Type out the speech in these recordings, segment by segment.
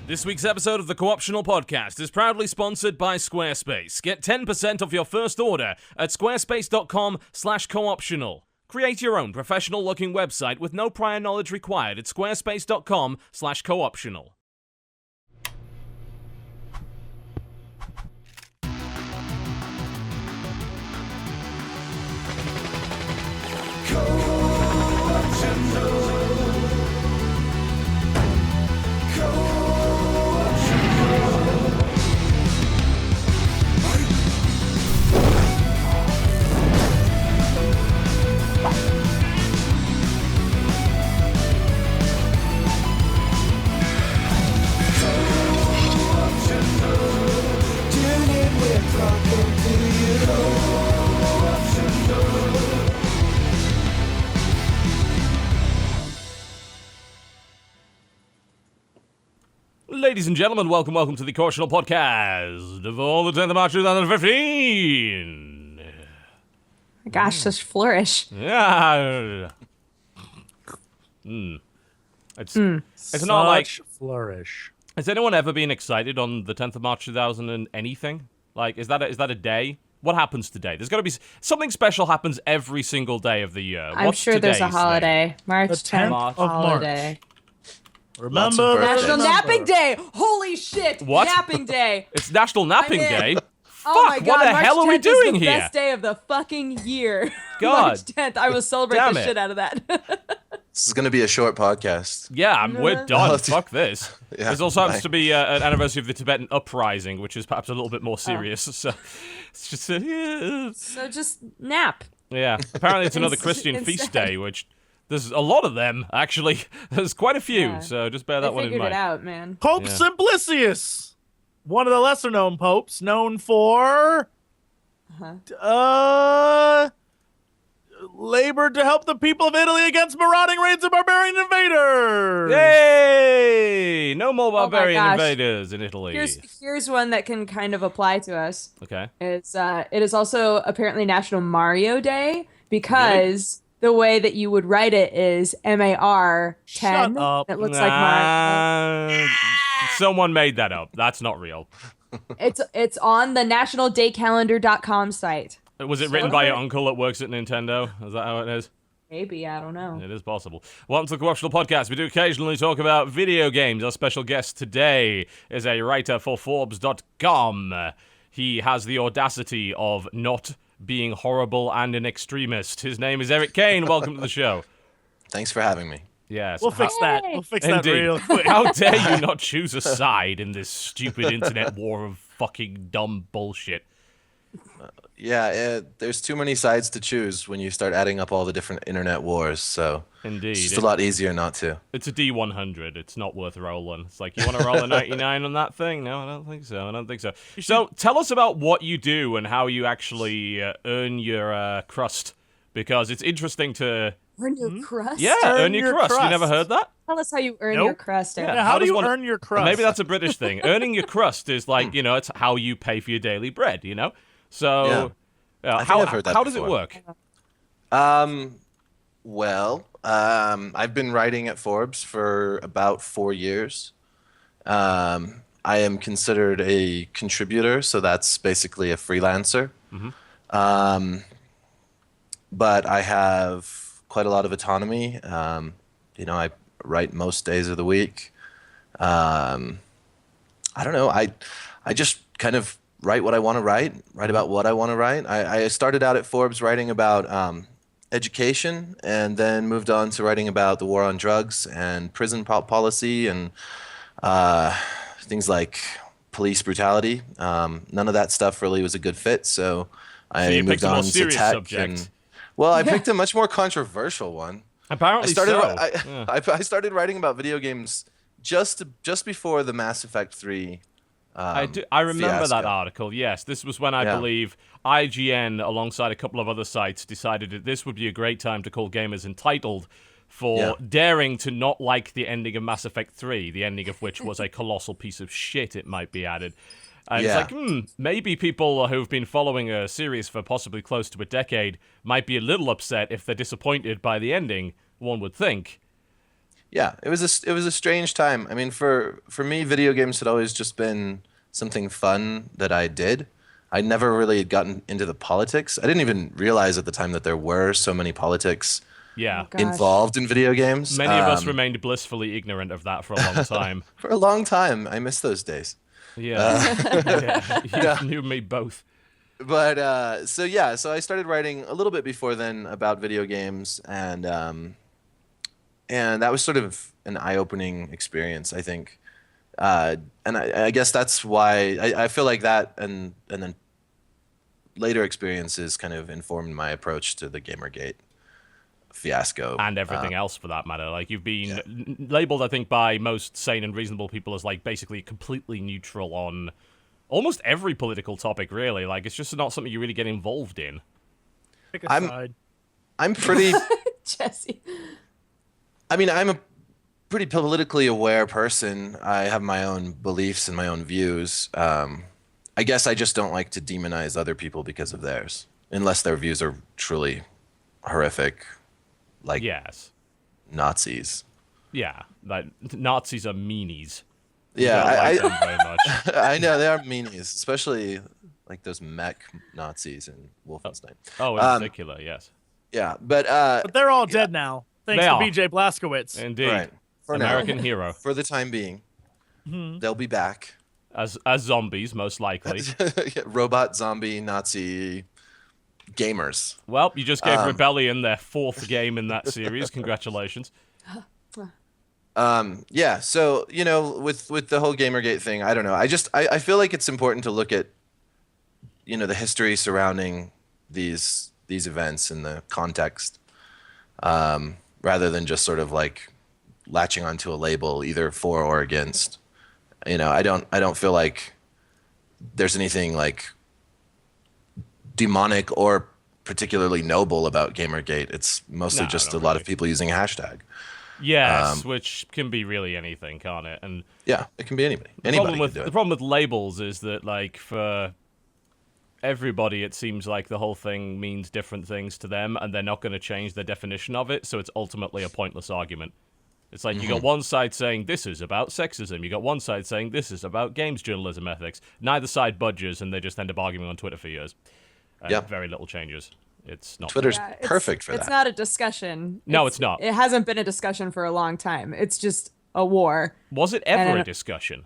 This week's episode of the Co-optional Podcast is proudly sponsored by Squarespace. Get 10% off your first order at squarespace.com/cooptional. Create your own professional-looking website with no prior knowledge required at squarespace.com/cooptional. Ladies and gentlemen, welcome to the Co-optional Podcast of all the 10th of March 2015. Gosh, such flourish. Yeah. It's not like flourish. Has anyone ever been excited on the 10th of March 2000 and anything? Like, is that a day? What happens today? There's got to be something special happens every single day of the year. I'm sure there's a holiday. March 10th of holiday. Remember National Napping Day. Holy shit! What? Napping Day. It's National Napping Day. Oh my Fuck, god, what the March hell are we 10th doing is the here? best day of the fucking year. God. March 10th. I will celebrate Damn the it. shit out of that. This is going to be a short podcast. Yeah, we're done. Oh, Fuck this. Yeah, There's also happens bye. to be an anniversary of the Tibetan uprising, which is perhaps a little bit more serious. So it's just So just nap. yeah. Apparently, it's another Christian feast Instead. day, which there's a lot of them actually. There's quite a few, Yeah. so just bear They that one in figured it mind. out, man. Pope Yeah. Simplicius, one of the lesser-known popes, known for labored to help the people of Italy against marauding raids of barbarian invaders. Yay! No more my barbarian gosh. invaders in Italy. Here's one that can kind of apply to us. Okay. It is also apparently National Mario Day because the way that you would write it is MAR 10. Shut up. It looks like Mario. Someone made that up. That's not real. It's on the nationaldaycalendar.com site. Was it written by your uncle that works at Nintendo? Is that how it is? Maybe, I don't know. It is possible. Welcome to the Co-optional Podcast. We do occasionally talk about video games. Our special guest today is a writer for Forbes.com. He has the audacity of not being horrible and an extremist. His name is Erik Kain. Welcome to the show. Thanks for having me. Yes. We'll fix that. We'll fix that Indeed. real quick. How dare you not choose a side in this stupid internet war of fucking dumb bullshit? Yeah, there's too many sides to choose when you start adding up all the different internet wars, so Indeed. it's just a lot easier not to. It's a D100. It's not worth rolling. It's like, you want to roll a 99 on that thing? No, I don't think so. So tell us about what you do and how you actually earn your crust, because it's interesting to... Earn your crust? Yeah, earn your crust. You never heard that? Tell us how you earn Nope. your crust, Eric. Yeah, how do does you one- earn your crust? Maybe that's a British thing. Earning your crust is like, it's how you pay for your daily bread, you know? So, I think I've heard that how does it before. work? I've been writing at Forbes for about 4 years. I am considered a contributor, so that's basically a freelancer. But I have quite a lot of autonomy. I write most days of the week. I don't know. I just kind of write what I want to write about what I want to write. I started out at Forbes writing about education, and then moved on to writing about the war on drugs and prison policy and things like police brutality. None of that stuff really was a good fit, so I you moved picked a more on to serious tech. subject. Well, I picked a much more controversial one. Apparently I started writing about video games just before the Mass Effect 3. I remember that fiasco. article. Yes, this was when I Yeah. believe IGN, alongside a couple of other sites, decided that this would be a great time to call gamers entitled for daring to not like the ending of Mass Effect 3, the ending of which was a colossal piece of shit, it might be added. And it's like, maybe people who've been following a series for possibly close to a decade might be a little upset if they're disappointed by the ending, one would think. yeah, it was a strange time. I mean, for me, video games had always just been something fun that I did. I never really had gotten into the politics. I didn't even realize at the time that there were so many politics Yeah. Gosh. involved in video games. Many of us remained blissfully ignorant of that for a long time. For a long time. I miss those days. Yeah. Yeah. You and me both. But so yeah, so I started writing a little bit before then about video games, and that was sort of an eye-opening experience, I think. And I guess that's why I feel like that, and then later experiences kind of informed my approach to the Gamergate fiasco And everything else for that matter. Like, you've been labeled, I think, by most sane and reasonable people as, like, basically completely neutral on almost every political topic, really. Like, it's just not something you really get involved in. Pick a side. I'm pretty. Jesse. I mean, I'm a pretty politically aware person. I have my own beliefs and my own views. I guess I just don't like to demonize other people because of theirs, unless their views are truly horrific, like Yes. Nazis. Yeah. Like, Nazis are meanies. Yeah, Don't like them very much. I know they are meanies, especially like those mech Nazis in Wolfenstein. Oh, in particular, yes. Yeah, but But they're all dead now, thanks They to are. BJ Blazkowicz. Indeed. right, for American now, hero. for the time being, they'll be back. As zombies, most likely. Robot, zombie, Nazi gamers. Well, you just gave Rebellion their 4th game in that series. Congratulations. Yeah, so you know, with the whole Gamergate thing, I don't know. I feel like it's important to look at, you know, the history surrounding these events and the context, rather than just sort of like latching onto a label either for or against. You know, I don't feel like there's anything like demonic or particularly noble about Gamergate. It's mostly No, just a not lot really. of people using a hashtag. Yes, which can be really anything, can't it? And Yeah, it can be anybody. the Anybody can do it. problem with labels is that, like, for everybody, it seems like the whole thing means different things to them, and they're not going to change their definition of it, so it's ultimately a pointless argument. It's like you got one side saying this is about sexism, you got one side saying this is about games journalism ethics. Neither side budges, and they just end up arguing on Twitter for years. And Yeah. very little changes. It's not. Twitter's Yeah, perfect for It's that. not a discussion. No, it's not. It hasn't been a discussion for a long time. It's just a war. Was it ever And- a discussion?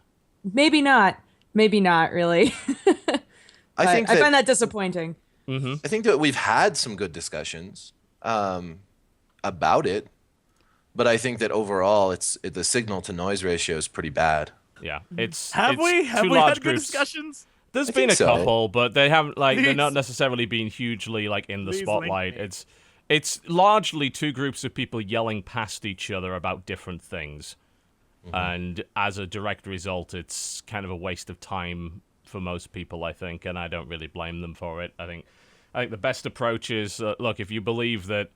Maybe not. Maybe not really. I But think I that find that disappointing. Mm-hmm. I think that we've had some good discussions about it, but I think that overall, the signal to noise ratio is pretty bad. Yeah, it's Have it's we? Have two we large had good groups. discussions? There's I been think a so. couple, but they haven't they're Please. not necessarily been hugely like in the Please spotlight. link me. It's largely two groups of people yelling past each other about different things, and as a direct result, it's kind of a waste of time for most people, I think, and I don't really blame them for it. I think the best approach is look, if you believe that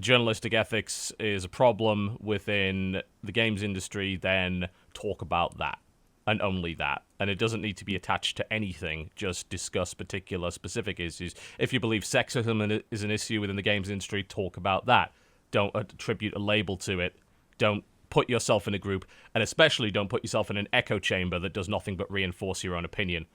journalistic ethics is a problem within the games industry, then talk about that. And only that. And it doesn't need to be attached to anything. Just discuss particular specific issues. If you believe sexism is an issue within the games industry, talk about that. Don't attribute a label to it. Don't put yourself in a group. And especially don't put yourself in an echo chamber that does nothing but reinforce your own opinion.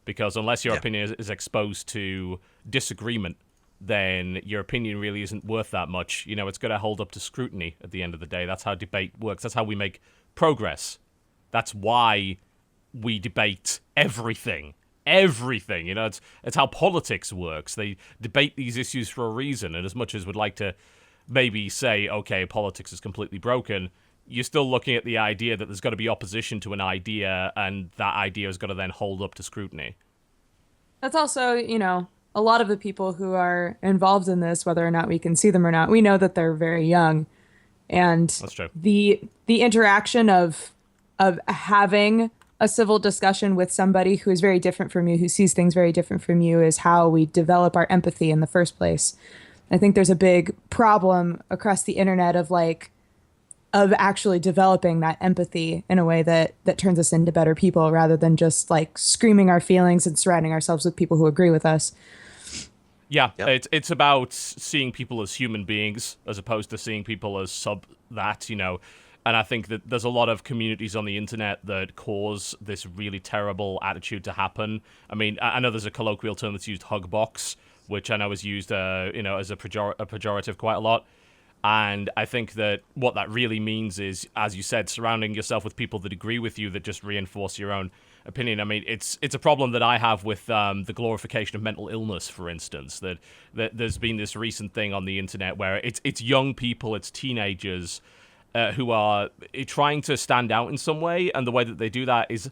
Because unless your opinion is exposed to disagreement, then your opinion really isn't worth that much. You know, it's got to hold up to scrutiny at the end of the day. That's how debate works. That's how we make progress. That's why we debate everything. Everything. You know, it's how politics works. They debate these issues for a reason. And as much as we'd like to maybe say, okay, politics is completely broken, you're still looking at the idea that there's got to be opposition to an idea, and that idea has got to then hold up to scrutiny. That's also, you know, a lot of the people who are involved in this, whether or not we can see them or not, we know that they're very young. And That's true. the interaction of having a civil discussion with somebody who is very different from you, who sees things very different from you, is how we develop our empathy in the first place. I think there's a big problem across the internet of actually developing that empathy in a way that turns us into better people, rather than just like screaming our feelings and surrounding ourselves with people who agree with us. Yeah, Yep. it's about seeing people as human beings as opposed to seeing people as that, you know. And I think that there's a lot of communities on the internet that cause this really terrible attitude to happen. I mean, I know there's a colloquial term that's used, hugbox, which I know is used, as a pejorative quite a lot. And I think that what that really means is, as you said, surrounding yourself with people that agree with you, that just reinforce your own opinion. I mean, it's a problem that I have with the glorification of mental illness, for instance. That there's been this recent thing on the internet where it's young people, it's teenagers who are trying to stand out in some way, and the way that they do that is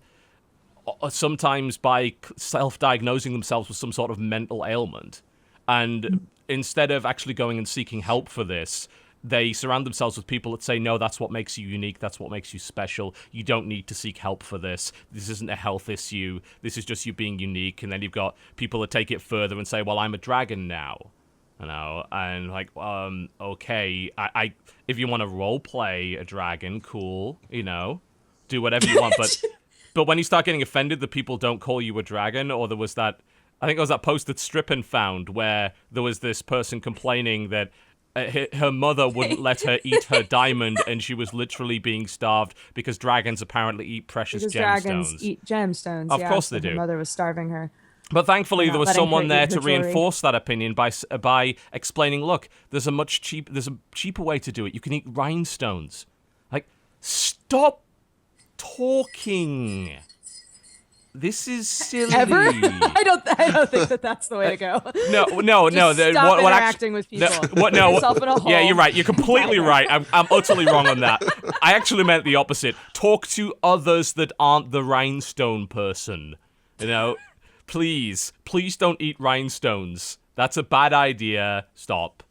sometimes by self-diagnosing themselves with some sort of mental ailment. And instead of actually going and seeking help for this, they surround themselves with people that say, no, that's what makes you unique, that's what makes you special, you don't need to seek help for this isn't a health issue, this is just you being unique. And then you've got people that take it further and say, well, I'm a dragon now. And like, okay, I if you want to role play a dragon, cool, do whatever you want, but when you start getting offended that people don't call you a dragon, or there was that, I think it was that post that Strippin found where there was this person complaining that her mother wouldn't let her eat her diamond, and she was literally being starved because dragons apparently eat precious gemstones. Dragons eat gemstones. Of course they do. Her mother was starving her. But thankfully, there was someone there to jewelry. reinforce that opinion by explaining, look, there's a cheaper way to do it. You can eat rhinestones. Like, stop talking. This is silly. Ever? I don't think that's the way to go. No. Stop interacting with people. Put yourself in a hole. Yeah, you're right. You're completely right. I'm utterly wrong on that. I actually meant the opposite. Talk to others that aren't the rhinestone person. Please don't eat rhinestones. That's a bad idea. Stop.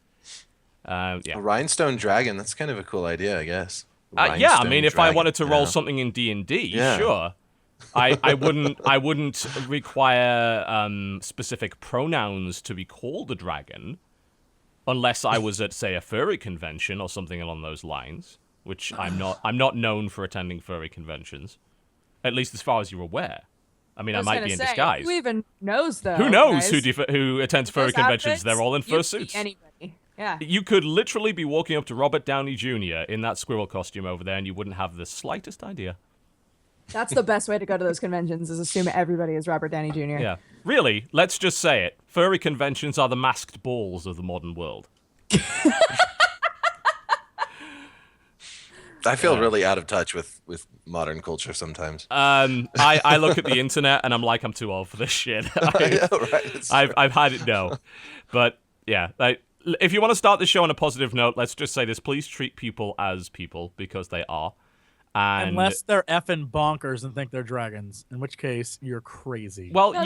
A rhinestone dragon. That's kind of a cool idea, I guess. Yeah, I mean, if I wanted to roll something in D&D, sure. I wouldn't require specific pronouns to be called a dragon, unless I was at, say, a furry convention or something along those lines, which I'm not. I'm not known for attending furry conventions, at least as far as you're aware. I mean, I might be in disguise. Who even knows, though? Who knows who attends furry conventions? They're all in fursuits. Anybody. Yeah. You could literally be walking up to Robert Downey Jr. in that squirrel costume over there, and you wouldn't have the slightest idea. That's the best way to go to those conventions, is assume everybody is Robert Downey Jr. Yeah. Really, let's just say it. Furry conventions are the masked balls of the modern world. I feel really out of touch with modern culture sometimes. I look at the internet and I'm like, I'm too old for this shit. I've had it no. But yeah, if you want to start the show on a positive note, let's just say this. Please treat people as people, because they are. And unless they're effing bonkers and think they're dragons, in which case you're crazy. Well, the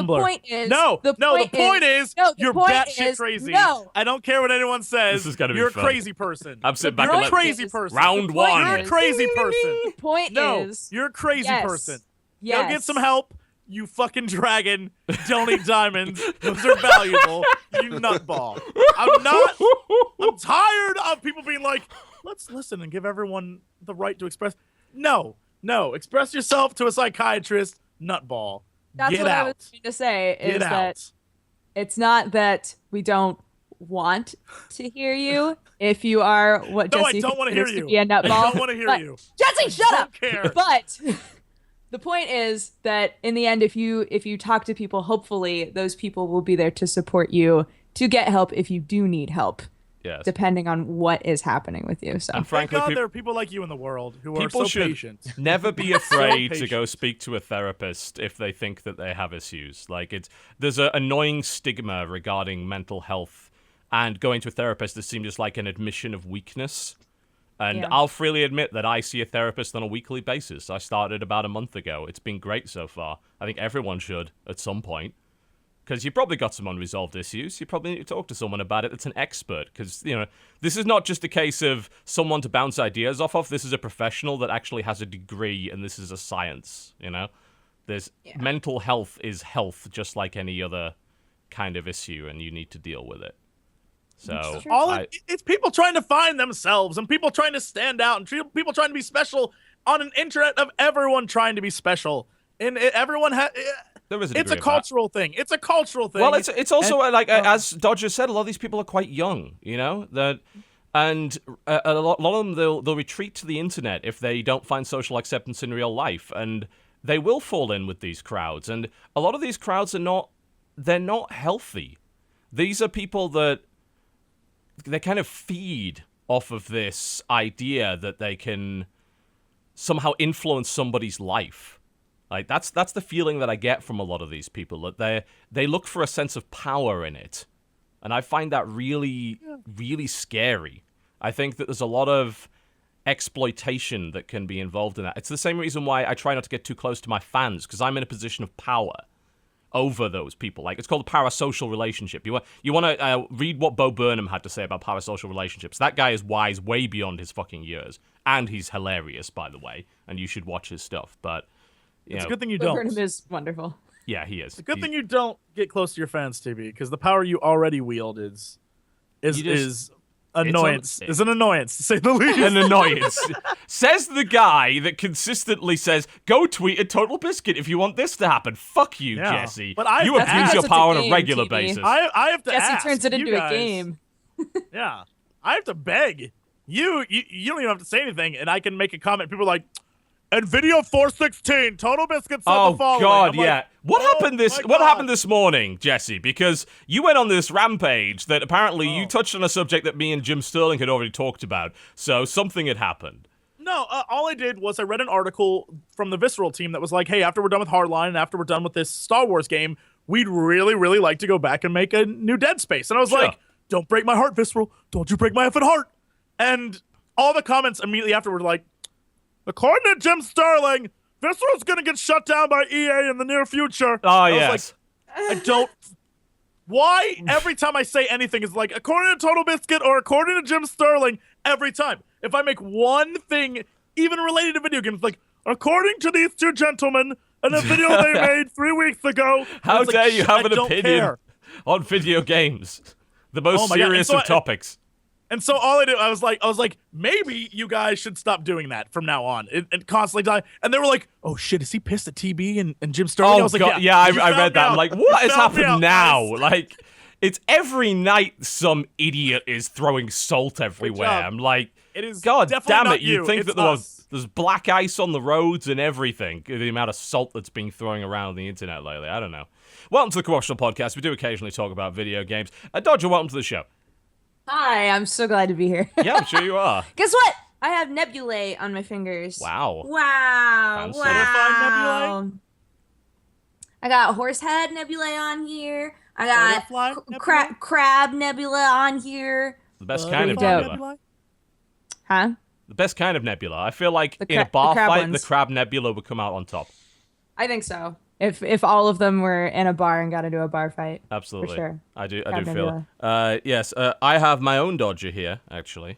point is you're batshit crazy. No. I don't care what anyone says. This is gonna be you're fun. a crazy person. I'm sitting back you're and a crazy person. Round one. You're a crazy person. The point is, you're a crazy person. Yes. Go get some help. You fucking dragon. Don't eat diamonds. Those are valuable. You nutball. I'm tired of people being like, let's listen and give everyone the right to express. No. Express yourself to a psychiatrist. Nutball. That's Get what out. I was trying to say. Is Get that out. it's not that we don't want to hear you. If you are what Jesse I don't want to hear you. To be a nutball, I don't want to hear you. Jesse, shut up. Care. But the point is that in the end, if you talk to people, hopefully those people will be there to support you, to get help if you do need help. Yes. Depending on what is happening with you. So, and frankly, thank God there are people like you in the world who are so patient. Never be afraid to go speak to a therapist if they think that they have issues. Like, there's an annoying stigma regarding mental health, and going to a therapist that seems just like an admission of weakness. And I'll freely admit that I see a therapist on a weekly basis. I started about a month ago. It's been great so far. I think everyone should at some point. Because you've probably got some unresolved issues. You probably need to talk to someone about it that's an expert. Because, this is not just a case of someone to bounce ideas off of. This is a professional that actually has a degree, and this is a science, There's mental health is health, just like any other kind of issue, and you need to deal with it. So it's people trying to find themselves, and people trying to stand out, and people trying to be special on an internet of everyone trying to be special. And everyone has... It's a cultural thing. It's a cultural thing. Well, it's also as Dodger said, a lot of these people are quite young. That And a lot of them, they'll retreat to the internet if they don't find social acceptance in real life, and they will fall in with these crowds. And a lot of these crowds they're not healthy. These are people that they kind of feed off of this idea that they can somehow influence somebody's life. Like that's the feeling that I get from a lot of these people, that they look for a sense of power in it. And I find that really, really scary. I think that there's a lot of exploitation that can be involved in that. It's the same reason why I try not to get too close to my fans, because I'm in a position of power over those people. Like, it's called a parasocial relationship. You want to read what Bo Burnham had to say about parasocial relationships. That guy is wise way beyond his fucking years. And he's hilarious, by the way. And you should watch his stuff. But, it's a good thing you Bo don't. Burnham is wonderful. Yeah, he is. It's a good thing you don't get close to your fans, TB, because the power you already wield is annoyance. Is an annoyance, to say the least. An annoyance. Says the guy that consistently says, go tweet at TotalBiscuit if you want this to happen. Fuck you, Yeah. Jesse. But I you have to abuse ask. your It's a power on a game, regular TB. basis. I have to Jesse ask turns it you into guys, a game. Yeah. I have to beg. You don't even have to say anything, and I can make a comment. People are like, Nvidia 416, TotalBiscuit said the following. God, I'm like, yeah. What my happened God. this morning, Jesse? Because you went on this rampage that apparently you touched on a subject that me and Jim Sterling had already talked about. So something had happened. No, all I did was I read an article from the Visceral team that was like, hey, after we're done with Hardline and after we're done with this Star Wars game, we'd really, really like to go back and make a new Dead Space. And I was Sure. like, don't break my heart, Visceral. Don't you break my effing heart. And all the comments immediately after were like, according to Jim Sterling, Visceral's going to get shut down by EA in the near future. Oh, I was yes. like, I don't... Why every time I say anything is like, according to TotalBiscuit or according to Jim Sterling, every time. If I make one thing, even related to video games, like, according to these two gentlemen in a video they made 3 weeks ago. How it's dare like, you shit, have I an don't opinion care. on video games? The most Oh my God, and serious so of topics. And so all I did, I was like, maybe you guys should stop doing that from now on. And constantly die. And they were like, oh shit, is he pissed at TB and Jim Sterling? I Oh, was like, God. yeah, I you found read me that. I'm out. like, You what has found me happened out, now? guys. Like, it's every night some idiot is throwing salt everywhere. job. I'm like, It is God definitely damn not it, you'd think it's that us. there's black ice on the roads and everything. The amount of salt that's being thrown around the internet lately. I don't know. Welcome to the Corruptional Podcast. We do occasionally talk about video games. Dodger, welcome to the show. Hi, I'm so glad to be here. Yeah, I'm sure you are. Guess what? I have nebulae on my fingers. Wow. Wow. Fancy. Wow. I got horsehead nebulae on here. I got Butterfly nebula? crab nebula on here. The best kind of dope. nebula. Huh? The best kind of nebula. I feel like The in a bar crab fight, ones. the crab nebula would come out on top. I think so. If all of them were in a bar and got into a bar fight. Absolutely. For sure. I do Crab feel it. Yes, I have my own Dodger here, actually.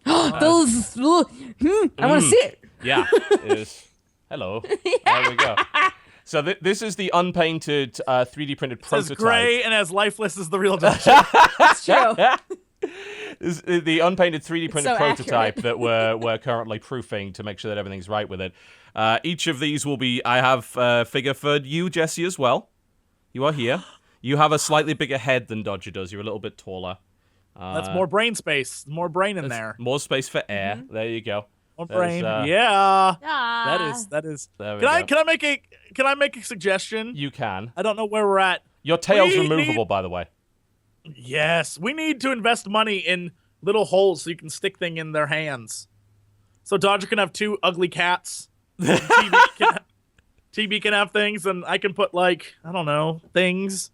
Those. I want to see it. Yeah. It is. Hello. There we go. So this is the unpainted 3D printed As prototype. gray and as lifeless as the real Dodger. That's true. This is the unpainted 3D printed so prototype accurate. that we're currently proofing to make sure that everything's right with it. Each of these will be. I have a figure for you, Jesse, as well. You are here. You have a slightly bigger head than Dodger does. You're a little bit taller. That's more brain space. More brain in there. More space for air. There you go. More There's, brain. uh, Yeah. Ah. That is. There we Can go. I make a suggestion? You can. I don't know where we're at. Your tail's We removable, by the way. Yes, we need to invest money in little holes so you can stick thing in their hands. So Dodger can have two ugly cats. And TB can have things, and I can put like I don't know things.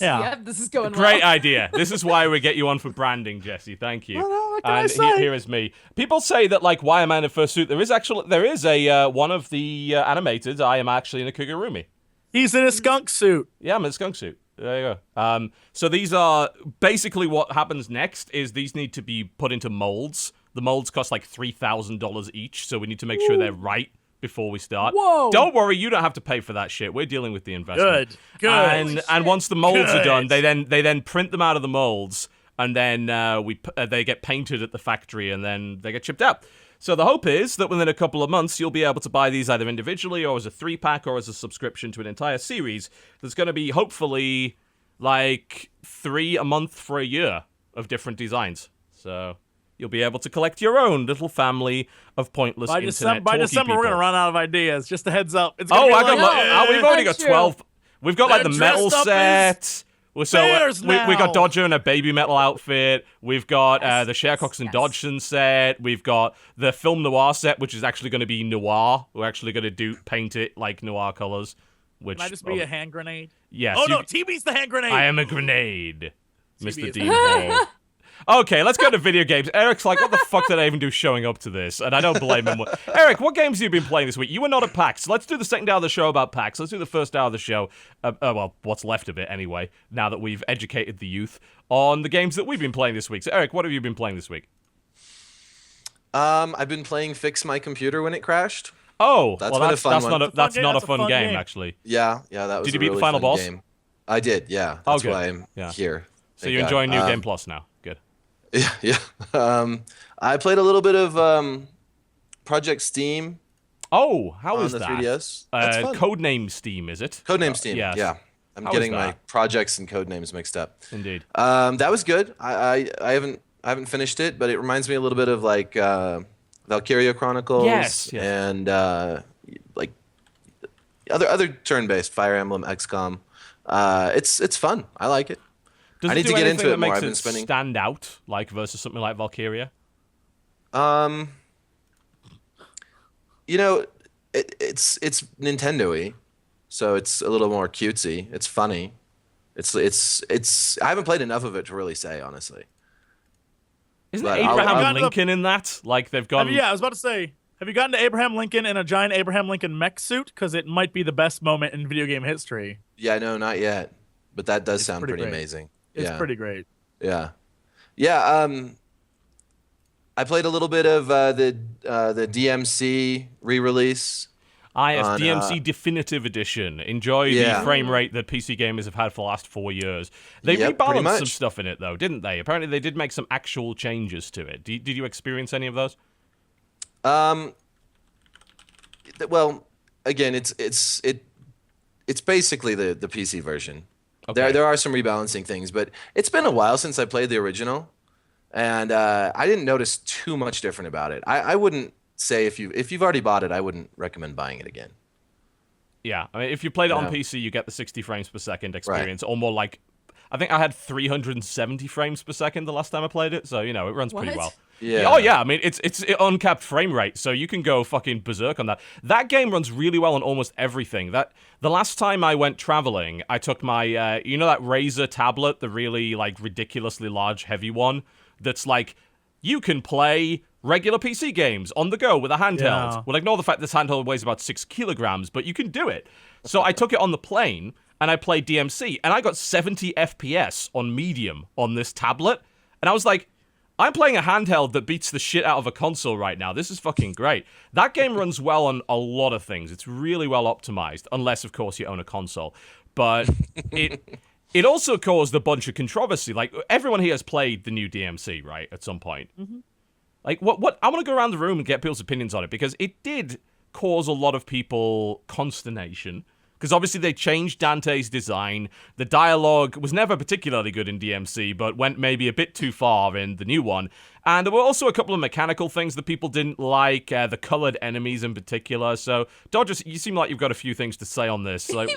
Yeah. Yep, this is going Great well. idea. This is why we get you on for branding, Jesse. Thank you. What can I And say? here is me. People say that, like, why am I in a fursuit? There is a one of the animated. I am actually in a Kugurumi. He's in a skunk suit. Yeah, I'm in a skunk suit. There you go. So these are basically what happens next is these need to be put into molds. The molds cost like $3,000 each, so we need to make sure they're right before we start. Whoa. Don't worry, you don't have to pay for that shit. We're dealing with the investment. Good. And once the molds are done, Good. they then print them out of the molds, and then they get painted at the factory, and then they get shipped out. So the hope is that within a couple of months, you'll be able to buy these either individually or as a 3-pack or as a subscription to an entire series. There's going to be hopefully like 3 a month for a year of different designs. So you'll be able to collect your own little family of pointless By internet December, people. we're gonna run out of ideas. Just a heads up. It's gonna be I like, got. We've already got True. 12. We've got like They're the metal dressed up set. bears We got now. Dodger in a baby metal outfit. We've got the Cox and Dodger set. We've got the film noir set, which is actually going to be noir. We're actually going to paint it like noir colors. Which Can I just be a hand grenade? yes. Oh no, TB's the hand grenade. I am a grenade, Mr. is- Dean Hall. Okay, let's go to video games. Eric's like, what the fuck did I even do showing up to this? And I don't blame him. Eric, what games have you been playing this week? You were not at PAX. So let's do the second hour of the show about PAX. Let's do the first hour of the show, well, what's left of it anyway, now that we've educated the youth on the games that we've been playing this week. So Eric, what have you been playing this week? I've been playing Fix My Computer When It Crashed. Oh, That's well, been a that's, fun that's one. not a, that's not a That's a fun fun game, game. actually. Yeah, that was Did you a beat the really final fun boss? game. I did, yeah. That's good. why I'm here. So you're enjoying New Game Plus now. Good. Yeah. I played a little bit of Project Steam Oh, how on is the that? 3DS. That's fun. Codename Steam, is it? Codename Steam. yes. Yeah. I'm How is getting my that? projects and code names mixed up. Indeed. That was good. I haven't finished it, but it reminds me a little bit of like Valkyria Chronicles. Yes. And like other turn-based Fire Emblem, XCOM. It's fun. I like it. Does I it need do to get anything into that it more. makes I've been it spending. stand out, like versus something like Valkyria? You know, it's Nintendo-y, so it's a little more cutesy. It's funny. It's. I haven't played enough of it to really say, honestly. Isn't But it I'll- Abraham I'll- Lincoln in that? Like they've gone. Yeah, I was about to say, have you gotten to Abraham Lincoln in a giant Abraham Lincoln mech suit? Because it might be the best moment in video game history. Yeah, no, not yet. But that does sound pretty pretty great. amazing. It's Yeah. pretty great. Yeah. I played a little bit of the DMC re-release. IS on, DMC Definitive Edition. Enjoy Yeah. the frame rate that PC gamers have had for the last 4 years. They Yep, pretty rebalanced some much. stuff in it, though, didn't they? Apparently, they did make some actual changes to it. Did you experience any of those? Well, again, it's basically the PC version. Okay. There are some rebalancing things, but it's been a while since I played the original, and I didn't notice too much different about it. I wouldn't say if you've already bought it, I wouldn't recommend buying it again. Yeah, I mean, if you played it on Yeah. PC, you get the 60 frames per second experience, or more like, I think I had 370 frames per second the last time I played it, so, it runs pretty What? well. Yeah. Oh, yeah, I mean, it's uncapped frame rate, so you can go fucking berserk on that. That game runs really well on almost everything. The last time I went traveling, I took my, that Razer tablet, the really, like, ridiculously large, heavy one, that's like, you can play regular PC games on the go with a handheld. Yeah. Well, ignore the fact this handheld weighs about 6 kilograms, but you can do it. So I took it on the plane, and I played DMC, and I got 70 FPS on medium on this tablet. And I was like, I'm playing a handheld that beats the shit out of a console right now. This is fucking great. That game runs well on a lot of things. It's really well optimized, unless, of course, you own a console. But it also caused a bunch of controversy. Like, everyone here has played the new DMC, right, at some point. Mm-hmm. Like, what I want to go around the room and get people's opinions on it, because it did cause a lot of people consternation. Because obviously they changed Dante's design. The dialogue was never particularly good in DMC, but went maybe a bit too far in the new one. And there were also a couple of mechanical things that people didn't like, the colored enemies in particular. So, Dodger, you seem like you've got a few things to say on this. Like,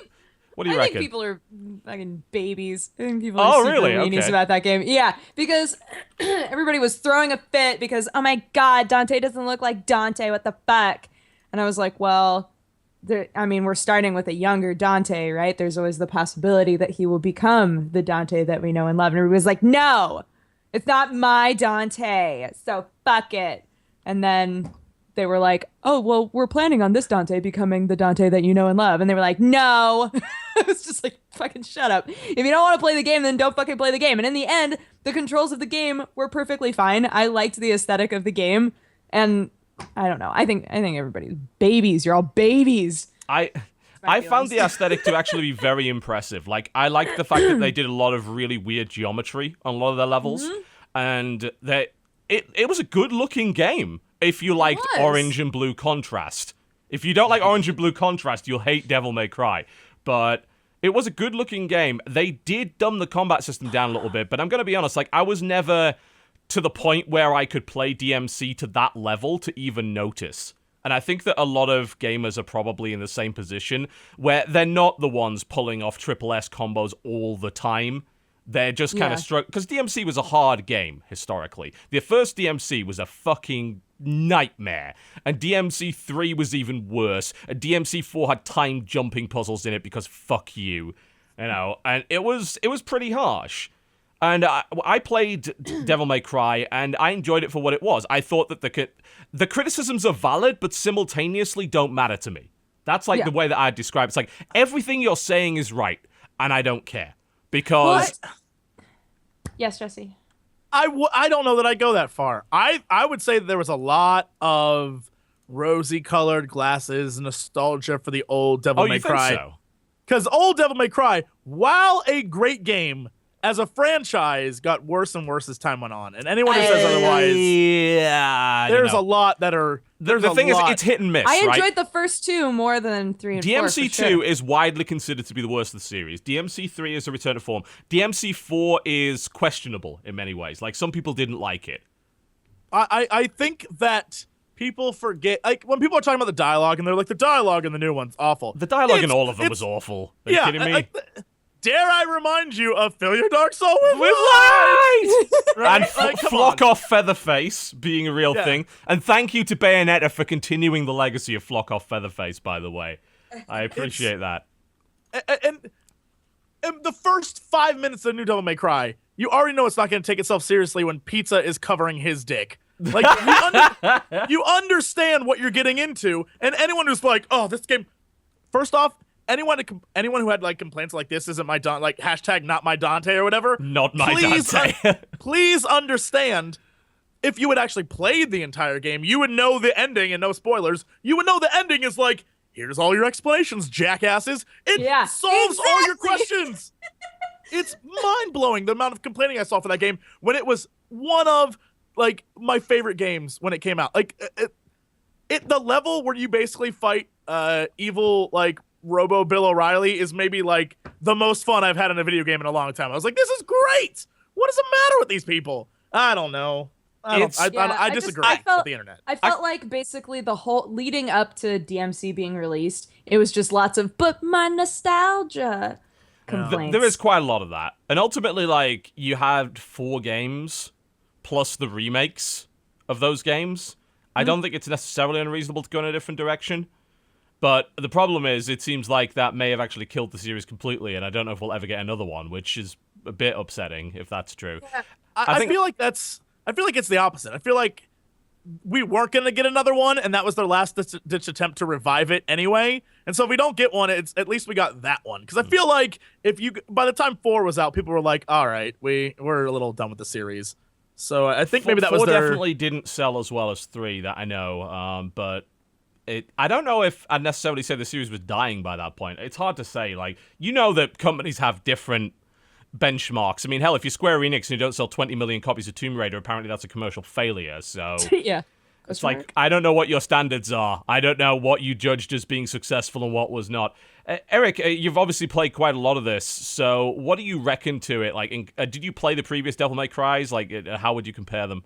what do you I reckon? think people are fucking babies. I think people Oh, are super really? weenies Okay. about that game. Yeah, because everybody was throwing a fit because, oh my god, Dante doesn't look like Dante. What the fuck? And I was like, well, we're starting with a younger Dante, right? There's always the possibility that he will become the Dante that we know and love. And everybody was like, no, it's not my Dante. So fuck it. And then they were like, oh, well, we're planning on this Dante becoming the Dante that you know and love. And they were like, no. It's just like, fucking shut up. If you don't want to play the game, then don't fucking play the game. And in the end, the controls of the game were perfectly fine. I liked the aesthetic of the game. And I don't know. I think everybody's babies. You're all babies. I found the aesthetic to actually be very impressive. Like, I liked the fact that they did a lot of really weird geometry on a lot of their levels. Mm-hmm. And that it was a good-looking game if you liked was. orange and blue contrast. If you don't like orange and blue contrast, you'll hate Devil May Cry. But it was a good-looking game. They did dumb the combat system down a little bit, but I'm going to be honest, like, I was never to the point where I could play DMC to that level to even notice. And I think that a lot of gamers are probably in the same position where they're not the ones pulling off triple S combos all the time. They're just kind of struggling. Because DMC was a hard game, historically. The first DMC was a fucking nightmare. And DMC 3 was even worse. And DMC 4 had timed jumping puzzles in it because fuck you. You know, and it was pretty harsh. And I played Devil May Cry, and I enjoyed it for what it was. I thought that the criticisms are valid, but simultaneously don't matter to me. That's like the way that I describe it. It's like, everything you're saying is right, and I don't care. Because... Yes, Jesse. I don't know that I'd go that far. I would say that there was a lot of rosy-colored glasses, nostalgia for the old Devil May Cry. You think so? Because old Devil May Cry, while a great game, as a franchise, got worse and worse as time went on. And anyone who says otherwise, there's a lot that are... The thing is, it's hit and miss, I right? enjoyed the first 2 more than 3 and 4. DMC 2 is widely considered to be the worst of the series. DMC 3 is a return to form. DMC 4 is questionable in many ways. Like, some people didn't like it. I think that people forget... Like, when people are talking about the dialogue, and they're like, the dialogue in the new one's awful. The dialogue in all of them was awful. Are you kidding me? Dare I remind you of Fill Your Dark Soul with light! Right? And Like, Flock Off Featherface being a real thing. And thank you to Bayonetta for continuing the legacy of Flock Off Featherface, by the way. I appreciate that. And the first 5 minutes of New Devil May Cry, you already know it's not going to take itself seriously when Pizza is covering his dick. Like, you understand what you're getting into, and anyone who's like, oh, this game... First off, anyone who had like complaints like this isn't my Dante, like hashtag not my Dante or whatever. Not my Dante. Please understand, if you had actually played the entire game, you would know the ending, and no spoilers. You would know the ending is like, here's all your explanations, jackasses. It solves all your questions. It's mind blowing the amount of complaining I saw for that game when it was one of like my favorite games when it came out. Like the level where you basically fight evil like Robo Bill O'Reilly is maybe like the most fun I've had in a video game in a long time. I was like, this is great. What is the matter with these people? I don't know. I disagree with the internet. I felt like basically the whole leading up to DMC being released, it was just lots of but my nostalgia complaints. There is quite a lot of that. And ultimately, like, you had 4 games plus the remakes of those games. I don't think it's necessarily unreasonable to go in a different direction. But the problem is, it seems like that may have actually killed the series completely, and I don't know if we'll ever get another one, which is a bit upsetting, if that's true. Yeah. I feel like it's the opposite. I feel like we weren't going to get another one, and that was their last ditch attempt to revive it anyway. And so if we don't get one, it's at least we got that one. Because I feel like by the time 4 was out, people were like, all right, we're a little done with the series. So I think maybe that was 4 definitely didn't sell as well as 3, that I know, but... I don't know if I'd necessarily say the series was dying by that point. It's hard to say. Like, you know that companies have different benchmarks. I mean, hell, if you're Square Enix and you don't sell 20 million copies of Tomb Raider, apparently that's a commercial failure. So yeah, it's like, I don't know what your standards are. I don't know what you judged as being successful and what was not. Eric, you've obviously played quite a lot of this. So what do you reckon to it? Like, did you play the previous Devil May Cries? Like, how would you compare them?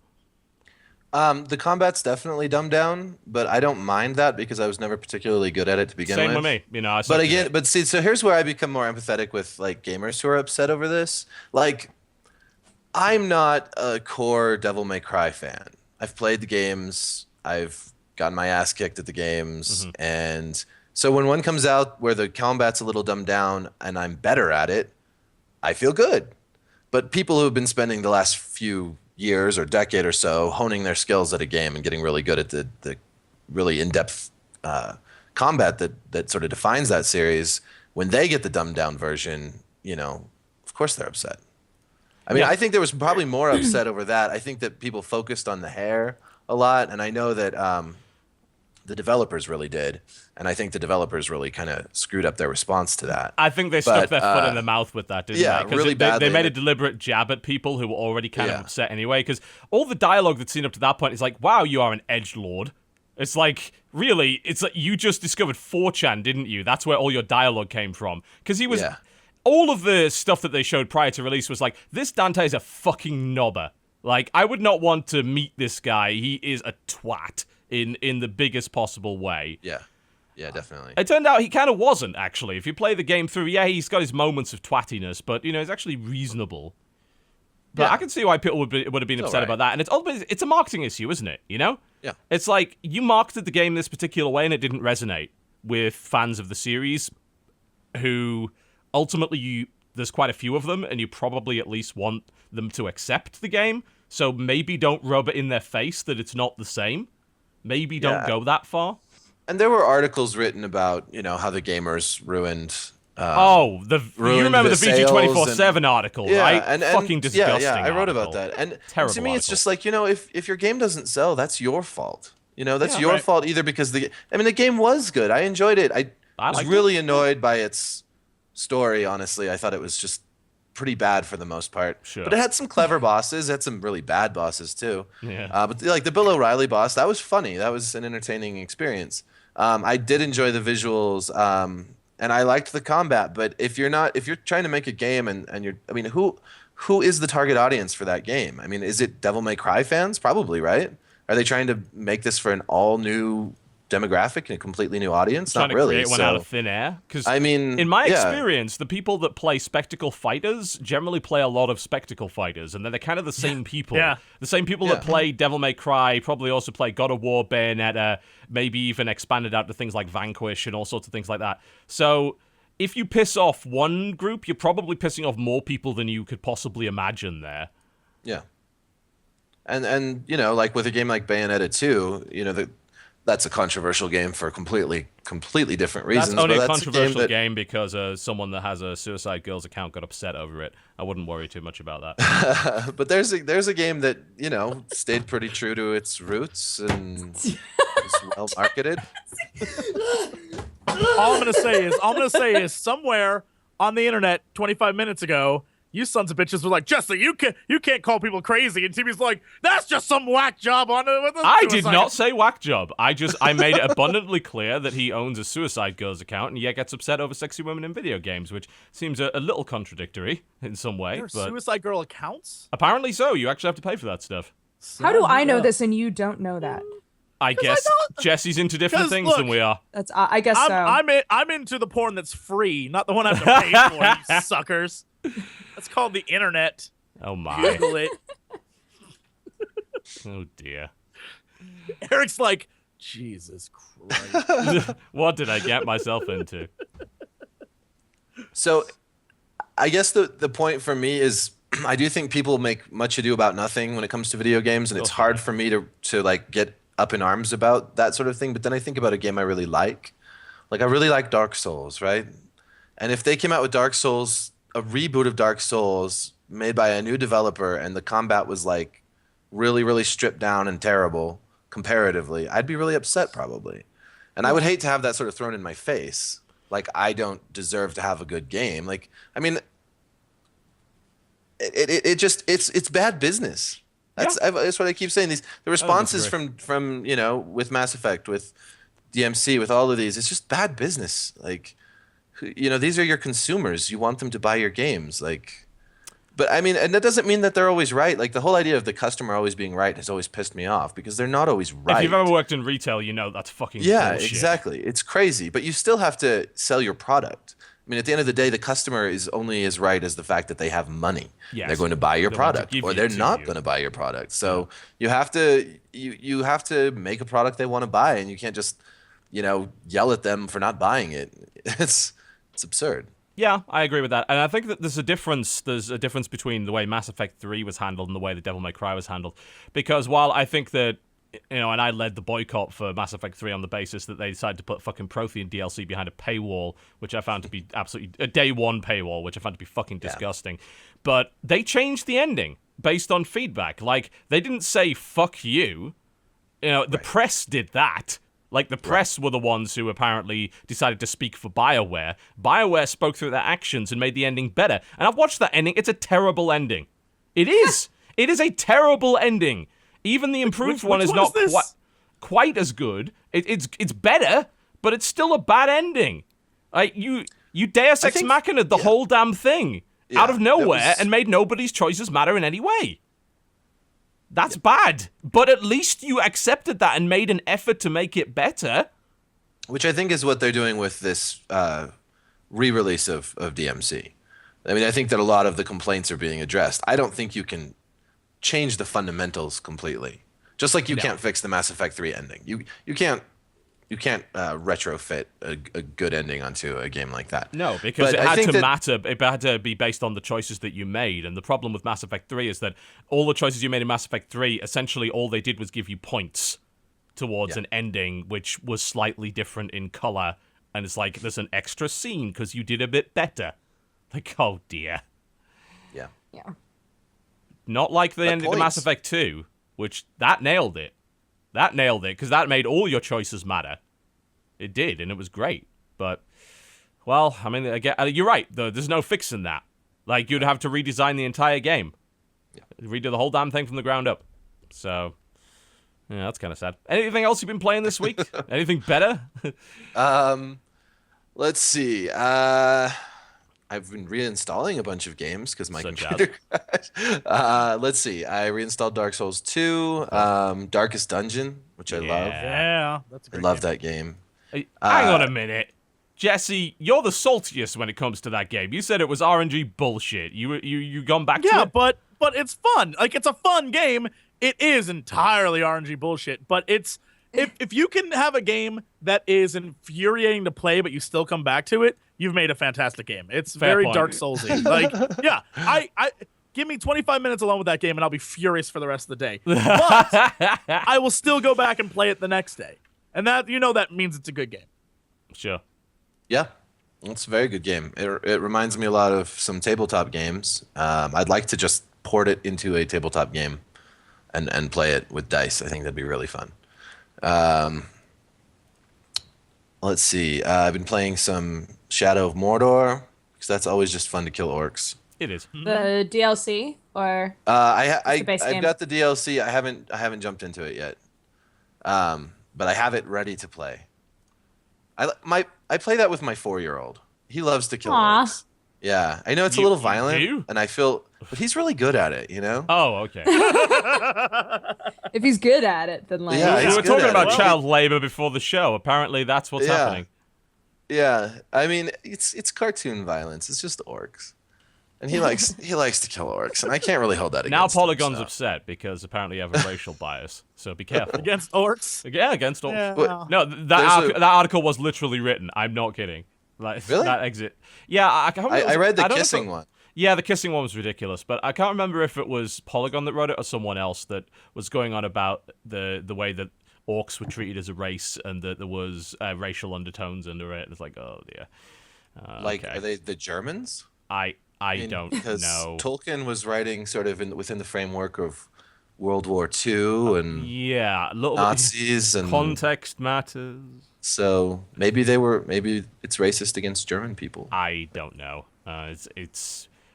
The combat's definitely dumbed down, but I don't mind that because I was never particularly good at it to begin with. Same with me, you know. But see, so here's where I become more empathetic with like gamers who are upset over this. Like, I'm not a core Devil May Cry fan. I've played the games, I've gotten my ass kicked at the games, and so when one comes out where the combat's a little dumbed down and I'm better at it, I feel good. But people who've been spending the last few years or decade or so honing their skills at a game and getting really good at the really in-depth combat that sort of defines that series, when they get the dumbed down version, you know, of course they're upset. I mean, I think there was probably more upset over that. I think that people focused on the hair a lot, and I know that the developers really did, and I think the developers really kind of screwed up their response to that. I think they stuck their foot in the mouth with that, didn't they? Yeah, really badly. They made a deliberate jab at people who were already kind of upset anyway, because all the dialogue that's seen up to that point is like, wow, you are an edgelord. It's like, really, it's like you just discovered 4chan, didn't you? That's where all your dialogue came from. Because he was... Yeah. All of the stuff that they showed prior to release was like, this Dante is a fucking knobber. Like, I would not want to meet this guy. He is a twat in the biggest possible way. Yeah. Yeah, definitely. It turned out he kind of wasn't, actually. If you play the game through, yeah, he's got his moments of twattiness, but, he's actually reasonable. But Yeah. I can see why people would have been upset about that. And it's a marketing issue, isn't it? Yeah. It's like, you marketed the game this particular way and it didn't resonate with fans of the series who, ultimately, there's quite a few of them, and you probably at least want them to accept the game. So maybe don't rub it in their face that it's not the same. Maybe don't go that far. And there were articles written about, how the gamers ruined. You remember the VG247 article, right? And fucking disgusting. Yeah, I wrote article. about that. And Terrible to me, it's article. just like, if your game doesn't sell, that's your fault. That's your fault either because the game was good. I enjoyed it. I was really annoyed by its story, honestly. I thought it was just pretty bad for the most part. Sure. But it had some clever bosses. It had some really bad bosses too. Yeah. But like the Bill O'Reilly boss, that was funny. That was an entertaining experience. I did enjoy the visuals, and I liked the combat. But if you're trying to make a game who is the target audience for that game? I mean, is it Devil May Cry fans? Probably, right? Are they trying to make this for an all new demographic and a completely new audience? Trying Not really. to create one out of thin air. Because in my experience, the people that play spectacle fighters generally play a lot of spectacle fighters, and they're kind of the same people. Yeah. The same people that play Devil May Cry probably also play God of War, Bayonetta, maybe even expanded out to things like Vanquish and all sorts of things like that. So if you piss off one group, you're probably pissing off more people than you could possibly imagine there. Yeah. And like with a game like Bayonetta 2, that's a controversial game for completely different reasons. That's only but a that's controversial a game because someone that has a Suicide Girls account got upset over it. I wouldn't worry too much about that. But there's a game that stayed pretty true to its roots and is well marketed. All I'm gonna say is somewhere on the internet 25 minutes ago, you sons of bitches were like, Jesse, you can't call people crazy, and Timmy's like, that's just some whack job on it. I did not say whack job. I made it abundantly clear that he owns a Suicide Girls account and yet gets upset over sexy women in video games, which seems a little contradictory in some way. There are but Suicide Girl accounts? apparently so. You actually have to pay for that stuff. How do I know this and you don't know that? I guess Jesse's into different 'Cause, things look, than we are. That's I guess so. I'm into the porn that's free, not the one I have to pay for, you suckers. That's called the internet. Oh my. Google it. Oh dear. Eric's like, Jesus Christ. What did I get myself into? So I guess the point for me is I do think people make much ado about nothing when it comes to video games, and it's hard for me to like get up in arms about that sort of thing. But then I think about a game I really like. Like I really like Dark Souls, right? And if they came out with Dark Souls, a reboot of Dark Souls made by a new developer, and the combat was like really, really stripped down and terrible comparatively, I'd be really upset probably. And I would hate to have that sort of thrown in my face. Like I don't deserve to have a good game. Like, I mean, it's bad business. That's what I keep saying. The responses from with Mass Effect, with DMC, with all of these, it's just bad business. Like, these are your consumers. You want them to buy your games. Like, but I mean, and that doesn't mean that they're always right. Like the whole idea of the customer always being right has always pissed me off because they're not always right. If you've ever worked in retail, you know that's fucking bullshit. Exactly. It's crazy, but you still have to sell your product. I mean, at the end of the day, the customer is only as right as the fact that they have money. Yes. They're going to buy your product, or they're not going to buy your product. So you have to make a product they want to buy, and you can't just yell at them for not buying it. It's absurd. Yeah, I agree with that. And I think that there's a difference between the way Mass Effect 3 was handled and the way that Devil May Cry was handled. Because while I think that, and I led the boycott for Mass Effect 3 on the basis that they decided to put fucking Prothean DLC behind a paywall, which I found to be absolutely a day one paywall, which I found to be fucking disgusting. But they changed the ending based on feedback. Like, they didn't say, fuck you. The press did that. Like, the press were the ones who apparently decided to speak for BioWare. BioWare spoke through their actions and made the ending better. And I've watched that ending. It's a terrible ending. It is. It is a terrible ending. Even the improved one is not quite as good. It's better, but it's still a bad ending. Like, you Deus Ex Machina the whole damn thing out of nowhere and made nobody's choices matter in any way. That's bad. But at least you accepted that and made an effort to make it better. Which I think is what they're doing with this re-release of DMC. I mean, I think that a lot of the complaints are being addressed. I don't think you can change the fundamentals completely. Just like you can't fix the Mass Effect 3 ending. You can't retrofit a good ending onto a game like that. No, because it had to matter. It had to be based on the choices that you made. And the problem with Mass Effect 3 is that all the choices you made in Mass Effect 3, essentially all they did was give you points towards an ending, which was slightly different in color. And it's like, there's an extra scene because you did a bit better. Like, oh dear. Yeah. Not like the ending of Mass Effect 2, which that nailed it. That nailed it, because that made all your choices matter. It did, and it was great. But, well, I mean, again, you're right, though. There's no fixing that. Like, you'd have to redesign the entire game. Yeah. Redo the whole damn thing from the ground up. So, yeah, that's kind of sad. Anything else you've been playing this week? Anything better? Let's see. I've been reinstalling a bunch of games because my computer crashed. Let's see. I reinstalled Dark Souls 2, Darkest Dungeon, which I love. Yeah, that's a great I love that game. Hang on a minute. Jesse, you're the saltiest when it comes to that game. You said it was RNG bullshit. You gone back to it? Yeah, but it's fun. Like, it's a fun game. It is entirely RNG bullshit, but it's if you can have a game that is infuriating to play, but you still come back to it, you've made a fantastic game. It's very Dark Soulsy. Like, yeah, I give me 25 minutes alone with that game, and I'll be furious for the rest of the day. But I will still go back and play it the next day, and that means it's a good game. Sure. Yeah, it's a very good game. It reminds me a lot of some tabletop games. I'd like to just port it into a tabletop game and play it with dice. I think that'd be really fun. Let's see. I've been playing some Shadow of Mordor because that's always just fun to kill orcs. It is. The DLC or I've game? got the DLC. I haven't jumped into it yet. But I have it ready to play. I play that with my 4-year-old. He loves to kill orcs. Yeah, I know it's a little violent, and but he's really good at it, you know? Oh, okay. If he's good at it, then like... Yeah, we were talking about child labor before the show. Apparently, that's what's happening. Yeah, I mean, it's cartoon violence. It's just orcs. And he likes to kill orcs, and I can't really hold that against Now Polygon's him, so. upset because apparently you have a racial bias, so be careful. Against orcs? Yeah, against orcs. Yeah, well. No, that article was literally written. I'm not kidding. Like, really? That exit. Yeah, I read the kissing one. Yeah, the kissing one was ridiculous, but I can't remember if it was Polygon that wrote it or someone else that was going on about the way that orcs were treated as a race and that there was racial undertones under it. It's like, oh dear. Like, okay. Are they the Germans? I don't because know. Tolkien was writing sort of within the framework of World War II and yeah, a little Nazis and context matters. So maybe it's racist against German people. I don't know.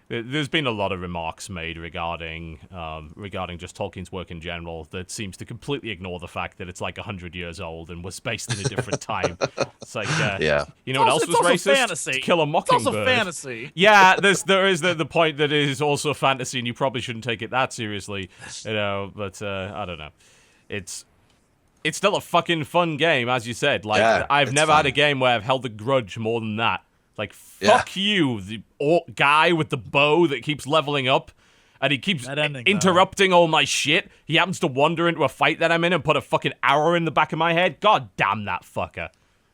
There's been a lot of remarks made regarding just Tolkien's work in general that seems to completely ignore the fact that it's like 100 years old and was based in a different time. It's like, yeah. You know what else was racist? Fantasy. To Kill a Mockingbird. It's also fantasy. Yeah, there is the point that it is also fantasy, and you probably shouldn't take it that seriously, you know. But I don't know. It's still a fucking fun game, as you said. Like, yeah, I've never had a game where I've held a grudge more than that. Like, fuck you, the guy with the bow that keeps leveling up, and he keeps interrupting all my shit. He happens to wander into a fight that I'm in and put a fucking arrow in the back of my head. God damn that fucker.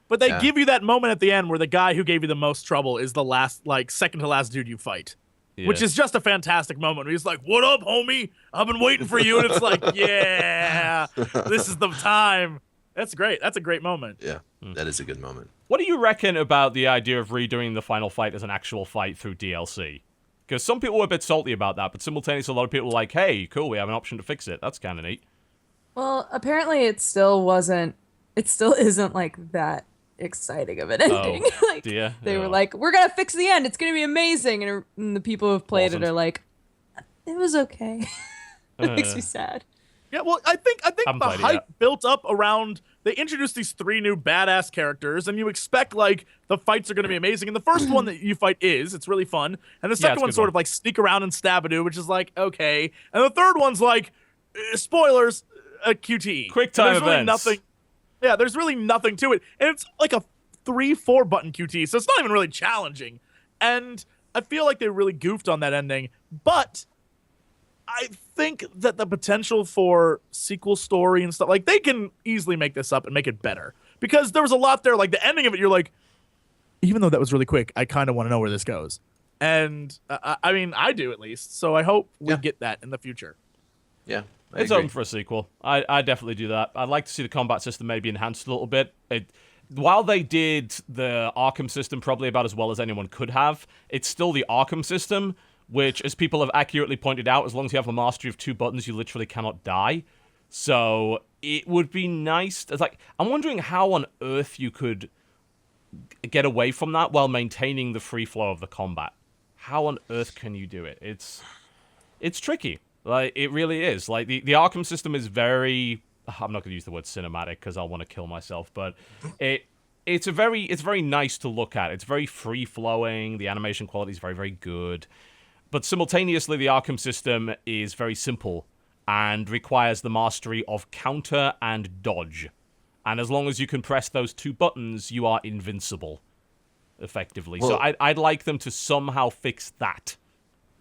But they give you that moment at the end where the guy who gave you the most trouble is the last, like, second to last dude you fight. Yeah. Which is just a fantastic moment. He's like, "What up, homie? I've been waiting for you." And it's like, yeah, this is the time. That's great. That's a great moment. Yeah, that is a good moment. What do you reckon about the idea of redoing the final fight as an actual fight through DLC? Because some people were a bit salty about that, but simultaneously a lot of people were like, hey, cool, we have an option to fix it. That's kind of neat. Well, apparently it still isn't like that exciting of an ending. Like, they were like, we're going to fix the end. It's going to be amazing. And the people who've played it are like, it was okay. It makes me sad. Yeah, well, I think the hype built up around, they introduced these 3 new badass characters, and you expect, like, the fights are going to be amazing. And the first one that you fight it's really fun. And the second one's sort of like sneak around and stab a dude, which is like, okay. And the third one's like, spoilers, a QTE. Quick time there's really events. nothing. Yeah, there's really nothing to it, and it's like a 3-4 button QTE, so it's not even really challenging. And I feel like they really goofed on that ending, but I think that the potential for sequel story and stuff, like, they can easily make this up and make it better. Because there was a lot there, like, the ending of it, you're like, even though that was really quick, I kind of want to know where this goes. And, I mean, I do at least, so I hope we get that in the future. Yeah. It's open for a sequel. I definitely do that. I'd like to see the combat system maybe enhanced a little bit. While they did the Arkham system probably about as well as anyone could have, it's still the Arkham system, which, as people have accurately pointed out, as long as you have a mastery of 2 buttons, you literally cannot die. So it would be nice. It's like, I'm wondering how on earth you could get away from that while maintaining the free flow of the combat. How on earth can you do it? It's tricky. Like, it really is. Like, the Arkham system is very... I'm not going to use the word cinematic because I'll want to kill myself, but it's very nice to look at. It's very free-flowing. The animation quality is very, very good. But simultaneously, the Arkham system is very simple and requires the mastery of counter and dodge. And as long as you can press those 2 buttons, you are invincible, effectively. Well, so I'd like them to somehow fix that.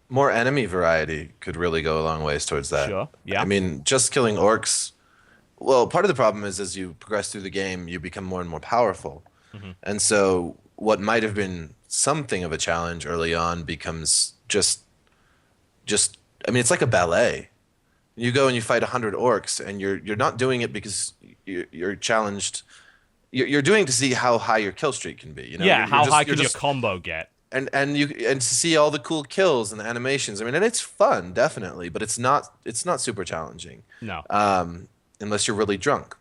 More enemy variety could really go a long ways towards that. Sure, yeah. I mean, just killing orcs... Well, part of the problem is as you progress through the game, you become more and more powerful. Mm-hmm. And so what might have been something of a challenge early on becomes just I mean, it's like a ballet. You go and you fight 100 orcs, and you're not doing it because you're challenged. You're doing it to see how high your kill streak can be. You know? Yeah, how high can your combo get? And to see all the cool kills and the animations. I mean, and it's fun, definitely, but it's not super challenging. No. Unless you're really drunk.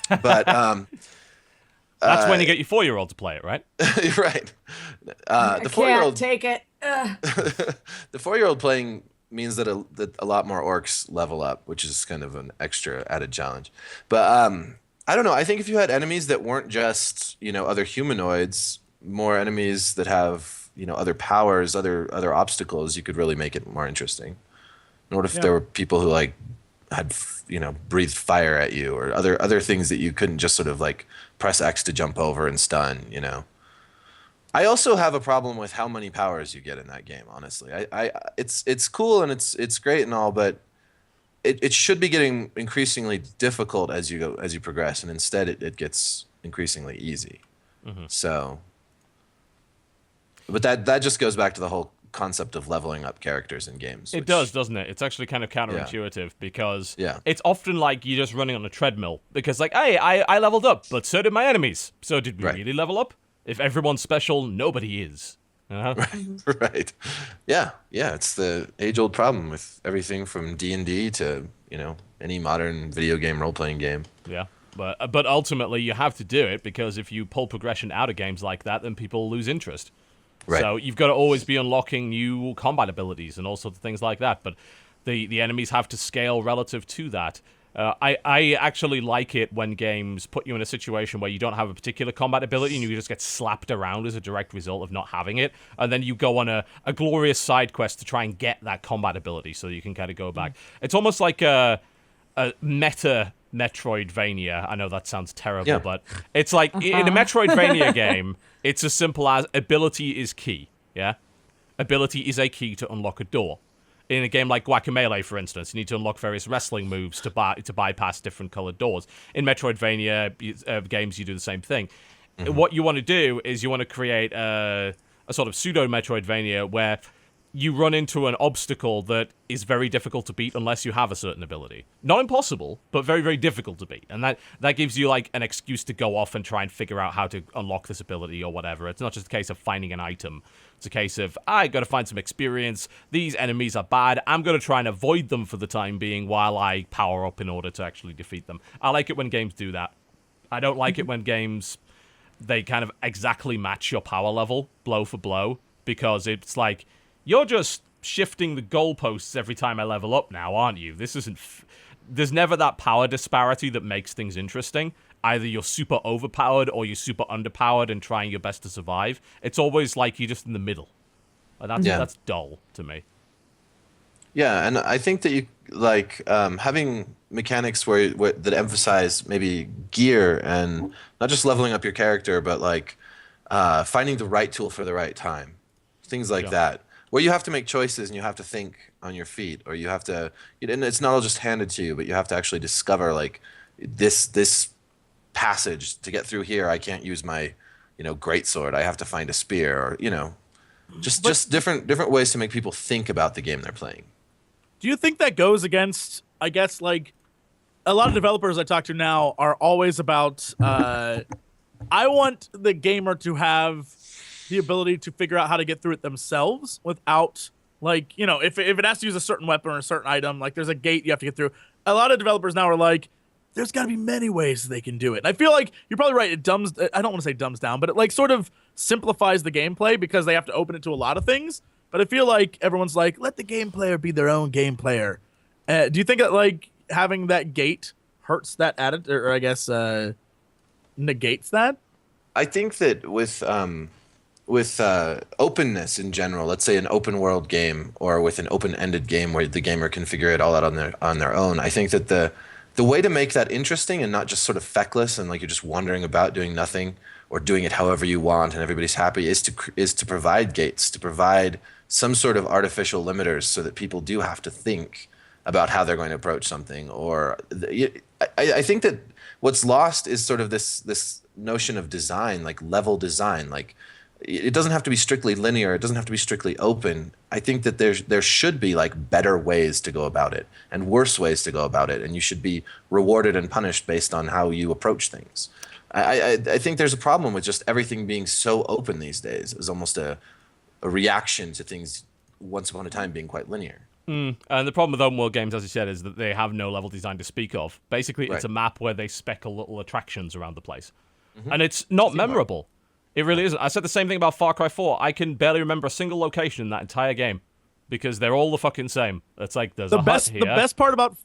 But that's when you get your 4-year-old to play it, right? You're right. The 4-year-old take it. The 4-year-old playing means that a lot more orcs level up, which is kind of an extra added challenge. But I don't know. I think if you had enemies that weren't just other humanoids, more enemies that have other powers, other obstacles, you could really make it more interesting. And what if there were people who had breathed fire at you, or other things that you couldn't just sort of press X to jump over and stun. I also have a problem with how many powers you get in that game. Honestly, it's cool and it's great and all, but it should be getting increasingly difficult as you progress, and instead it gets increasingly easy. Mm-hmm. So, but that just goes back to the whole concept of leveling up characters in games. It does, doesn't it? It's actually kind of counterintuitive because Yeah. it's often like you're just running on a treadmill because hey, I leveled up, but so did my enemies. So did we really level up? If everyone's special, nobody is. Right. Yeah. It's the age-old problem with everything from D&D to any modern video game role-playing game. Yeah. But ultimately, you have to do it because if you pull progression out of games like that, then people lose interest. Right. So you've got to always be unlocking new combat abilities and all sorts of things like that. But the enemies have to scale relative to that. I actually like it when games put you in a situation where you don't have a particular combat ability and you just get slapped around as a direct result of not having it. And then you go on a glorious side quest to try and get that combat ability so you can kind of go back. It's almost like a meta Metroidvania. I know that sounds terrible, but it's like in a Metroidvania game, it's as simple as ability is key. Yeah, ability is a key to unlock a door. In a game like Guacamelee, for instance, you need to unlock various wrestling moves to bypass different colored doors. In Metroidvania games, you do the same thing. Mm-hmm. What you want to do is you want to create a sort of pseudo Metroidvania where you run into an obstacle that is very difficult to beat unless you have a certain ability. Not impossible, but very, very difficult to beat. And that gives you an excuse to go off and try and figure out how to unlock this ability or whatever. It's not just a case of finding an item. It's a case of, I got to find some experience. These enemies are bad. I'm going to try and avoid them for the time being while I power up in order to actually defeat them. I like it when games do that. I don't like it when games, they kind of exactly match your power level, blow for blow, because it's like, you're just shifting the goalposts every time I level up now, aren't you? This isn't... There's never that power disparity that makes things interesting. Either you're super overpowered or you're super underpowered and trying your best to survive. It's always like you're just in the middle. And that's dull to me. Yeah, and I think that you like having mechanics where that emphasize maybe gear and not just leveling up your character, but like finding the right tool for the right time, things like that. Where you have to make choices and you have to think on your feet, or you have to, and it's not all just handed to you, but you have to actually discover like this passage to get through here. I can't use my, greatsword. I have to find a spear, or just different ways to make people think about the game they're playing. Do you think that goes against, I guess, like, a lot of developers I talk to now are always about, I want the gamer to have the ability to figure out how to get through it themselves without, like, if it has to use a certain weapon or a certain item, like there's a gate you have to get through. A lot of developers now are like, there's got to be many ways they can do it. And I feel like you're probably right. I don't want to say dumbs down, but it like sort of simplifies the gameplay because they have to open it to a lot of things. But I feel like everyone's like, let the game player be their own game player. Do you think that like having that gate hurts that attitude, or I guess negates that? I think that with openness in general, let's say an open world game or with an open-ended game where the gamer can figure it all out on their own, I think that the way to make that interesting and not just sort of feckless and like you're just wandering about doing nothing or doing it however you want and everybody's happy is to provide gates, to provide some sort of artificial limiters so that people do have to think about how they're going to approach something. Or I think that what's lost is sort of this notion of design, like level design. Like it doesn't have to be strictly linear. It doesn't have to be strictly open. I think that there should be like better ways to go about it and worse ways to go about it, and you should be rewarded and punished based on how you approach things. I think there's a problem with just everything being so open these days. It's almost a reaction to things once upon a time being quite linear. And the problem with open world games, as you said, is that they have no level design to speak of. Basically, it's a map where they speckle little attractions around the place. Mm-hmm. And it's not memorable. It really isn't. I said the same thing about Far Cry 4. I can barely remember a single location in that entire game because they're all the fucking same. It's like there's a hut here. The best part about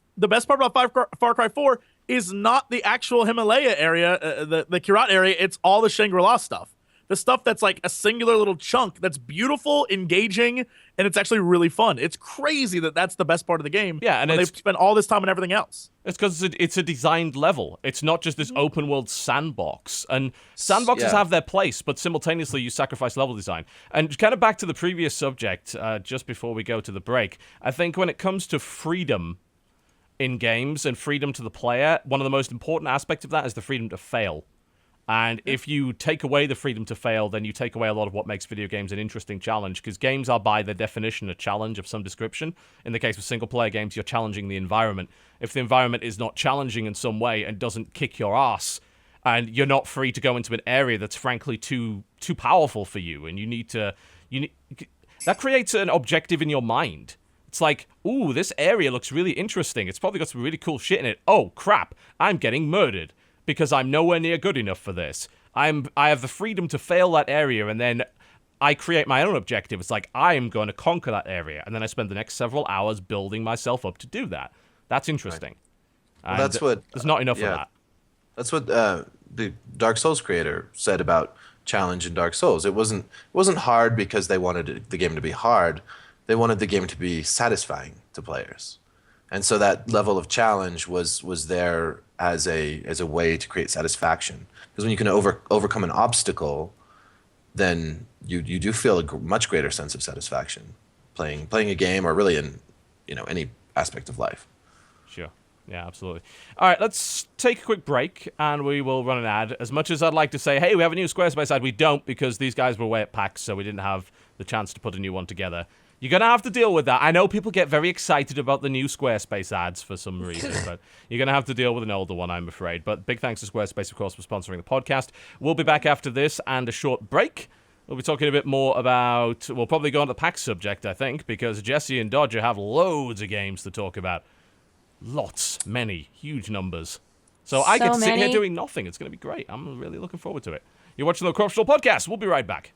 Far Cry 4 is not the actual Himalaya area, the Kirat area. It's all the Shangri-La stuff. The stuff that's like a singular little chunk that's beautiful, engaging, and it's actually really fun. It's crazy that that's the best part of the game. Yeah, and they've spent all this time on everything else. It's because it's a designed level. It's not just this open world sandbox. And sandboxes have their place, but simultaneously you sacrifice level design. And kind of back to the previous subject, just before we go to the break, I think when it comes to freedom in games and freedom to the player, one of the most important aspects of that is the freedom to fail. And if you take away the freedom to fail, then you take away a lot of what makes video games an interesting challenge, because games are by their definition a challenge of some description. In the case of single-player games, you're challenging the environment. If the environment is not challenging in some way and doesn't kick your ass, and you're not free to go into an area that's frankly too powerful for you, and that creates an objective in your mind. It's like, ooh, this area looks really interesting. It's probably got some really cool shit in it. Oh, crap, I'm getting murdered. Because I'm nowhere near good enough for this. I have the freedom to fail that area, and then I create my own objective. It's like, I am going to conquer that area, and then I spend the next several hours building myself up to do that. That's interesting. Right. Well, that's what... There's not enough of that. That's what the Dark Souls creator said about challenge in Dark Souls. It wasn't hard because they wanted the game to be hard. They wanted the game to be satisfying to players. And so that level of challenge was there as a way to create satisfaction. Because when you can overcome an obstacle, then you do feel a much greater sense of satisfaction playing a game, or really in any aspect of life. Sure. Yeah, absolutely. All right, let's take a quick break, and we will run an ad. As much as I'd like to say, hey, we have a new Squarespace ad, we don't, because these guys were away at PAX, so we didn't have the chance to put a new one together. You're going to have to deal with that. I know people get very excited about the new Squarespace ads for some reason, but you're going to have to deal with an older one, I'm afraid. But big thanks to Squarespace, of course, for sponsoring the podcast. We'll be back after this and a short break. We'll be talking a bit more about... We'll probably go on the PAX subject, I think, because Jesse and Dodger have loads of games to talk about. Lots, many, huge numbers. So I get to sit here doing nothing. It's going to be great. I'm really looking forward to it. You're watching the Corruptional Podcast. We'll be right back.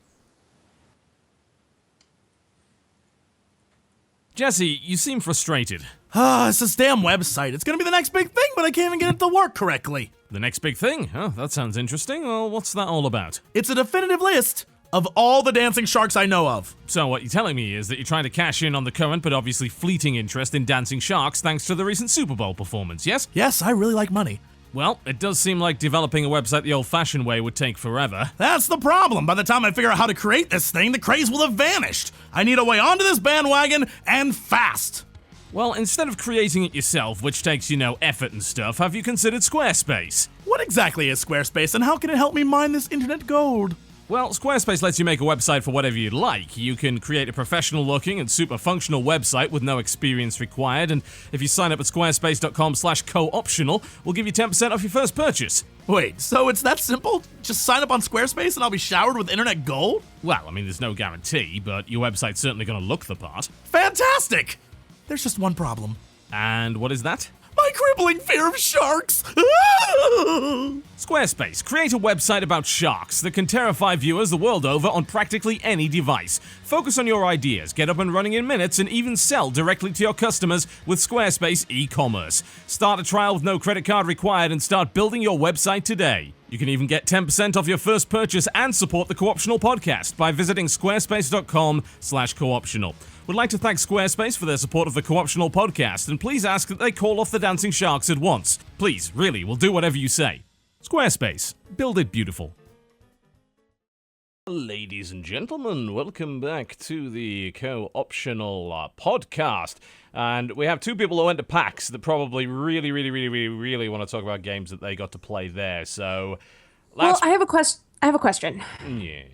Jesse, you seem frustrated. It's this damn website. It's gonna be the next big thing, but I can't even get it to work correctly. The next big thing? Oh, that sounds interesting. Well, what's that all about? It's a definitive list of all the dancing sharks I know of. So what you're telling me is that you're trying to cash in on the current but obviously fleeting interest in dancing sharks thanks to the recent Super Bowl performance, yes? Yes, I really like money. Well, it does seem like developing a website the old-fashioned way would take forever. That's the problem. By the time I figure out how to create this thing, the craze will have vanished. I need a way onto this bandwagon, and fast. Well, instead of creating it yourself, which takes, effort and stuff, have you considered Squarespace? What exactly is Squarespace, and how can it help me mine this internet gold? Well, Squarespace lets you make a website for whatever you'd like. You can create a professional-looking and super functional website with no experience required, and if you sign up at squarespace.com/co-optional, we'll give you 10% off your first purchase. Wait, so it's that simple? Just sign up on Squarespace and I'll be showered with internet gold? Well, there's no guarantee, but your website's certainly going to look the part. Fantastic! There's just one problem. And what is that? My crippling fear of sharks! Squarespace, create a website about sharks that can terrify viewers the world over on practically any device. Focus on your ideas, get up and running in minutes, and even sell directly to your customers with Squarespace e-commerce. Start a trial with no credit card required and start building your website today. You can even get 10% off your first purchase and support the Co-optional podcast by visiting squarespace.com/cooptional. We'd like to thank Squarespace for their support of the Co-optional podcast, and please ask that they call off the dancing sharks at once. Please, really, we'll do whatever you say. Squarespace. Build it beautiful. Ladies and gentlemen, welcome back to the Co-optional podcast. And we have two people who went to PAX that probably really want to talk about games that they got to play there. So, Well, I have a question. Yeah.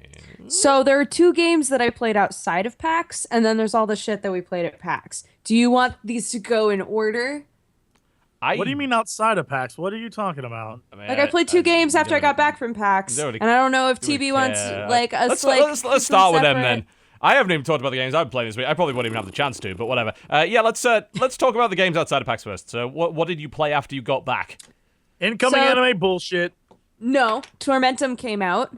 So there are two games that I played outside of PAX, and then there's all the shit that we played at PAX. Do you want these to go in order? What do you mean outside of PAX? What are you talking about? I played two games after I got back from PAX, and I don't know if TB wants Let's start with them then. I haven't even talked about the games I've played this week. I probably won't even have the chance to, but whatever. Let's talk about the games outside of PAX first. So what did you play after you got back? Incoming anime bullshit. No, Tormentum came out,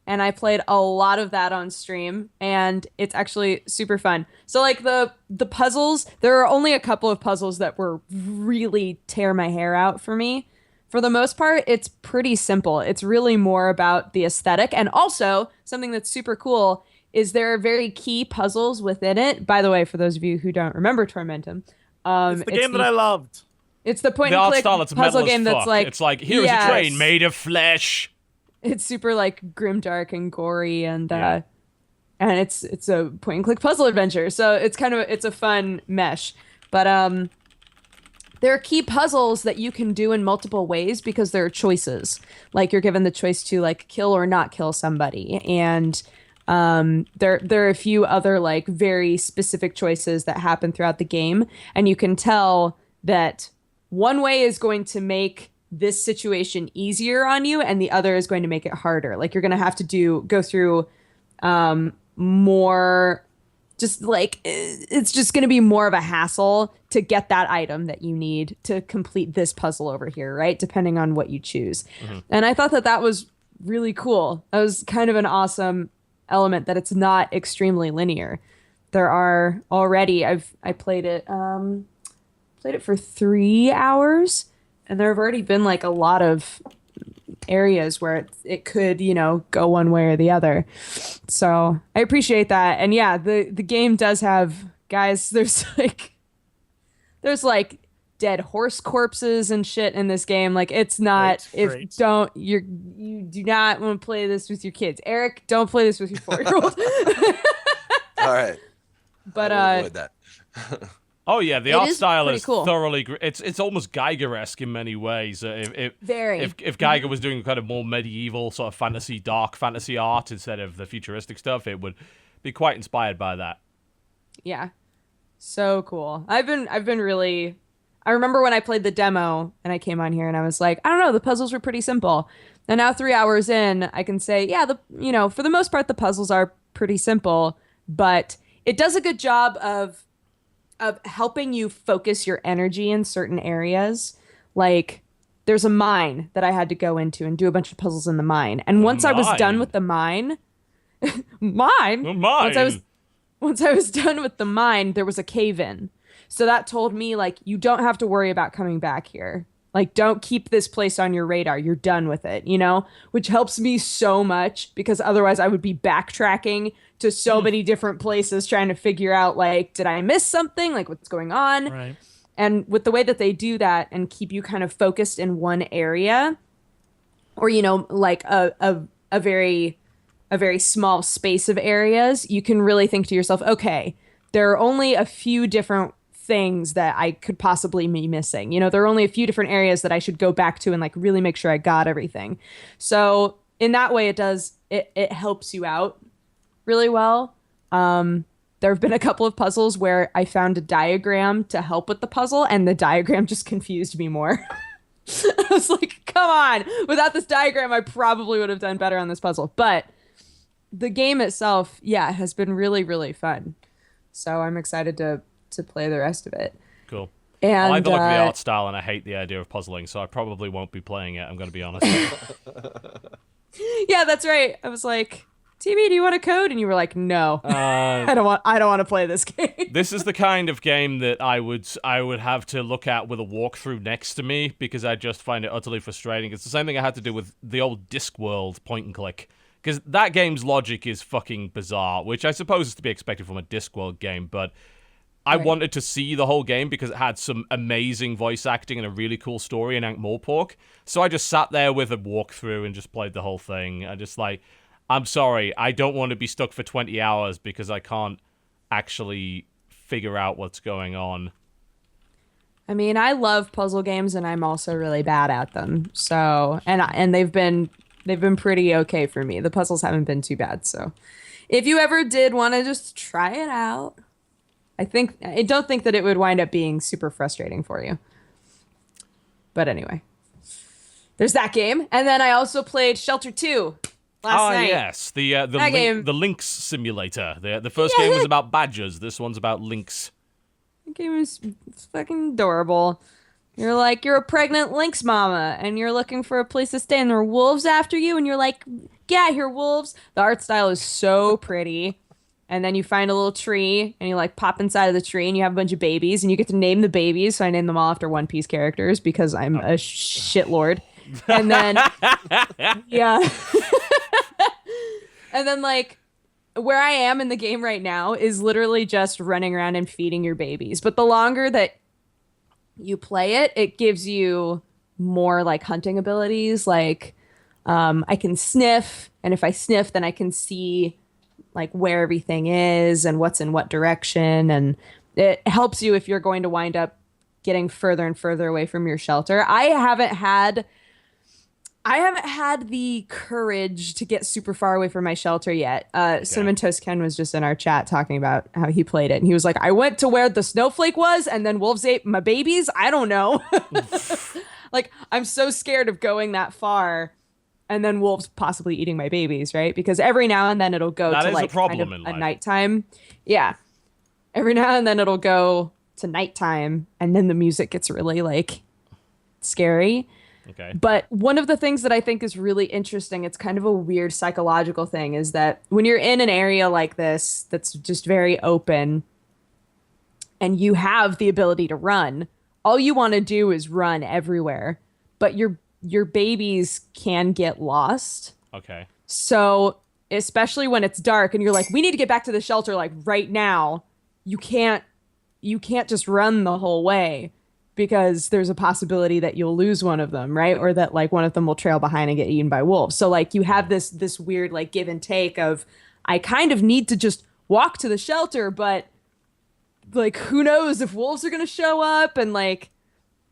and I played a lot of that on stream, and it's actually super fun. So the puzzles, there are only a couple of puzzles that were really tear my hair out for me. For the most part, it's pretty simple. It's really more about the aesthetic, and also something that's super cool is there are very key puzzles within it. By the way, for those of you who don't remember Tormentum, it's the game that I loved. It's the point and click puzzle game that's it's like, here's a train made of flesh. It's super grimdark and gory, and it's a point and click puzzle adventure. So it's a fun mesh. But there are key puzzles that you can do in multiple ways because there are choices. You're given the choice to kill or not kill somebody, and there are a few other very specific choices that happen throughout the game, and you can tell that one way is going to make this situation easier on you, and the other is going to make it harder. You're going to have to go through more, it's just going to be more of a hassle to get that item that you need to complete this puzzle over here, right? Depending on what you choose. Mm-hmm. And I thought that was really cool. That was kind of an awesome element that it's not extremely linear. There are already, I played it for 3 hours, and there have already been a lot of areas where it could, go one way or the other. So I appreciate that. And yeah, the game does have, guys, there's dead horse corpses and shit in this game. It's not, you do not want to play this with your kids. Eric, don't play this with your 4-year-old. All right. But I will avoid that. Oh yeah, the art style is cool. thoroughly. It's almost Geiger-esque in many ways. Very. If Geiger was doing kind of more medieval sort of fantasy, dark fantasy art instead of the futuristic stuff, it would be quite inspired by that. Yeah, so cool. I've been really. I remember when I played the demo and I came on here and I was like, I don't know, the puzzles were pretty simple. And now 3 hours in, I can say, yeah, for the most part, the puzzles are pretty simple, but it does a good job of helping you focus your energy in certain areons. There's a mine that I had to go into and do a bunch of puzzles in the mine. And once I was done with the mine, once I was done with the mine, there was a cave in. So that told me you don't have to worry about coming back here. Like, don't keep this place on your radar. You're done with it, which helps me so much because otherwise I would be backtracking to so many different places trying to figure out, like, did I miss something? Like, what's going on? Right. And with the way that they do that and keep you kind of focused in one area or, like a very small space of areas, you can really think to yourself, okay, there are only a few different things that I could possibly be missing. There are only a few different areas that I should go back to and like really make sure I got everything. So in that way, it helps you out really well. There have been a couple of puzzles where I found a diagram to help with the puzzle and the diagram just confused me more. I was like, come on, without this diagram, I probably would have done better on this puzzle. But the game itself, has been really, really fun. So I'm excited to play the rest of it. Cool. And I like the look of the art style, and I hate the idea of puzzling, so I probably won't be playing it. I'm going to be honest. Yeah, that's right. I was like, TV, do you want a code? And you were like, no, I don't want to play this game. This is the kind of game that I would have to look at with a walkthrough next to me because I just find it utterly frustrating. It's the same thing I had to do with the old Discworld point and click. Because that game's logic is fucking bizarre, which I suppose is to be expected from a Discworld game, but I wanted to see the whole game because it had some amazing voice acting and a really cool story in Ankh-Morpork. So I just sat there with a walkthrough and just played the whole thing. I just like, I'm sorry, I don't want to be stuck for 20 hours because I can't actually figure out what's going on. I mean, I love puzzle games and I'm also really bad at them. So, and they've been pretty okay for me. The puzzles haven't been too bad. So if you ever did want to just try it out, I don't think that it would wind up being super frustrating for you. But anyway, there's that game. And then I also played Shelter 2 last night. Yes, the Lynx simulator. The first game was about badgers. This one's about lynx. The game is fucking adorable. You're a pregnant lynx mama, and you're looking for a place to stay, and there are wolves after you, and you're like, get out here, wolves. The art style is so pretty. And then you find a little tree, and you like pop inside of the tree, and you have a bunch of babies, and you get to name the babies. So I named them all after One Piece characters because I'm a shitlord. And then, yeah. And then like where I am in the game right now is literally just running around and feeding your babies. But the longer that you play it, it gives you more like hunting abilities. Like I can sniff, and if I sniff, then I can see like where everything is and what's in what direction. And it helps you if you're going to wind up getting further and further away from your shelter. I haven't had the courage to get super far away from my shelter yet. Cinnamon Toast Ken was just in our chat talking about how he played it. And he was like, I went to where the snowflake was and then wolves ate my babies. I don't know. Like, I'm so scared of going that far and then wolves possibly eating my babies, right? Because every now and then it'll go to like kind of a nighttime. Yeah. Every now and then it'll go to nighttime and then the music gets really like scary. Okay. But one of the things that I think is really interesting, it's kind of a weird psychological thing, is that when you're in an area like this that's just very open and you have the ability to run, all you want to do is run everywhere. But your babies can get lost. Okay. So especially when it's dark and you're like, we need to get back to the shelter like right now, you can't just run the whole way. Because there's a possibility that you'll lose one of them, right? Or that like one of them will trail behind and get eaten by wolves. So like you have this weird like give and take of, I kind of need to just walk to the shelter, but like who knows if wolves are gonna show up, and like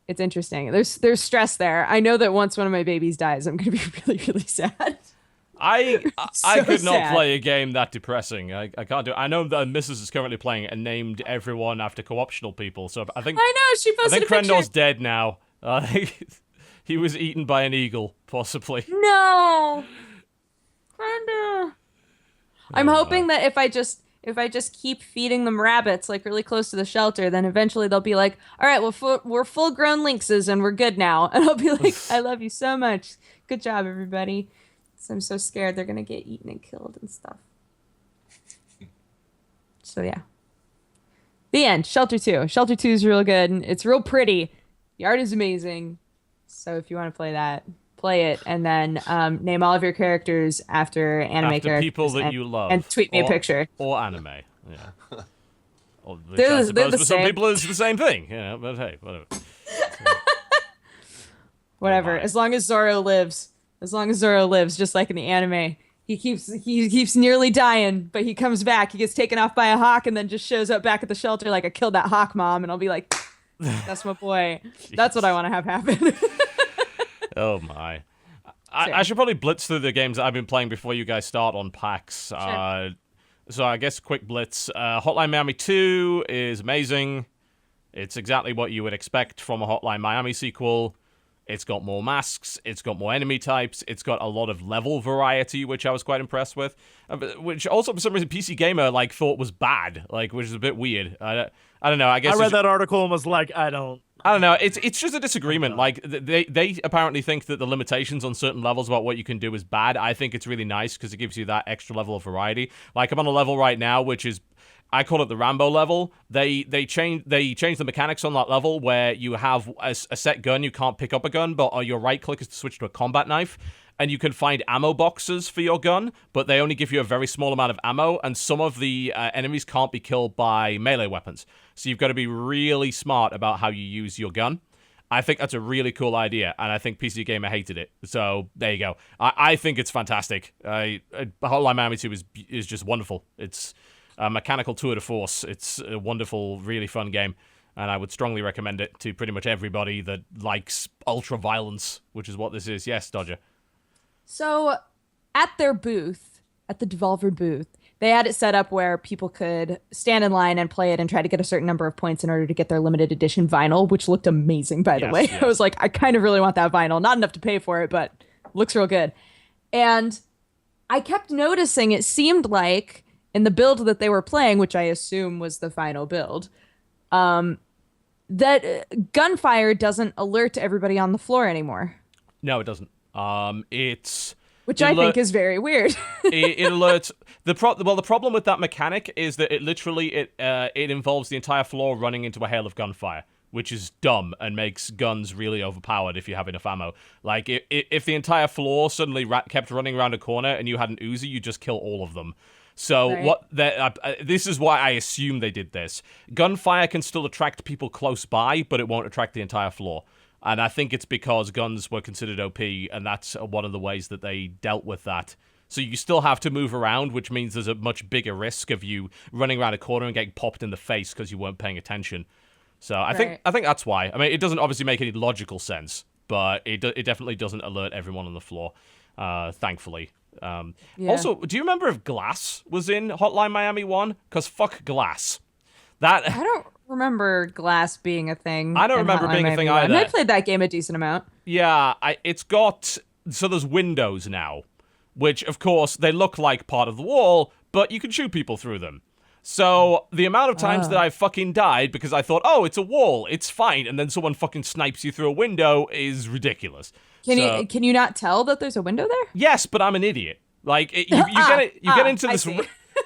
it's interesting. There's stress there. I know that once one of my babies dies, I'm gonna be really, really sad. I could not sad. play a game that depressing. I can't do it. I know that Mrs. is currently playing it and named everyone after co-optional people. So I think She posted I think a picture. Krendor's dead now. He was eaten by an eagle, possibly. No, Krenda. I'm hoping that if I just keep feeding them rabbits like really close to the shelter, then eventually they'll be like, all right, well, we're full-grown lynxes and we're good now. And I'll be like, I love you so much. Good job, everybody. So I'm so scared they're going to get eaten and killed and stuff. So yeah. The end. Shelter 2. Shelter 2 is real good. It's real pretty. The art is amazing. So if you want to play that, play it, and then name all of your characters after anime After characters. people that you love. And tweet me a picture. Or anime, yeah. Or which They're I the suppose for some same. people it's the same thing. Yeah, but hey, whatever. Whatever. Oh, my. As long as Zoro lives. As long as Zoro lives, just like in the anime. He keeps nearly dying, but he comes back. He gets taken off by a hawk and then just shows up back at the shelter like, I killed that hawk, Mom. And I'll be like, that's my boy. That's what I want to have happen. Oh my. I should probably blitz through the games that I've been playing before you guys start on PAX. Sure. So I guess quick blitz. Hotline Miami 2 is amazing. It's exactly what you would expect from a Hotline Miami sequel. It's got more masks, it's got more enemy types, it's got a lot of level variety, which I was quite impressed with. Which also, for some reason, PC Gamer, thought was bad, which is a bit weird. I don't know, I guess... I read that article and was like, I don't know, it's just a disagreement. They apparently think that the limitations on certain levels about what you can do is bad. I think it's really nice, because it gives you that extra level of variety. I'm on a level right now, which is... I call it the Rambo level. They changed the mechanics on that level where you have a set gun, you can't pick up a gun, but your right click is to switch to a combat knife, and you can find ammo boxes for your gun, but they only give you a very small amount of ammo, and some of the enemies can't be killed by melee weapons. So you've got to be really smart about how you use your gun. I think that's a really cool idea, and I think PC Gamer hated it. So there you go. I think it's fantastic. Hotline Miami 2 is just wonderful. It's a mechanical tour de force. It's a wonderful, really fun game, and I would strongly recommend it to pretty much everybody that likes ultra violence, which is what this is. Yes, Dodger. So at their booth, at the Devolver booth, they had it set up where people could stand in line and play it and try to get a certain number of points in order to get their limited edition vinyl, which looked amazing, by the way. Yes. I was like, I kind of really want that vinyl. Not enough to pay for it, but looks real good. And I kept noticing it seemed like in the build that they were playing, which I assume was the final build, that gunfire doesn't alert everybody on the floor anymore. No, it doesn't. Which I think is very weird. it alerts the problem with that mechanic is that it literally involves the entire floor running into a hail of gunfire, which is dumb and makes guns really overpowered if you have enough ammo. If the entire floor suddenly kept running around a corner and you had an Uzi, you just kill all of them. So right. This is why I assume they did this. Gunfire can still attract people close by, but it won't attract the entire floor. And I think it's because guns were considered OP, and that's one of the ways that they dealt with that. So you still have to move around, which means there's a much bigger risk of you running around a corner and getting popped in the face because you weren't paying attention. So I think that's why. I mean, it doesn't obviously make any logical sense, but it definitely doesn't alert everyone on the floor, thankfully. Yeah. Also, do you remember if Glass was in Hotline Miami 1? Because fuck Glass. I don't remember Glass being a thing. I don't remember being a thing either. I played that game a decent amount. Yeah, so there's windows now, which, of course, they look like part of the wall, but you can shoot people through them. So the amount of times that I fucking died because I thought, oh, it's a wall, it's fine, and then someone fucking snipes you through a window is ridiculous. Can you not tell that there's a window there? Yes, but I'm an idiot. You get into this.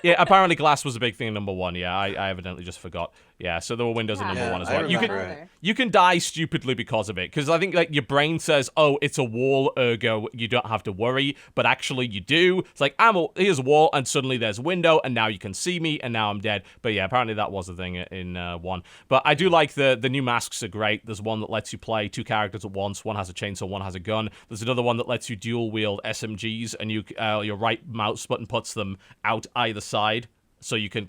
Yeah, apparently Glass was a big thing in number 1. Yeah, I evidently just forgot. Yeah, so there were windows in number 1 as well. You can die stupidly because of it, because I think your brain says, oh, it's a wall, ergo you don't have to worry, but actually you do. It's like, here's a wall, and suddenly there's a window, and now you can see me, and now I'm dead. But yeah, apparently that was a thing in 1. But I do like the new masks are great. There's one that lets you play 2 characters at once. One has a chainsaw, one has a gun. There's another one that lets you dual wield SMGs, and your right mouse button puts them out either side. So you can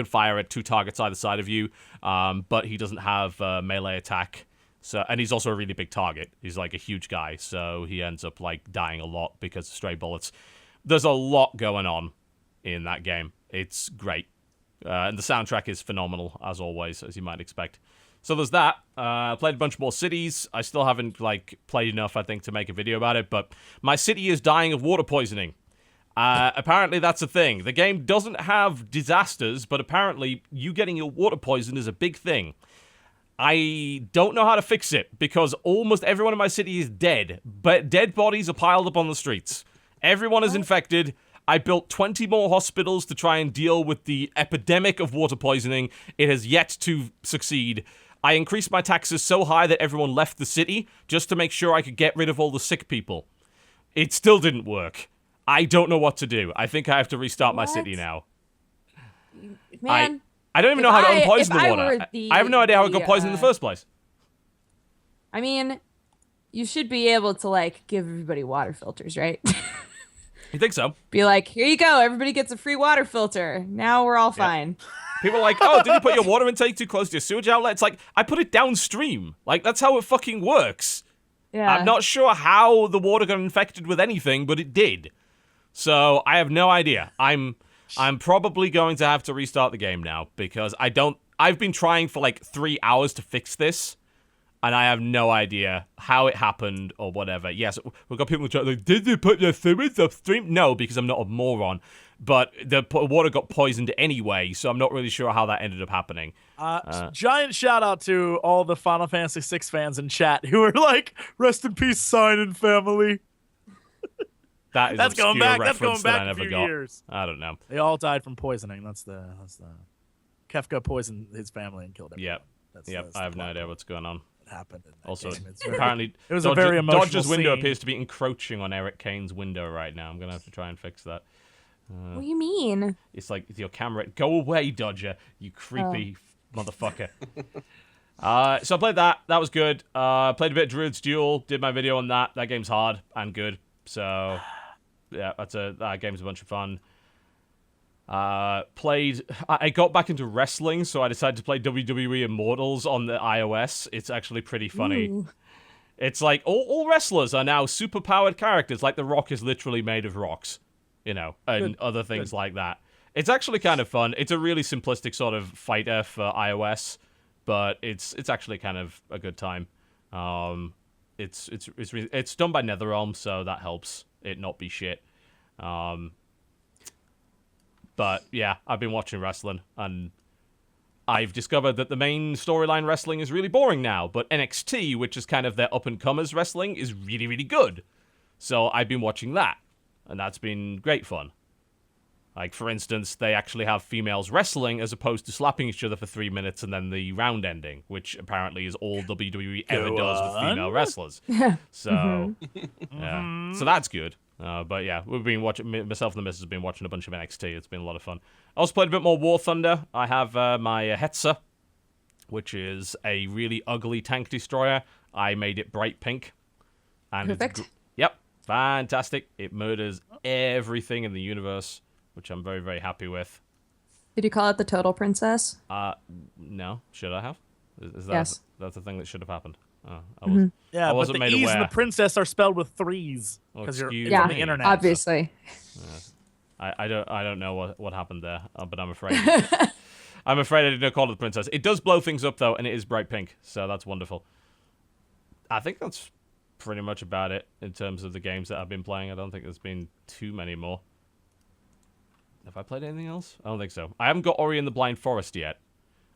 fire at 2 targets either side of you, but he doesn't have melee attack. So, and he's also a really big target. He's like a huge guy, so he ends up dying a lot because of stray bullets. There's a lot going on in that game. It's great, and the soundtrack is phenomenal as always, as you might expect. So there's that. I played a bunch more cities. I still haven't played enough, I think, to make a video about it. But my city is dying of water poisoning. Apparently that's a thing. The game doesn't have disasters, but apparently you getting your water poisoned is a big thing. I don't know how to fix it, because almost everyone in my city is dead, but dead bodies are piled up on the streets. Everyone is infected. I built 20 more hospitals to try and deal with the epidemic of water poisoning. It has yet to succeed. I increased my taxes so high that everyone left the city just to make sure I could get rid of all the sick people. It still didn't work. I don't know what to do. I think I have to restart my city now. Man, I don't even know how to unpoison the I water. were the- I have no idea how it got poisoned in the first place. I mean, you should be able to like give everybody water filters, right? You think so? Be like, here you go, everybody gets a free water filter. Now we're all fine. People are like, oh, did you put your water intake too close to your sewage outlet? It's like, I put it downstream. Like, that's how it fucking works. Yeah. I'm not sure how the water got infected with anything, but it did. So, I have no idea. I'm probably going to have to restart the game now, because I've been trying for like 3 hours to fix this, and I have no idea how it happened or whatever. Yes, we've got people in the chat like, did they put their sewage upstream? No, because I'm not a moron. But the water got poisoned anyway, so I'm not really sure how that ended up happening. Giant shout out to all the Final Fantasy VI fans in chat who are like, rest in peace, Sign family. That is That's going obscure back. That's reference going back that I a never few got. years. I don't know. They all died from poisoning. That's the Kefka poisoned his family and killed him. Yep. I have no idea what's going on. What happened in that Also, game. It's very- apparently, it was a very emotional Dodger's window scene. appears to be encroaching on Erik Kane's window right now. I'm going to have to try and fix that. What do you mean? It's like your camera. Go away, Dodger, you creepy motherfucker. So I played that. That was good. Played a bit of Druid's Duel. Did my video on that. That game's hard and good. So, yeah, that game's a bunch of fun. I got back into wrestling, so I decided to play WWE Immortals on the iOS. It's actually pretty funny. Ooh. It's like all wrestlers are now super-powered characters. Like The Rock is literally made of rocks, and other things like that. It's actually kind of fun. It's a really simplistic sort of fighter for iOS, but it's actually kind of a good time. It's done by NetherRealm, so that helps it not be shit. But yeah, I've been watching wrestling, and I've discovered that the main storyline wrestling is really boring now, but NXT, which is kind of their up-and-comers wrestling, is really, really good. So I've been watching that, and that's been great fun. Like, for instance, they actually have females wrestling as opposed to slapping each other for 3 minutes and then the round ending, which apparently is all WWE ever does with female wrestlers. So, yeah. So that's good. But yeah, we've been watching, myself and the missus have been watching a bunch of NXT. It's been a lot of fun. I also played a bit more War Thunder. I have my Hetzer, which is a really ugly tank destroyer. I made it bright pink. And Perfect. Yep, fantastic. It murders everything in the universe, which I'm very, very happy with. Did you call it the Total Princess? No. Should I have? Is that Yes. That's the thing that should have happened. I Yeah, but wasn't the made E's aware. and the princess are spelled with 3s Oh, because you're excuse from me. the internet. Obviously. I don't know what happened there, but I'm afraid I'm afraid I didn't call it the princess. It does blow things up though, and it is bright pink, so that's wonderful. I think that's pretty much about it in terms of the games that I've been playing. I don't think there's been too many more. Have I played anything else? I don't think so. I haven't got Ori and the Blind Forest yet.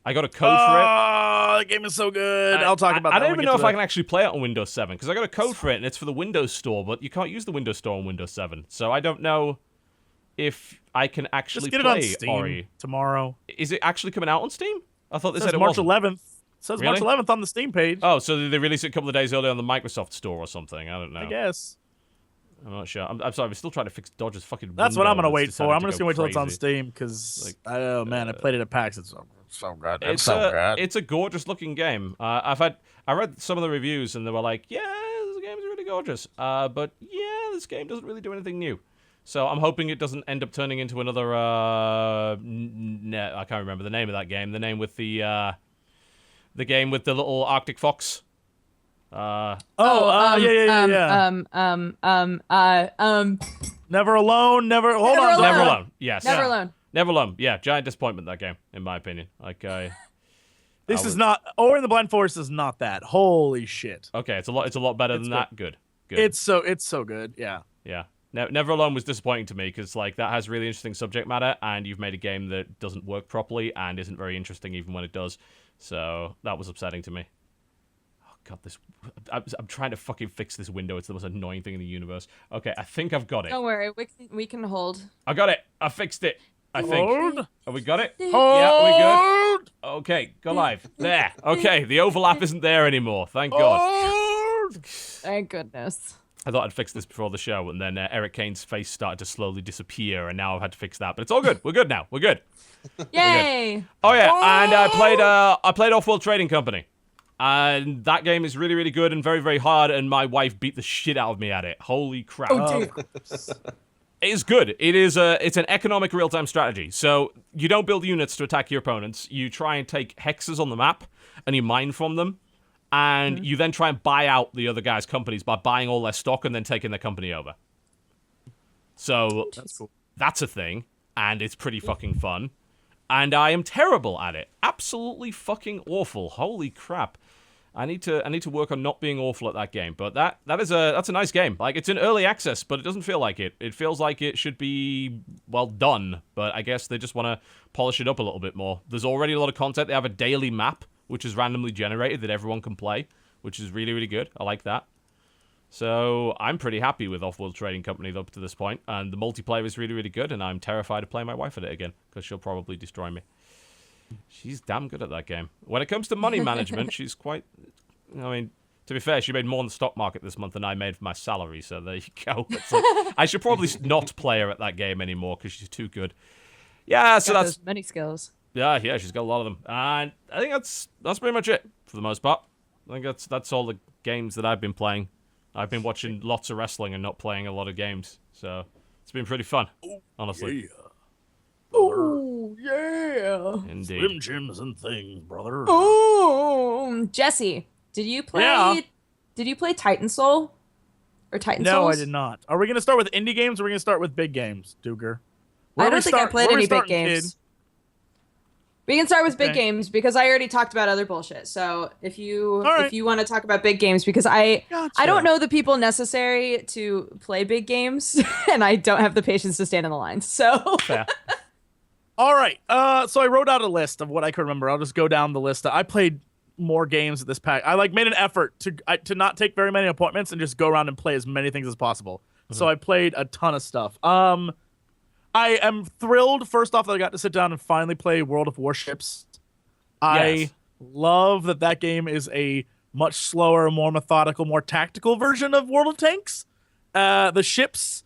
I got a code for it. Oh, the game is so good. I'll talk about that. I don't when we even get know to if I the- can actually play it on Windows 7, because I got a code for it, and it's for the Windows Store, but you can't use the Windows Store on Windows 7. So I don't know if I can actually Just get it play on Steam Ori. tomorrow. Is it actually coming out on Steam? I thought they It said says it March wasn't. 11th. It says March Really? 11th on the Steam page. Oh, so did they release it a couple of days early on the Microsoft Store or something? I don't know. I guess. I'm not sure. I'm sorry, we're still trying to fix Dodger's fucking That's what window I'm going to that's wait decided for. I'm to just go going to wait till it's on crazy. Steam because, Like, oh man, I played it at PAX. It's so good. It's It's a gorgeous looking game. I read some of the reviews and they were like, yeah, this game is really gorgeous. But yeah, this game doesn't really do anything new. So I'm hoping it doesn't end up turning into another. I can't remember the name of that game. The name with the game with the little Arctic fox. Yeah. Never Alone. Never. Hold Never on. Alone. Never Alone. Yes. Never Alone. Never Alone. Yeah, giant disappointment that game, in my opinion. Like, This is not. Ori and the Blind Forest is not that. Holy shit. okay, it's a lot better than It's that. Good. Good. It's so good. Yeah. Yeah. Never Alone was disappointing to me because like that has really interesting subject matter, and you've made a game that doesn't work properly and isn't very interesting even when it does. So that was upsetting to me. Oh god, I'm trying to fucking fix this window. It's the most annoying thing in the universe. Okay, I think I've got it. Don't worry, we can hold. I got it. I fixed it. I think. Hold. Have we got it? Hold. Yeah, we good? Okay, go live. There. Okay, the overlap isn't there anymore. Thank God. Hold. Thank goodness. I thought I'd fix this before the show, and then Erik Kane's face started to slowly disappear, and now I've had to fix that. But it's all good. We're good now. We're good. Yay! Oh yeah, and I played Off-World Trading Company, and that game is really, really good and very, very hard. And my wife beat the shit out of me at it. Holy crap! Oh, It is good. It's an economic real-time strategy. So you don't build units to attack your opponents. You try and take hexes on the map, and you mine from them, and you then try and buy out the other guys' companies by buying all their stock and then taking their company over. So That's cool. that's a thing, and it's pretty fucking fun. And I am terrible at it. Absolutely fucking awful. Holy crap. I need to work on not being awful at that game. But that's a nice game. Like, it's in early access, but it doesn't feel like it. It feels like it should be, well, done. But I guess they just want to polish it up a little bit more. There's already a lot of content. They have a daily map, which is randomly generated that everyone can play, which is really, really good. I like that. So I'm pretty happy with Off-World Trading Company up to this point, and the multiplayer is really, really good, and I'm terrified of playing my wife at it again, because she'll probably destroy me. She's damn good at that game. When it comes to money management, she's quite... I mean, to be fair, she made more in the stock market this month than I made for my salary, so there you go. It's like, I should probably not play her at that game anymore, because she's too good. Yeah, so that's... those money skills. Yeah, she's got a lot of them. And I think that's pretty much it, for the most part. I think that's all the games that I've been playing. I've been watching lots of wrestling and not playing a lot of games, so it's been pretty fun, honestly. Yeah. Oh, yeah. Indeed. Slim Jims and things, brother. Oh, Jesse, did you play? Yeah. Did you play Titan Soul or Titan No, Souls? I did not. Are we going to start with indie games or are we going to start with big games, Duger? I don't think I played any big Kid? games. We can start with big Okay. games because I already talked about other bullshit. So if you right. if you want to talk about big games, because I Gotcha. don't know the people necessary to play big games, and I don't have the patience to stand in the lines. So Fair. All right. So I wrote out a list of what I could remember. I'll just go down the list. I played more games at this pack. I made an effort to not take very many appointments and just go around and play as many things as possible. So I played a ton of stuff. I am thrilled, first off, that I got to sit down and finally play World of Warships. I Yes. love that game is a much slower, more methodical, more tactical version of World of Tanks. The ships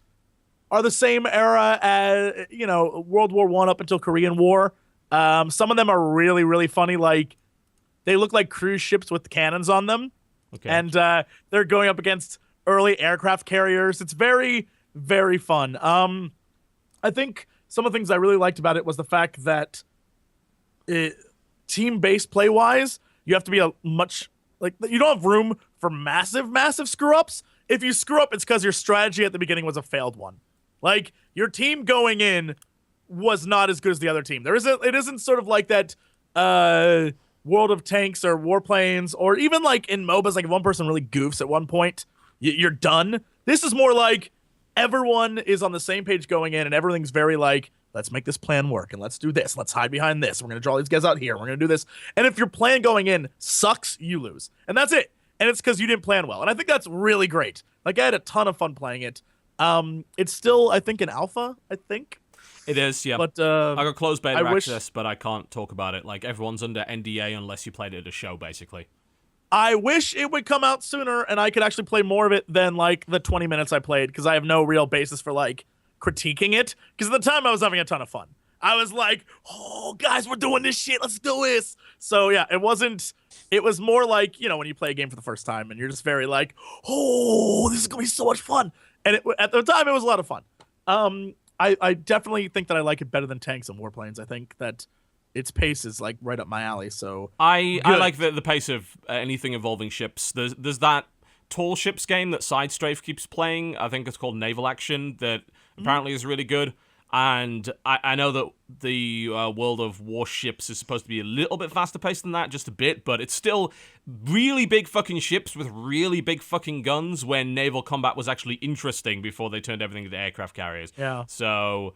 are the same era as, World War I up until Korean War. Some of them are really, really funny. Like, they look like cruise ships with cannons on them. Okay. And they're going up against early aircraft carriers. It's very, very fun. I think some of the things I really liked about it was the fact that team-based play-wise, you have to be you don't have room for massive, massive screw-ups. If you screw up, it's because your strategy at the beginning was a failed one. Like, your team going in was not as good as the other team. It isn't sort of like that World of Tanks or Warplanes, or even like in MOBAs, like if one person really goofs at one point, you're done. This is more like everyone is on the same page going in, and everything's very like, let's make this plan work, and let's do this. Let's hide behind this. We're going to draw these guys out here. We're going to do this. And if your plan going in sucks, you lose. And that's it. And it's because you didn't plan well. And I think that's really great. Like, I had a ton of fun playing it. It's still, I think, an alpha, I think. It is, yeah. But I got closed beta I wish- access, but I can't talk about it. Like, everyone's under NDA unless you played it at a show, basically. I wish it would come out sooner and I could actually play more of it than like the 20 minutes I played, because I have no real basis for like critiquing it. Because at the time I was having a ton of fun. I was like, oh, guys, we're doing this shit. Let's do this. So yeah, it was more like, when you play a game for the first time and you're just very like, oh, this is going to be so much fun. And at the time it was a lot of fun. I definitely think that I like it better than Tanks and Warplanes. I think that its pace is like right up my alley. So I good. like the pace of anything involving ships. There's that tall ships game that Side Strafe keeps playing. I think it's called Naval Action, that apparently is really good. And I know that the world of Warships is supposed to be a little bit faster paced than that, just a bit, but it's still really big fucking ships with really big fucking guns when naval combat was actually interesting before they turned everything into aircraft carriers. Yeah. So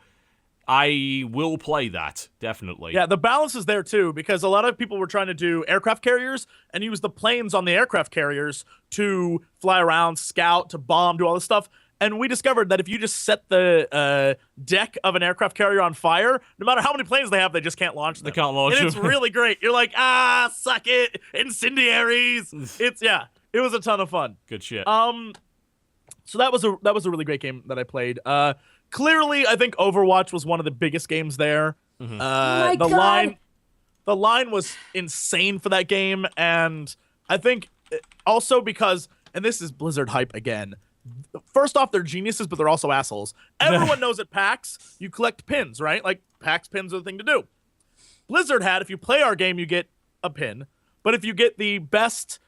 I will play that, definitely. Yeah, the balance is there too, because a lot of people were trying to do aircraft carriers and use the planes on the aircraft carriers to fly around, scout, to bomb, do all this stuff. And we discovered that if you just set the deck of an aircraft carrier on fire, no matter how many planes they have, they just can't launch them. They can't launch and them. it's really great. You're like, suck it, incendiaries. It was a ton of fun. Good shit. So that was a really great game that I played. Clearly, I think Overwatch was one of the biggest games there. Mm-hmm. my God. The line was insane for that game, and I think also because, and this is Blizzard hype again. First off, they're geniuses, but they're also assholes. Everyone knows at PAX, you collect pins, right? Like, PAX pins are the thing to do. Blizzard had, if you play our game, you get a pin. But if you get the best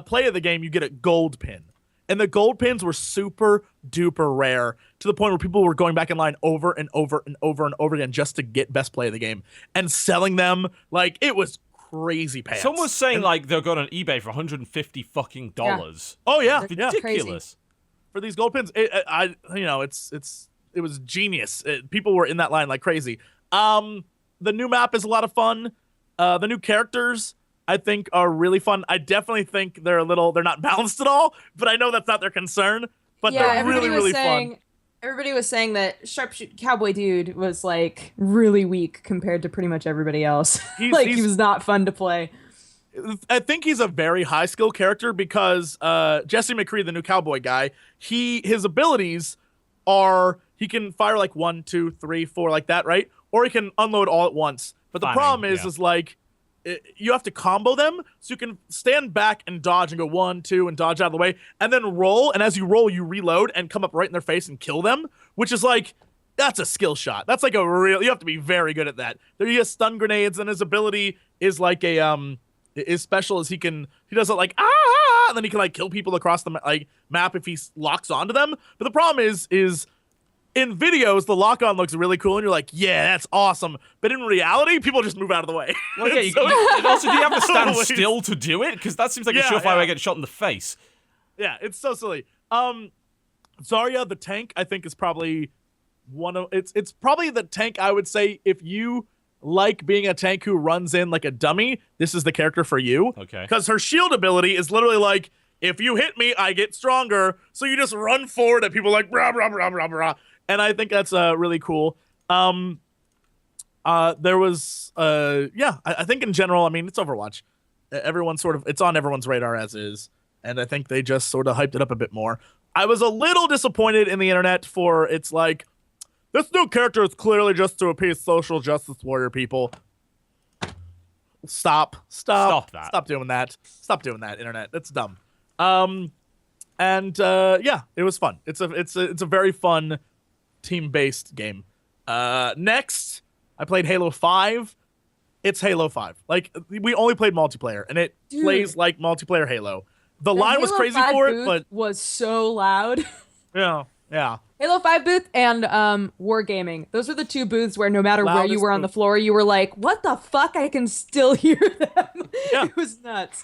play of the game, you get a gold pin. And the gold pins were super duper rare to the point where people were going back in line over and over and over and over again just to get best play of the game and selling them. Like, it was crazy pants. Someone was saying like they're going on eBay for $150 fucking dollars. Oh yeah, They're yeah. Ridiculous. For these gold pins, it was genius. People were in that line like crazy. The new map is a lot of fun. The new characters, I think, are really fun. I definitely think they're not balanced at all, but I know that's not their concern. But they're really, really fun. Everybody was saying that Sharpshoot Cowboy Dude was like really weak compared to pretty much everybody else. He was not fun to play. I think he's a very high skill character because Jesse McCree, the new cowboy guy, his abilities are he can fire like 1, 2, 3, 4 like that, right? Or he can unload all at once. But the problem is like you have to combo them, so you can stand back and dodge and go 1, 2 and dodge out of the way, and then roll. And as you roll, you reload and come up right in their face and kill them, which is like that's a skill shot. That's like you have to be very good at that. He has stun grenades, and his ability is like his special is he does it like and then he can like kill people across the map if he locks onto them. But the problem is in videos the lock on looks really cool and you're like, yeah, that's awesome. But in reality, people just move out of the way. Well, yeah, and also do you have to stand still to do it? Because that seems like a surefire way to get shot in the face. Yeah, it's so silly. Zarya the tank, I think, is probably it's probably the tank I would say if you like being a tank who runs in like a dummy, this is the character for you. Okay. Because her shield ability is literally like, if you hit me, I get stronger. So you just run forward and people are like, brah, brah, brah, brah, brah. And I think that's really cool. There was, I think in general, I mean, it's Overwatch. It's on everyone's radar as is. And I think they just sort of hyped it up a bit more. I was a little disappointed in the internet for it's like, this new character is clearly just to appease social justice warrior people. Stop that. Stop doing that. Stop doing that, internet. That's dumb. It was fun. It's a very fun team-based game. Next, I played Halo 5. It's Halo 5. Like, we only played multiplayer, and it plays like multiplayer Halo. The line was crazy for it, but was so loud. Yeah. Halo 5 booth and Wargaming. Those were the two booths where no matter where you were on the floor, you were like, what the fuck? I can still hear them. Yeah. It was nuts.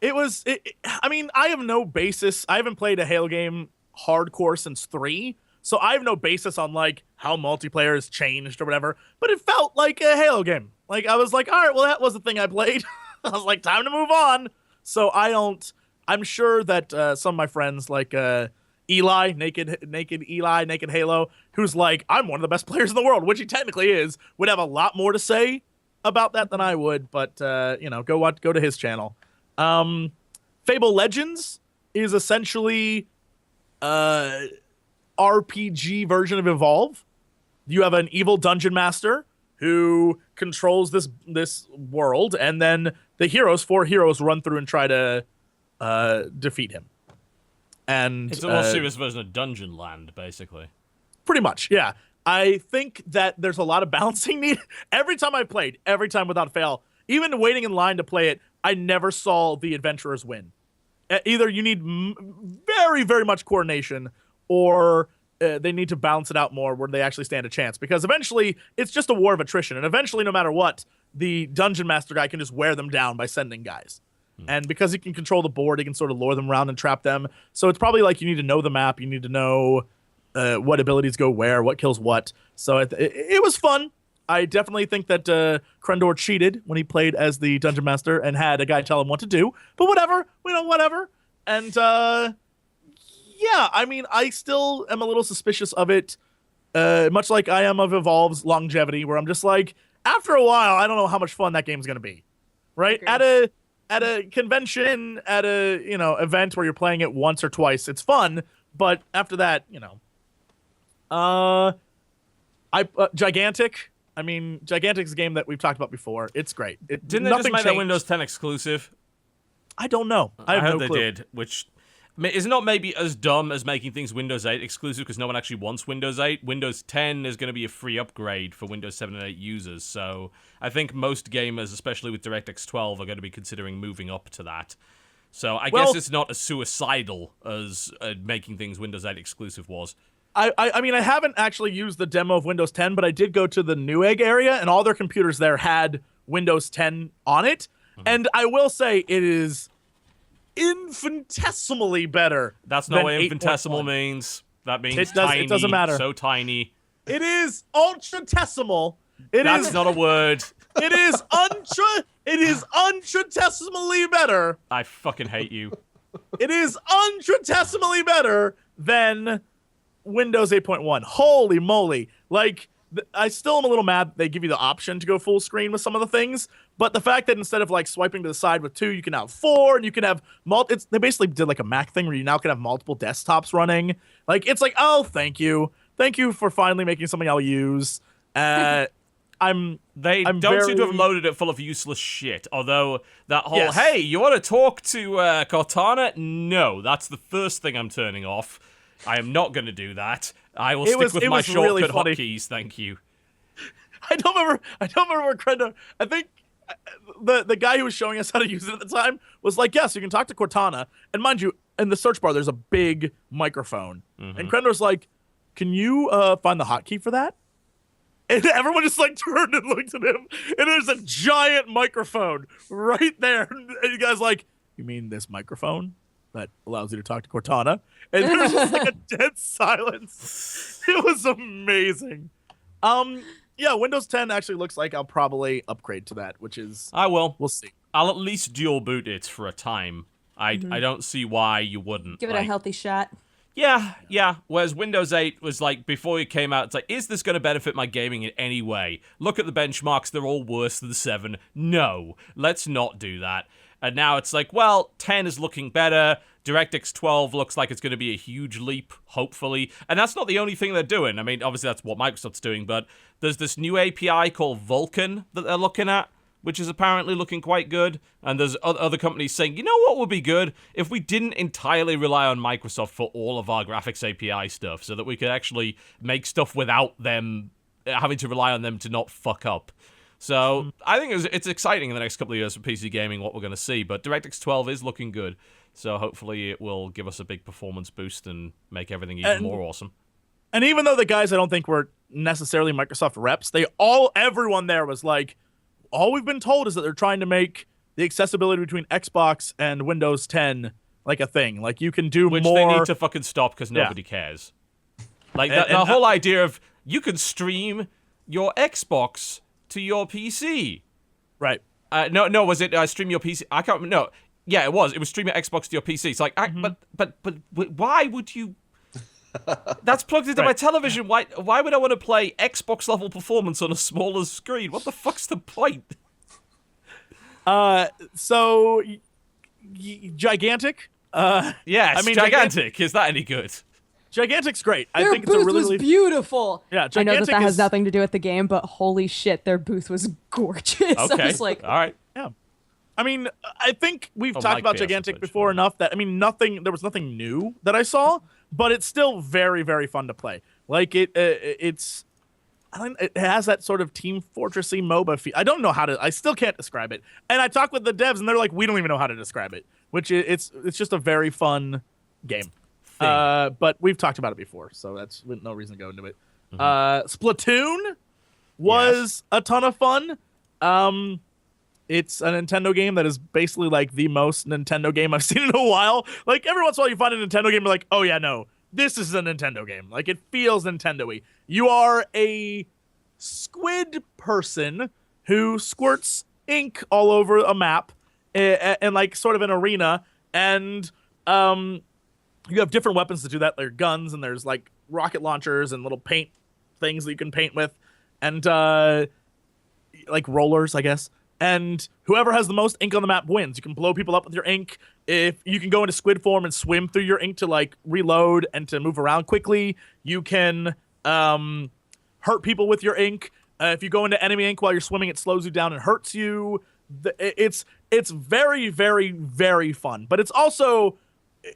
I mean, I have no basis. I haven't played a Halo game hardcore since 3, so I have no basis on, like, how multiplayer has changed or whatever, but it felt like a Halo game. Like, I was like, all right, well, that was the thing I played. I was like, time to move on. So I'm sure that some of my friends, like, Eli, Naked Halo, who's like, I'm one of the best players in the world, which he technically is, would have a lot more to say about that than I would, but, go to his channel. Fable Legends is essentially RPG version of Evolve. You have an evil dungeon master who controls this world, and then the 4 heroes run through and try to defeat him. And it's a more serious version of Dungeon Land, basically. Pretty much, yeah. I think that there's a lot of balancing needed. Every time without fail, even waiting in line to play it, I never saw the adventurers win. Either you need very, very much coordination, or they need to balance it out more where they actually stand a chance. Because eventually, it's just a war of attrition. And eventually, no matter what, the dungeon master guy can just wear them down by sending guys. And because he can control the board, he can sort of lure them around and trap them. So it's probably like you need to know the map. You need to know what abilities go where, what kills what. So it was fun. I definitely think that Krendor cheated when he played as the Dungeon Master and had a guy tell him what to do. But whatever. Whatever. And Yeah, I mean, I still am a little suspicious of it, much like I am of Evolve's longevity, where I'm just like, after a while, I don't know how much fun that game's going to be, right? At a convention, at a event where you're playing it once or twice, it's fun, but after that, Gigantic. I mean, Gigantic's a game that we've talked about before. It's great. Didn't they just make that Windows 10 exclusive? I don't know. I heard no they clue. did, which is not maybe as dumb as making things Windows 8 exclusive because no one actually wants Windows 8. Windows 10 is going to be a free upgrade for Windows 7 and 8 users, so I think most gamers, especially with DirectX 12, are going to be considering moving up to that. So I guess it's not as suicidal as making things Windows 8 exclusive was. I mean, I haven't actually used the demo of Windows 10, but I did go to the Newegg area, and all their computers there had Windows 10 on it. Mm-hmm. And I will say it is infinitesimally better. That's not what infinitesimal means. That means tiny. It doesn't matter. So tiny. It is ultratesimal. That's not a word. It is ultratesimally better. I fucking hate you. It is ultratesimally better than Windows 8.1. Holy moly. Like, I still am a little mad they give you the option to go full screen with some of the things, but the fact that instead of like swiping to the side with 2, you can have 4, and you can have they basically did like a Mac thing where you now can have multiple desktops running. Like, it's like, oh, thank you for finally making something I'll use. They don't seem to have loaded it full of useless shit. Although that whole hey, you want to talk to Cortana? No, that's the first thing I'm turning off. I am not going to do that. I will stick with my shortcut hotkeys. Thank you. I don't remember where Crendo. I think the guy who was showing us how to use it at the time was like, yes, you can talk to Cortana. And mind you, in the search bar, there's a big microphone. Mm-hmm. And Crendo's like, can you find the hotkey for that? And everyone just like turned and looked at him. And there's a giant microphone right there. And you guys like, you mean this microphone that allows you to talk to Cortana? And there was just like a dead silence. It was amazing. Yeah, Windows 10 actually looks like I'll probably upgrade to that, which is... I will. We'll see. I'll at least dual boot it for a time. I don't see why you wouldn't. Give it a healthy shot. Yeah. Whereas Windows 8 was like, before it came out, it's like, is this going to benefit my gaming in any way? Look at the benchmarks, they're all worse than 7. No, let's not do that. And now it's like, well, 10 is looking better. DirectX 12 looks like it's going to be a huge leap, hopefully. And that's not the only thing they're doing. I mean, obviously that's what Microsoft's doing, but there's this new API called Vulkan that they're looking at, which is apparently looking quite good. And there's other companies saying, you know what would be good? If we didn't entirely rely on Microsoft for all of our graphics API stuff, so that we could actually make stuff without them having to rely on them to not fuck up. So I think it's exciting in the next couple of years for PC gaming what we're going to see, but DirectX 12 is looking good. So hopefully it will give us a big performance boost and make everything even more awesome. And even though the guys I don't think were necessarily Microsoft reps, everyone there was like, all we've been told is that they're trying to make the accessibility between Xbox and Windows 10 like a thing. Like you can do Which more. They need to fucking stop because nobody cares. Like the whole idea of you can stream your Xbox to your PC. Right. No, was it stream your PC? I can't remember. No. Yeah, it was. It was stream your Xbox to your PC. It's like, but why would you... That's plugged into my television. Why would I want to play Xbox level performance on a smaller screen? What the fuck's the point? So Gigantic. Yes, I mean, Gigantic. Is that any good? Gigantic's great. Their I think booth it's a really, was beautiful. Yeah, I know Gigantic that has nothing to do with the game, but holy shit, their booth was gorgeous. Okay, I was like, all right. Yeah. I mean, I think we've talked about Gigantic before enough that, I mean, there was nothing new that I saw, but it's still very, very fun to play. Like, it has that sort of Team Fortressy MOBA feel. I don't know I still can't describe it. And I talk with the devs, and they're like, we don't even know how to describe it, which it's just a very fun game. But we've talked about it before, so that's no reason to go into it. Splatoon was a ton of fun. It's a Nintendo game that is basically like the most Nintendo game I've seen in a while. Like every once in a while you find a Nintendo game, you're like, oh yeah, no, this is a Nintendo game. Like it feels Nintendo-y. You are a squid person who squirts ink all over a map and like sort of an arena, and you have different weapons to do that. There are guns, and there's like rocket launchers and little paint things that you can paint with, and like rollers, I guess. And whoever has the most ink on the map wins. You can blow people up with your ink. If you can go into squid form and swim through your ink to like reload and to move around quickly. You can hurt people with your ink. If you go into enemy ink while you're swimming, it slows you down and hurts you. It's very, very, very fun. But it's also,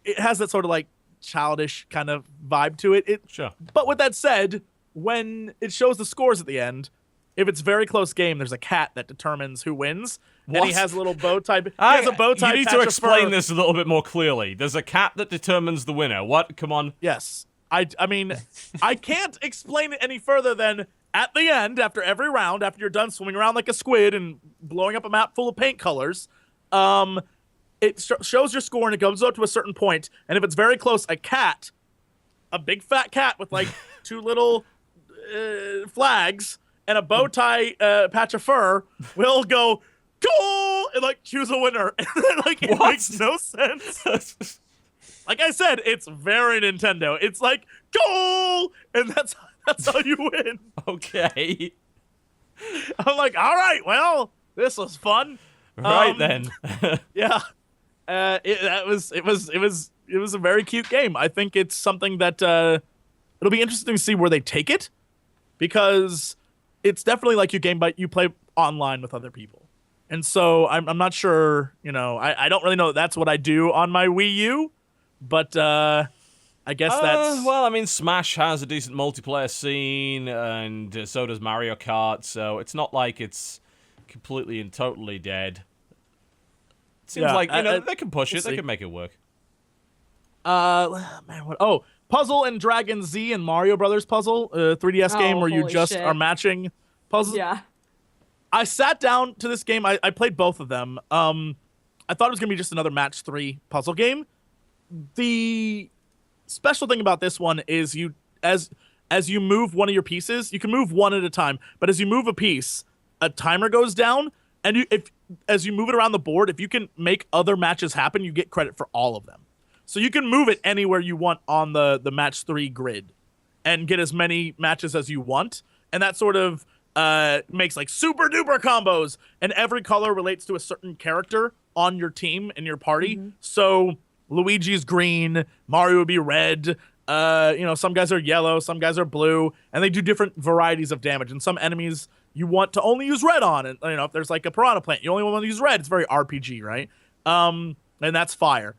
it has that sort of like childish kind of vibe to it. Sure. But with that said, when it shows the scores at the end, if it's a very close game, there's a cat that determines who wins. What? And he has a little bow tie. He has a bow tie. You need to explain this a little bit more clearly. There's a cat that determines the winner. What? Come on. Yes. I mean, I can't explain it any further than at the end, after every round, after you're done swimming around like a squid and blowing up a map full of paint colors, it shows your score and it goes up to a certain point. And if it's very close, a big fat cat with like two little flags and a bow tie patch of fur will go, cool, and like choose a winner. And then, like, it makes no sense. Like I said, it's very Nintendo. It's like, goal! And that's how you win. Okay. I'm like, all right, well, this was fun. Right then. Yeah. It was a very cute game. I think it's something that it'll be interesting to see where they take it, because it's definitely like your game, but you play online with other people. And so I'm not sure, I don't really know that's what I do on my Wii U. But I guess that's... Well, I mean, Smash has a decent multiplayer scene, and so does Mario Kart, so it's not like it's completely and totally dead. It seems like, they can push it, they can make it work. Man, what... Oh, Puzzle and Dragon Z and Mario Brothers Puzzle, 3DS game where you just are matching puzzles. Yeah. I sat down to this game. I played both of them. I thought it was going to be just another match 3 puzzle game. The special thing about this one is as you move one of your pieces, you can move one at a time, but as you move a piece, a timer goes down, and as you move it around the board, if you can make other matches happen, you get credit for all of them. So you can move it anywhere you want on the match 3 grid and get as many matches as you want, and that sort of makes like super duper combos, and every color relates to a certain character on your team and your party. Mm-hmm. So Luigi's green, Mario would be red, some guys are yellow, some guys are blue, and they do different varieties of damage. And some enemies you want to only use red on, and if there's like a piranha plant, you only want to use red. It's very RPG, right? And that's fire.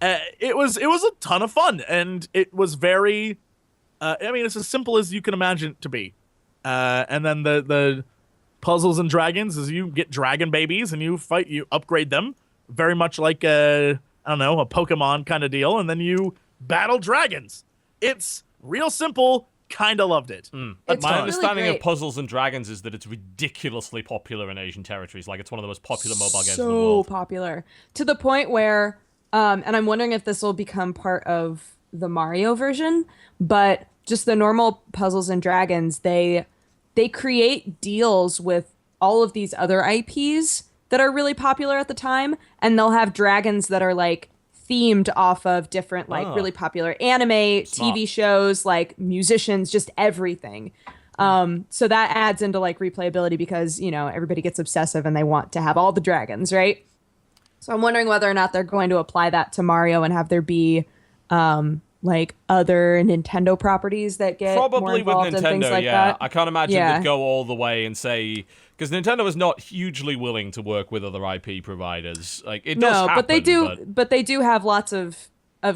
It was a ton of fun, and it was very, it's as simple as you can imagine it to be. And then the puzzles and dragons is you get dragon babies and you upgrade them, very much like a Pokemon kind of deal, and then you battle dragons. It's real simple. Kind of loved it. My understanding of Puzzles and Dragons is that it's ridiculously popular in Asian territories. Like, it's one of the most popular mobile games in the world. So popular. To the point where, and I'm wondering if this will become part of the Mario version, but just the normal Puzzles and Dragons, they create deals with all of these other IPs that are really popular at the time, and they'll have dragons that are like themed off of different really popular anime, Smart. TV shows, like musicians, just everything. So that adds into like replayability because, everybody gets obsessive and they want to have all the dragons, right? So I'm wondering whether or not they're going to apply that to Mario and have there be like other Nintendo properties that get probably more involved with Nintendo, and things like yeah. that. I can't imagine they'd go all the way and say, because Nintendo is not hugely willing to work with other IP providers. Like, it does happen, but they do have lots of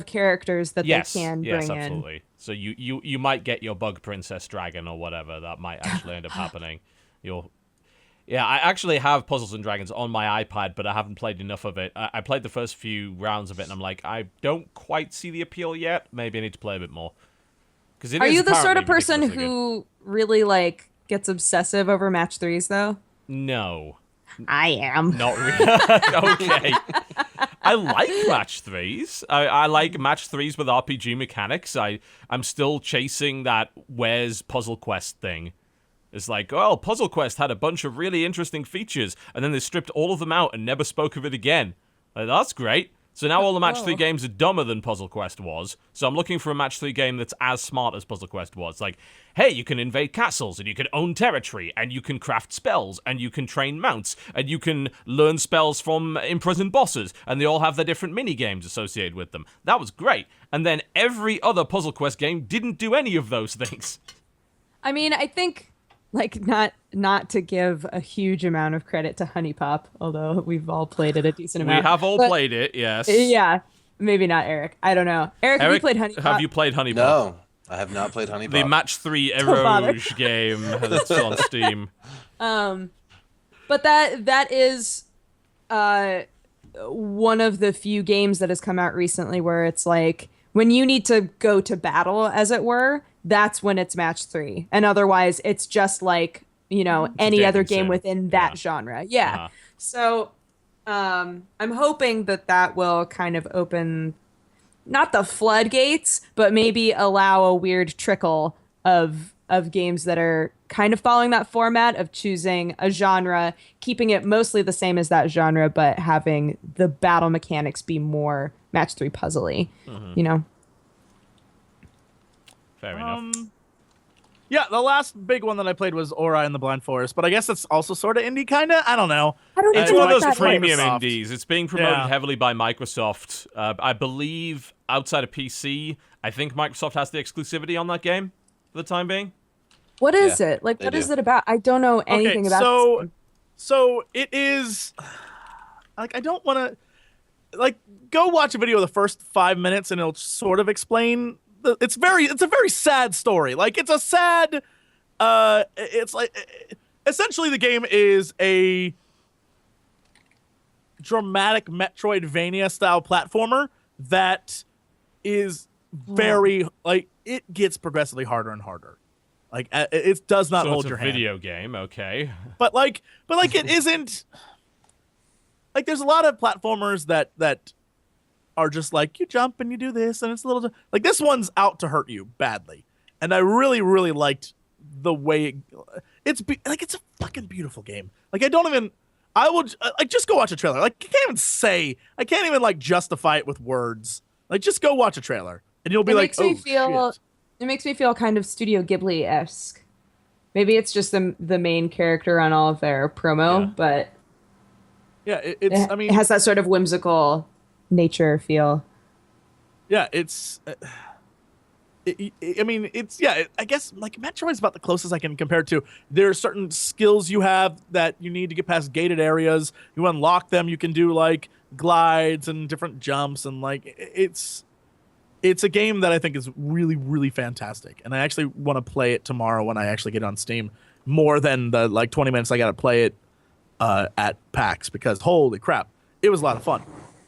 characters that they can bring in. Yes, absolutely. So you might get your Bug Princess Dragon or whatever. That might actually end up happening. Yeah, I actually have Puzzles and Dragons on my iPad, but I haven't played enough of it. I played the first few rounds of it, and I'm like, I don't quite see the appeal yet. Maybe I need to play a bit more. Are you the sort of person who really gets obsessive over match 3s, though? No. I am. Not really. Okay. I like match 3s. I like match 3s with RPG mechanics. I'm still chasing that Where's Puzzle Quest thing. It's like, Puzzle Quest had a bunch of really interesting features, and then they stripped all of them out and never spoke of it again. Like, that's great. So now all the Match 3 Oh. games are dumber than Puzzle Quest was. So I'm looking for a Match 3 game that's as smart as Puzzle Quest was. Like, hey, you can invade castles, and you can own territory, and you can craft spells, and you can train mounts, and you can learn spells from imprisoned bosses, and they all have their different mini-games associated with them. That was great. And then every other Puzzle Quest game didn't do any of those things. I mean, I think, like, not to give a huge amount of credit to Honey Pop, although we've all played it a decent We amount. have all but- played it, yes. Yeah, maybe not Eric. I don't know. Eric, have you played Honey Pop? Have you played Honey Pop? No, I have not played Honey Pop. The Match 3 Don't bother. Eroge game that's on Steam. But that is one of the few games that has come out recently where it's like, when you need to go to battle, as it were, that's when it's Match 3. And otherwise, it's just like, you know, any other dating game sim. within that genre. Yeah. Uh-huh. So I'm hoping that will kind of open, not the floodgates, but maybe allow a weird trickle of games that are kind of following that format of choosing a genre, keeping it mostly the same as that genre, but having the battle mechanics be more Match 3 puzzly, you know? Fair enough. Yeah, the last big one that I played was Ori and the Blind Forest, but I guess it's also sort of indie, kind of. I don't know. I don't It's know one what of those that premium is. Microsoft. indies. It's being promoted Yeah. heavily by Microsoft. I believe outside of PC, I think Microsoft has the exclusivity on that game for the time being. What is Yeah, it? Like, they what is do. it about? I don't know anything about this game. So it is, like, I don't want to, like, go watch a video of the first 5 minutes and it'll sort of explain. It's a very sad story. Like, it's a sad, it's like, essentially the game is a dramatic Metroidvania style platformer that is very, like, it gets progressively harder and harder. Like, it does not So hold it's your a hand. video game, okay. But it isn't, like, there's a lot of platformers that are just like, you jump and you do this and it's a little, like, this one's out to hurt you badly. And I really, really liked the way it's a fucking beautiful game. Like, I will, like, just go watch a trailer. Like, I can't even like justify it with words. Like, just go watch a trailer and you'll be like, oh, shit. It makes me feel kind of Studio Ghibli-esque. Maybe it's just the main character on all of their promo, Yeah. but Yeah, it's, I mean, it has that sort of whimsical nature feel. yeah, it's, I mean, it's, yeah, I guess, like, Metroid's about the closest I can compare it to. There are certain skills you have that you need to get past gated areas. You unlock them, you can do, like, glides and different jumps, and, like, it's a game that I think is really, really fantastic. And I actually want to play it tomorrow when I actually get on Steam, more than the, like, 20 minutes I got to play it at PAX, because holy crap, it was a lot of fun.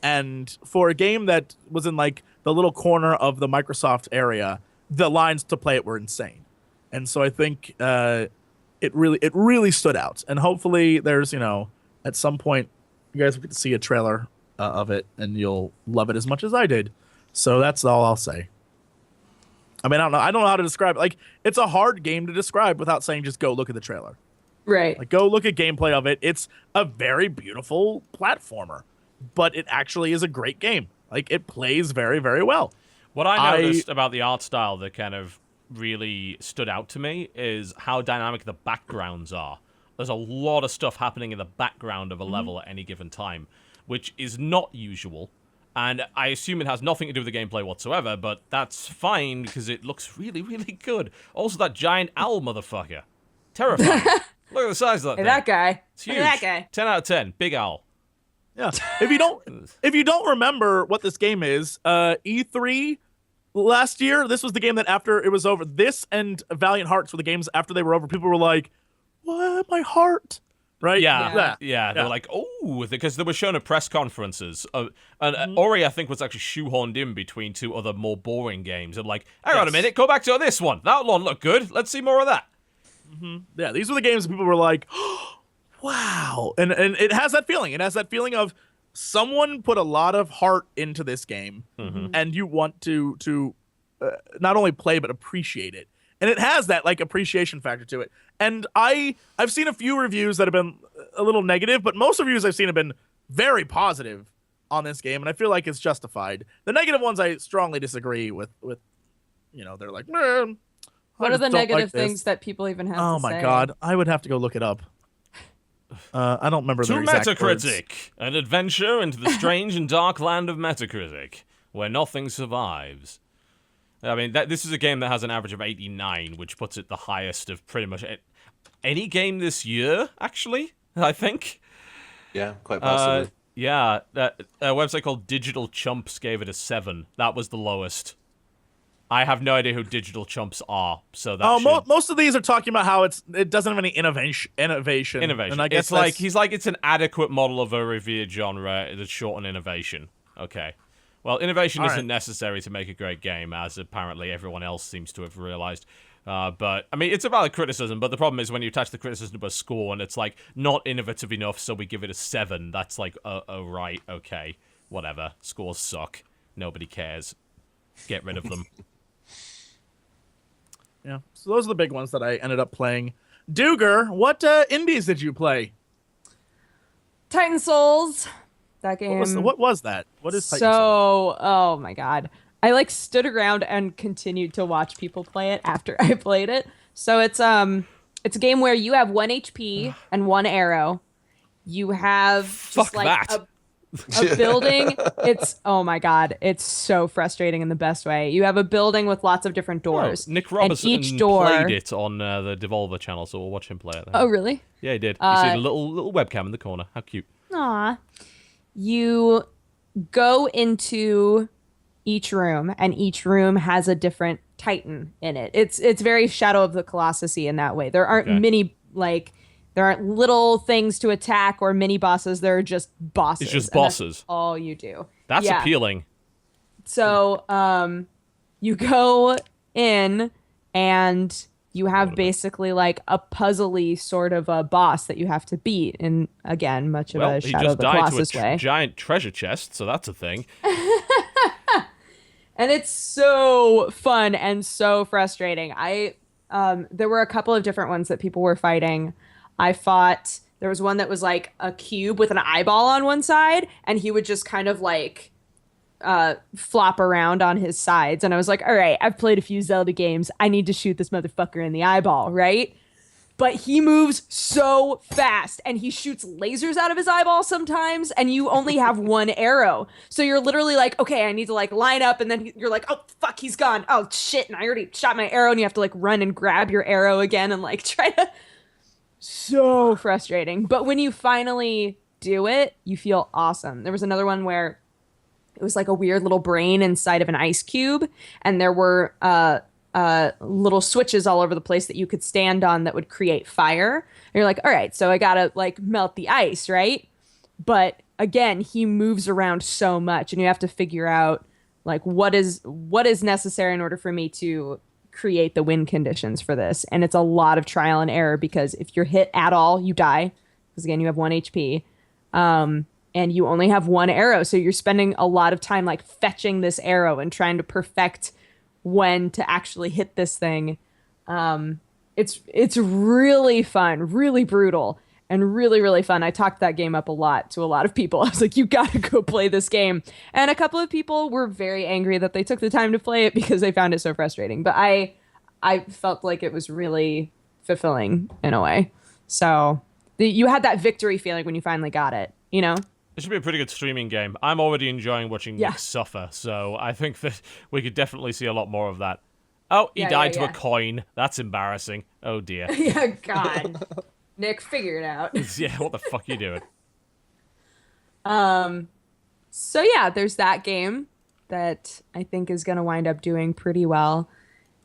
And for a game that was in, like, the little corner of the Microsoft area, the lines to play it were insane. And so I think it really stood out. And hopefully there's, you know, at some point you guys will get to see a trailer of it and you'll love it as much as I did. So that's all I'll say. I mean, I don't know how to describe it. Like, it's a hard game to describe without saying just go look at the trailer. Right. Like, go look at gameplay of it. It's a very beautiful platformer, but it actually is a great game. Like, it plays very, very well. What I noticed about the art style that kind of really stood out to me is how dynamic the backgrounds are. There's a lot of stuff happening in the background of a level at any given time, which is not usual. And I assume it has nothing to do with the gameplay whatsoever, but that's fine because it looks really, really good. Also, that giant owl motherfucker. Terrifying. Look at the size of that Hey, thing. that guy. It's huge. Hey, that guy. 10 out of 10. Big owl. Yeah. If you don't remember what this game is, E3 last year, this was the game that after it was over, this and Valiant Hearts were the games after they were over, people were like, what? My heart? Right? Yeah. They were like, oh, because they were shown at press conferences. And Ori, I think, was actually shoehorned in between two other more boring games. And like, hang on a minute, go back to this one. That one looked good. Let's see more of that. Yeah, these were the games that people were like, oh, wow. And it has that feeling. It has that feeling of someone put a lot of heart into this game, and you want to not only play, but appreciate it. And it has that, like, appreciation factor to it. And I've seen a few reviews that have been a little negative, but most reviews I've seen have been very positive on this game, and I feel like it's justified. The negative ones I strongly disagree with. They're like, man. What are the negative things that people even have to say? Oh my god, I would have to go look it up. I don't remember their exact words. Metacritic, an adventure into the strange and dark land of Metacritic, where nothing survives. I mean, this is a game that has an average of 89, which puts it the highest of pretty much any game this year, actually, I think. Yeah, quite possibly. Yeah, a website called Digital Chumps gave it a 7. That was the lowest. I have no idea who Digital Chumps are, so that most of these are talking about how it doesn't have any innovation. And I guess it's an adequate model of a revered genre that's short on innovation. Okay. Well, innovation isn't necessary to make a great game, as apparently everyone else seems to have realized. But, I mean, it's a valid criticism, but the problem is when you attach the criticism to a score and it's, like, not innovative enough, so we give it a 7, that's like, oh, right, okay, whatever. Scores suck. Nobody cares. Get rid of them. Yeah, so those are the big ones that I ended up playing. Duger, what indies did you play? Titan Souls. That game. What was that? What is Titan Souls? Oh my god. I stood around and continued to watch people play it after I played it. So it's a game where you have 1 HP and 1 arrow. You have just a building. Oh my god, it's so frustrating in the best way. You have a building with lots of different doors. Nick Robertson and each door played it on the Devolver channel, so we'll watch him play it then. Oh really? Yeah, he did. You see the little webcam in the corner. How cute. Aw. You go into each room, and each room has a different Titan in it. It's very Shadow of the Colossus-y in that way. There aren't there aren't little things to attack or mini bosses. There are just bosses. It's just bosses. That's all you do. That's appealing. So you go in and you have basically like a puzzly sort of a boss that you have to beat in, again, much of a Shadow of the Colossus way. He just died to a giant treasure chest, so that's a thing. And it's so fun and so frustrating. There were a couple of different ones that people were fighting. There was one that was like a cube with an eyeball on one side, and he would just kind of like flop around on his sides. And I was like, all right, I've played a few Zelda games. I need to shoot this motherfucker in the eyeball, right? But he moves so fast, and he shoots lasers out of his eyeball sometimes, and you only have 1 arrow. So you're literally like, okay, I need to like line up, and then you're like, oh, fuck, he's gone. Oh, shit, and I already shot my arrow, and you have to like run and grab your arrow again and like try to... So frustrating. But when you finally do it, you feel awesome. There was another one where it was like a weird little brain inside of an ice cube, and there were little switches all over the place that you could stand on that would create fire. And you're like, all right, so I gotta like melt the ice, right? But again, he moves around so much, and you have to figure out like what is necessary in order for me to create the win conditions for this. And it's a lot of trial and error, because if you're hit at all, you die, because again, you have 1 HP. And you only have 1 arrow, so you're spending a lot of time like fetching this arrow and trying to perfect when to actually hit this thing. It's really fun, really brutal, and really, really fun. I talked that game up a lot to a lot of people. I was like, you gotta go play this game. And a couple of people were very angry that they took the time to play it because they found it so frustrating. But I felt like it was really fulfilling in a way. So you had that victory feeling when you finally got it, you know? It should be a pretty good streaming game. I'm already enjoying watching Nick suffer, so I think that we could definitely see a lot more of that. Oh, he died to a coin. That's embarrassing. Oh, dear. Yeah, God. Nick, figure it out. Yeah, what the fuck are you doing? So yeah, there's that game that I think is going to wind up doing pretty well.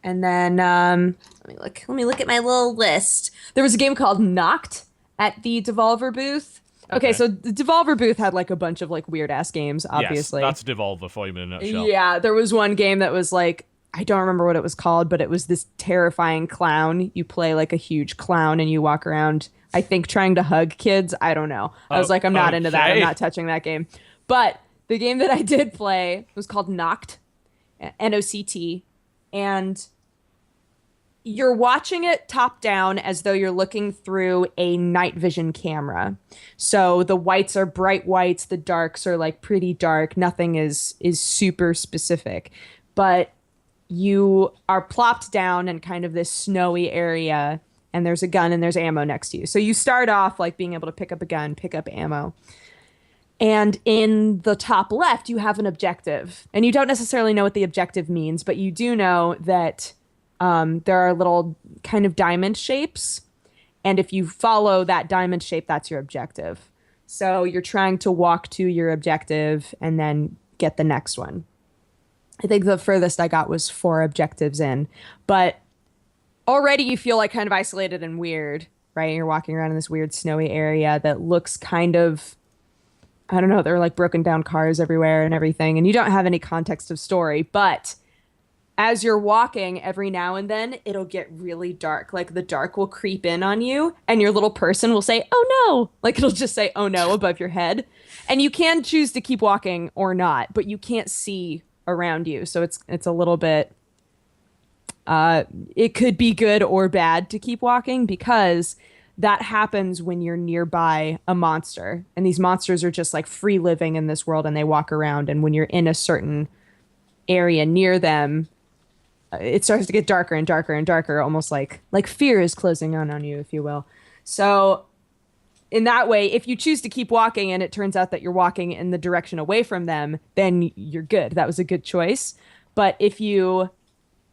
And then let me look at my little list. There was a game called Knocked at the Devolver booth. Okay, so the Devolver booth had like a bunch of like weird ass games, obviously. Yes, that's Devolver for you in a nutshell. Yeah, there was one game that was like, I don't remember what it was called, but it was this terrifying clown. You play like a huge clown and you walk around, I think, trying to hug kids. I don't know. I was like, I'm not into that. I'm not touching that game. But the game that I did play was called Knocked, N-O-C-T. And you're watching it top down as though you're looking through a night vision camera. So the whites are bright whites, the darks are like pretty dark. Nothing is super specific. But you are plopped down in kind of this snowy area, and there's a gun and there's ammo next to you. So you start off like being able to pick up a gun, pick up ammo. And in the top left, you have an objective. And you don't necessarily know what the objective means, but you do know that there are little kind of diamond shapes. And if you follow that diamond shape, that's your objective. So you're trying to walk to your objective and then get the next one. I think the furthest I got was 4 objectives in. But already you feel like kind of isolated and weird, right? You're walking around in this weird snowy area that looks kind of, I don't know, there are like broken down cars everywhere and everything. And you don't have any context of story. But as you're walking, every now and then, it'll get really dark. Like the dark will creep in on you and your little person will say, oh no. Like it'll just say, oh no, above your head. And you can choose to keep walking or not, but you can't see around you. So it's a little bit, it could be good or bad to keep walking because that happens when you're nearby a monster. And these monsters are just like free living in this world and they walk around. And when you're in a certain area near them, it starts to get darker and darker and darker, almost like fear is closing in on you, if you will. So in that way, if you choose to keep walking and it turns out that you're walking in the direction away from them, then you're good. That was a good choice. But if you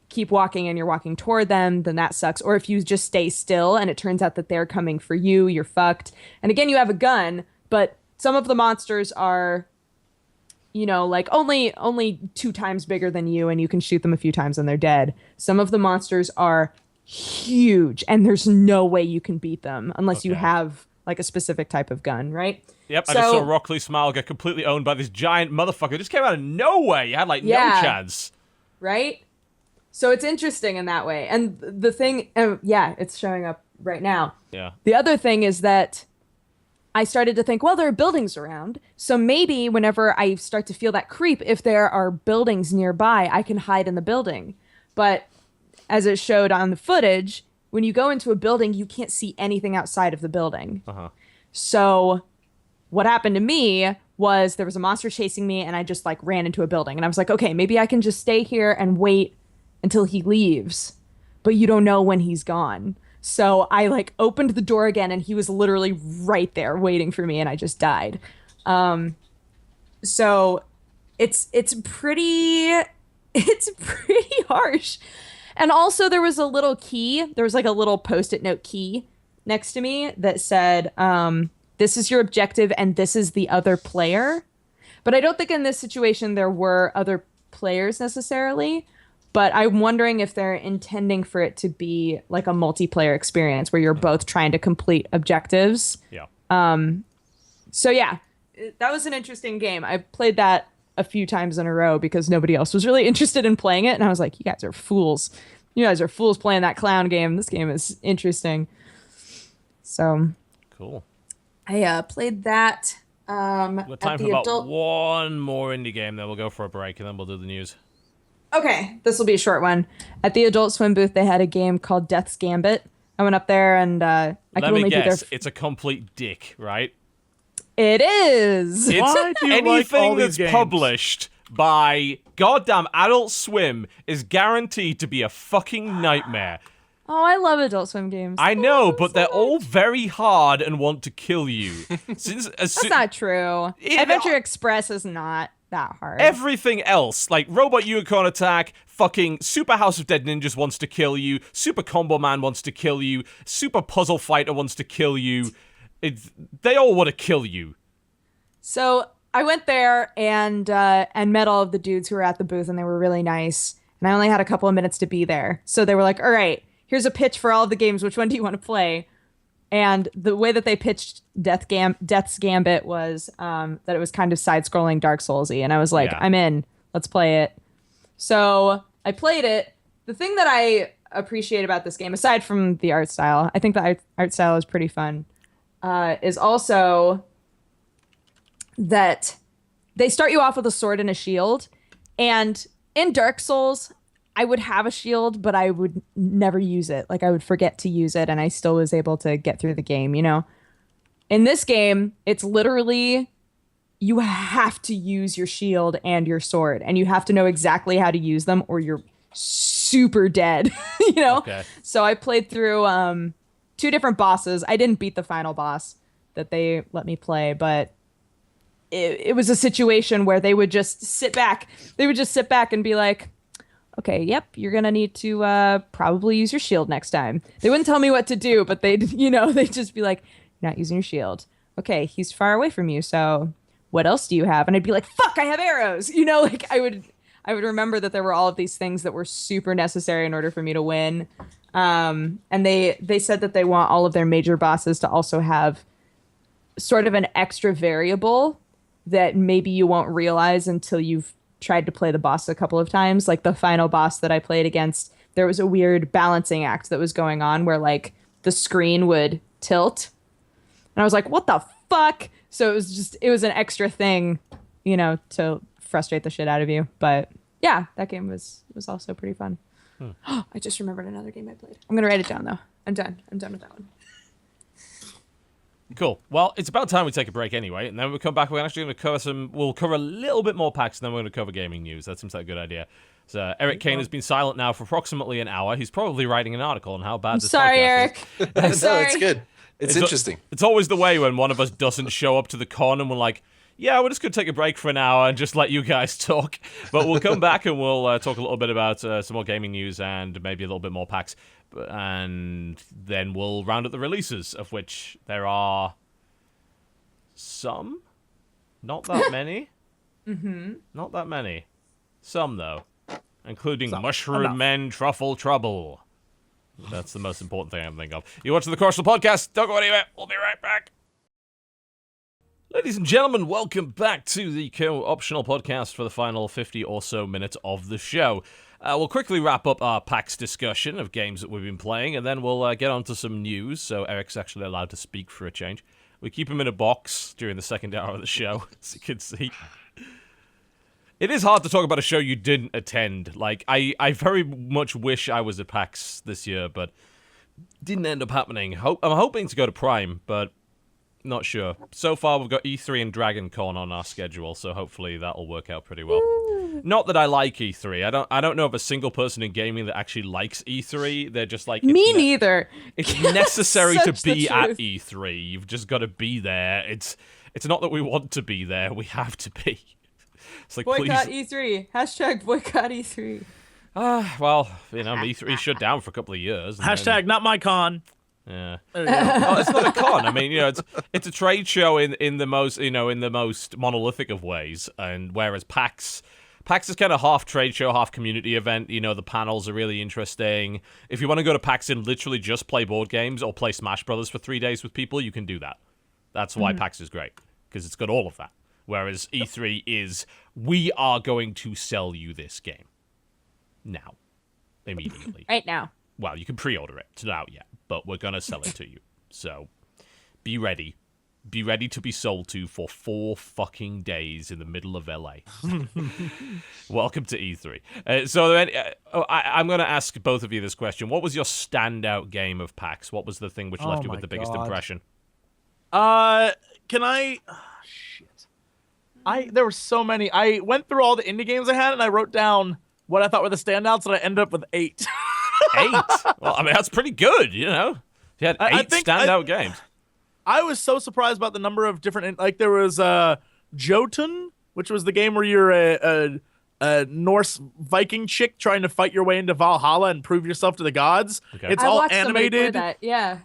keep walking and you're walking toward them, then that sucks. Or if you just stay still and it turns out that they're coming for you, you're fucked. And again, you have a gun, but some of the monsters are, you know, like only 2 times bigger than you and you can shoot them a few times and they're dead. Some of the monsters are huge and there's no way you can beat them unless you have like a specific type of gun, right? Yep, I just saw Rockley Smile get completely owned by this giant motherfucker. It just came out of nowhere. You had like no chance. Right? So it's interesting in that way. And the thing, it's showing up right now. Yeah. The other thing is that I started to think, well, there are buildings around. So maybe whenever I start to feel that creep, if there are buildings nearby, I can hide in the building. But as it showed on the footage, when you go into a building, you can't see anything outside of the building. Uh-huh. So what happened to me was there was a monster chasing me and I just like ran into a building. And I was like, okay, maybe I can just stay here and wait until he leaves. But you don't know when he's gone. So I like opened the door again and he was literally right there waiting for me and I just died. So it's pretty harsh. And also there was a little key. There was like a little Post-it note key next to me that said, this is your objective and this is the other player. But I don't think in this situation there were other players necessarily. But I'm wondering if they're intending for it to be like a multiplayer experience where you're both trying to complete objectives. Yeah. So yeah, that was an interesting game. I played that a few times in a row because nobody else was really interested in playing it. And I was like, you guys are fools. You guys are fools playing that clown game. This game is interesting. So cool. I played that. We've got time for about one more indie game, then we'll go for a break and then we'll do the news. Okay, this will be a short one. At the Adult Swim booth, they had a game called Death's Gambit. I went up there and I could only be there. It's a complete dick, right? It is. Why do you anything like all that's these games? Published by goddamn Adult Swim is guaranteed to be a fucking nightmare. Oh, I love Adult Swim games. I know, but they're all very hard and want to kill you. That's not true. Adventure Express is not that hard. Everything else, like Robot Unicorn Attack, fucking Super House of Dead Ninjas wants to kill you, Super Combo Man wants to kill you, Super Puzzle Fighter wants to kill you. They all want to kill you. So I went there and met all of the dudes who were at the booth, and they were really nice. And I only had a couple of minutes to be there. So they were like, all right, here's a pitch for all of the games. Which one do you want to play? And the way that they pitched Death's Gambit was that it was kind of side-scrolling Dark Souls-y. And I was like, I'm in. Let's play it. So I played it. The thing that I appreciate about this game, aside from the art style, I think the art style is pretty fun, is also that they start you off with a sword and a shield. And in Dark Souls, I would have a shield, but I would never use it. Like I would forget to use it, and I still was able to get through the game, you know? In this game, it's literally you have to use your shield and your sword, and you have to know exactly how to use them or you're super dead, you know? Okay. So I played through 2 different bosses. I didn't beat the final boss that they let me play, but it was a situation where they would just sit back. They would just sit back and be like, okay, yep, you're going to need to probably use your shield next time. They wouldn't tell me what to do, but they'd just be like, you're not using your shield. Okay, he's far away from you, so what else do you have? And I'd be like, fuck, I have arrows. You know, like I would remember that there were all of these things that were super necessary in order for me to win. And they said that they want all of their major bosses to also have sort of an extra variable that maybe you won't realize until you've tried to play the boss a couple of times. Like the final boss that I played against, there was a weird balancing act that was going on where like the screen would tilt. And I was like, what the fuck? So it was an extra thing, you know, to frustrate the shit out of you. But yeah, that game was also pretty fun. I just remembered another game I played. I'm going to write it down though. I'm done with that one. Cool. Well, it's about time we take a break anyway, and then we'll come back. We're actually going to cover we'll cover a little bit more PAX, and then we're going to cover gaming news. That seems like a good idea. So Erik Kain has been silent now for approximately an hour. He's probably writing an article on how bad this Sorry, podcast Erik. is. No, it's good. It's interesting. It's always the way when one of us doesn't show up to the con, and we're like, yeah, we're just going to take a break for an hour and just let you guys talk. But we'll come back and we'll talk a little bit about some more gaming news and maybe a little bit more PAX. And then we'll round up the releases, of which there are some. Not that many. Not that many. Some, though. Including Mushroom Men Truffle Trouble. That's the most important thing I can think of. You're watching the Parasocial Podcast. Don't go anywhere. We'll be right back. Ladies and gentlemen, welcome back to the Co-Optional Podcast for the final 50 or so minutes of the show. We'll quickly wrap up our PAX discussion of games that we've been playing, and then we'll get on to some news, so Eric's actually allowed to speak for a change. We keep him in a box during the second hour of the show, as you can see. It is hard to talk about a show you didn't attend. Like, I very much wish I was at PAX this year, but didn't end up happening. I'm hoping to go to Prime, but not sure. So far, we've got E3 and Dragon Con on our schedule, so hopefully that'll work out pretty well. Not that I like E3. I don't know of a single person in gaming that actually likes E3. They're just like... Me neither. It's necessary to Such the be at truth. E3. You've just got to be there. It's not that we want to be there. We have to be. It's like, Boycott please... E3. Hashtag boycott E3. Well, you know, E3 shut down for a couple of years. and Hashtag then- not my con. Yeah. There you go. Oh, it's not a con. I mean, you know, it's a trade show in the most monolithic of ways, and whereas PAX is kind of half trade show, half community event. You know, the panels are really interesting. If you want to go to PAX and literally just play board games or play Smash Brothers for 3 days with people, you can do that. That's why PAX is great, because it's got all of that. Whereas E3 is, we are going to sell you this game now, immediately. Right now. Well, you can pre-order it. It's not out yet, but we're going to sell it to you. So, be ready. Be ready to be sold to for 4 fucking days in the middle of LA. Welcome to E3. I'm going to ask both of you this question. What was your standout game of PAX? What was the thing which left you with the biggest impression? Can I... shit. There were so many. I went through all the indie games I had, and I wrote down what I thought were the standouts, and I ended up with 8. 8? Well, I mean, that's pretty good, you know? You had 8 standout games. I was so surprised about the number of different... Like, there was Jotun, which was the game where you're a Norse Viking chick trying to fight your way into Valhalla and prove yourself to the gods. Okay. It's all animated. That. Yeah.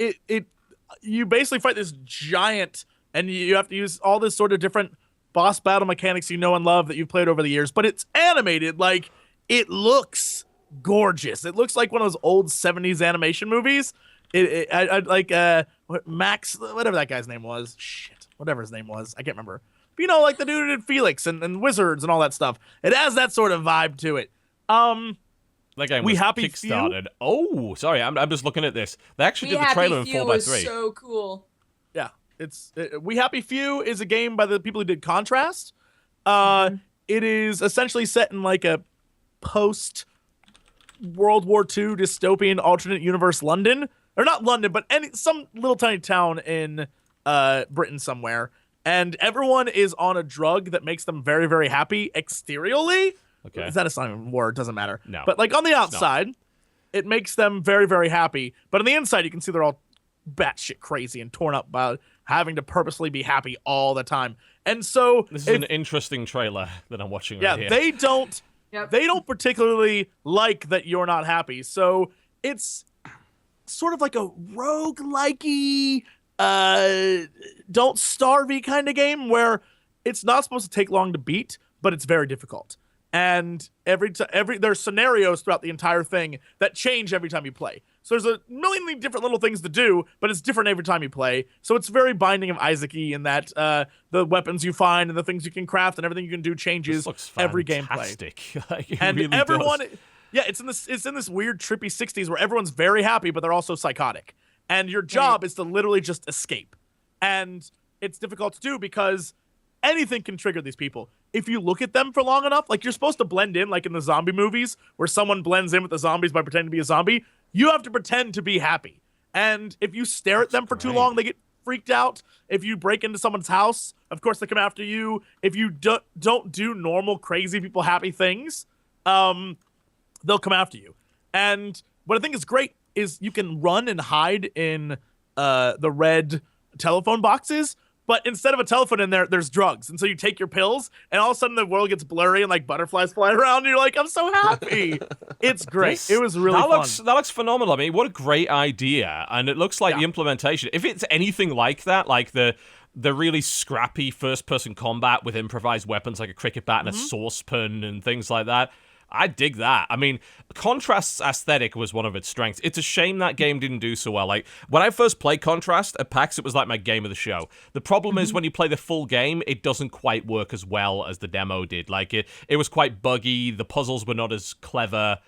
You basically fight this giant, and you have to use all this sort of different boss battle mechanics you know and love that you've played over the years, but it's animated. Like, it looks gorgeous. It looks like one of those old 70s animation movies. Max, whatever that guy's name was. Shit, whatever his name was. I can't remember. But, you know, like the dude who did Felix and Wizards and all that stuff. It has that sort of vibe to it. That game was kickstarted. Oh, sorry, I'm just looking at this. They actually did the trailer in 4x3. Was so cool. Yeah, We Happy Few is a game by the people who did Contrast. It is essentially set in like a post World War II dystopian alternate universe London, or not London, but some little tiny town in Britain somewhere, and everyone is on a drug that makes them very, very happy exteriorly. Okay. Is that a silent word? Doesn't matter. No. But like on the outside, it makes them very, very happy. But on the inside, you can see they're all batshit crazy and torn up by having to purposely be happy all the time. And so this is an interesting trailer that I'm watching right here. they don't particularly like that you're not happy. So it's sort of like a roguelike-y, don't starve-y kind of game where it's not supposed to take long to beat, but it's very difficult. And there's scenarios throughout the entire thing that change every time you play. So there's a million different little things to do, but it's different every time you play. So it's very Binding of Isaac-y in that the weapons you find and the things you can craft and everything you can do changes every gameplay. Like, and really everyone, does. yeah, it's in this weird trippy 60s where everyone's very happy, but they're also psychotic. And your job is to literally just escape. And it's difficult to do because anything can trigger these people. If you look at them for long enough, like you're supposed to blend in, like in the zombie movies, where someone blends in with the zombies by pretending to be a zombie, you have to pretend to be happy. And if you stare at them for too long, they get freaked out. If you break into someone's house, of course they come after you. If you don't do normal, crazy people happy things, they'll come after you. And what I think is great is you can run and hide in the red telephone boxes, but instead of a telephone in there, there's drugs. And so you take your pills, and all of a sudden the world gets blurry and like butterflies fly around, and you're like, I'm so happy. It's great. It was really fun. That looks phenomenal. I mean, what a great idea. And it looks like the implementation, if it's anything like that, like the really scrappy first-person combat with improvised weapons like a cricket bat and a saucepan and things like that, I dig that. I mean, Contrast's aesthetic was one of its strengths. It's a shame that game didn't do so well. Like, when I first played Contrast at PAX, it was like my game of the show. The problem is when you play the full game, it doesn't quite work as well as the demo did. Like, it was quite buggy. The puzzles were not as clever.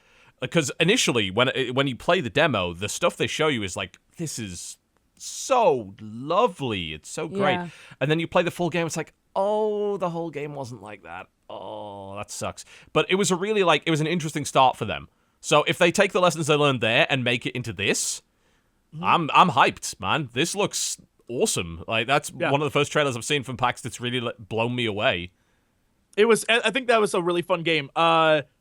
Because initially, when you play the demo, the stuff they show you is like, this is so lovely. It's so great. Yeah. And then you play the full game, it's like, oh, the whole game wasn't like that. Oh, that sucks. But it was it was an interesting start for them. So if they take the lessons they learned there and make it into this, I'm hyped, man. This looks awesome. Like, that's one of the first trailers I've seen from PAX that's really blown me away. I think that was a really fun game.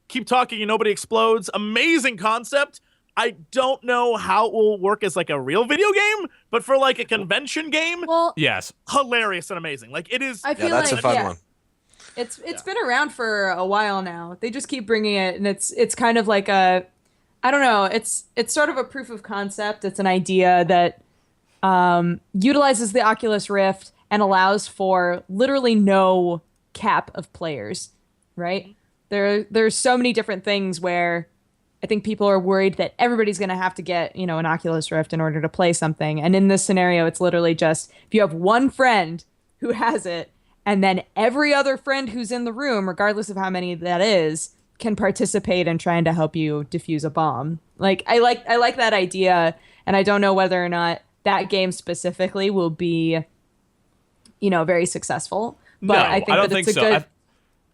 Keep talking and nobody explodes. Amazing concept. I don't know how it will work as like a real video game, but for like a convention game, Yes, hilarious and amazing. Like it is. I feel that's like a fun one. It's been around for a while now. They just keep bringing it, and it's kind of like I don't know. It's sort of a proof of concept. It's an idea that utilizes the Oculus Rift and allows for literally no cap of players. Right? There's so many different things where I think people are worried that everybody's going to have to get, an Oculus Rift in order to play something. And in this scenario, it's literally just if you have one friend who has it, and then every other friend who's in the room, regardless of how many that is, can participate in trying to help you defuse a bomb. Like I like that idea, and I don't know whether or not that game specifically will be, very successful. But no, I think don't that think it's so. a good.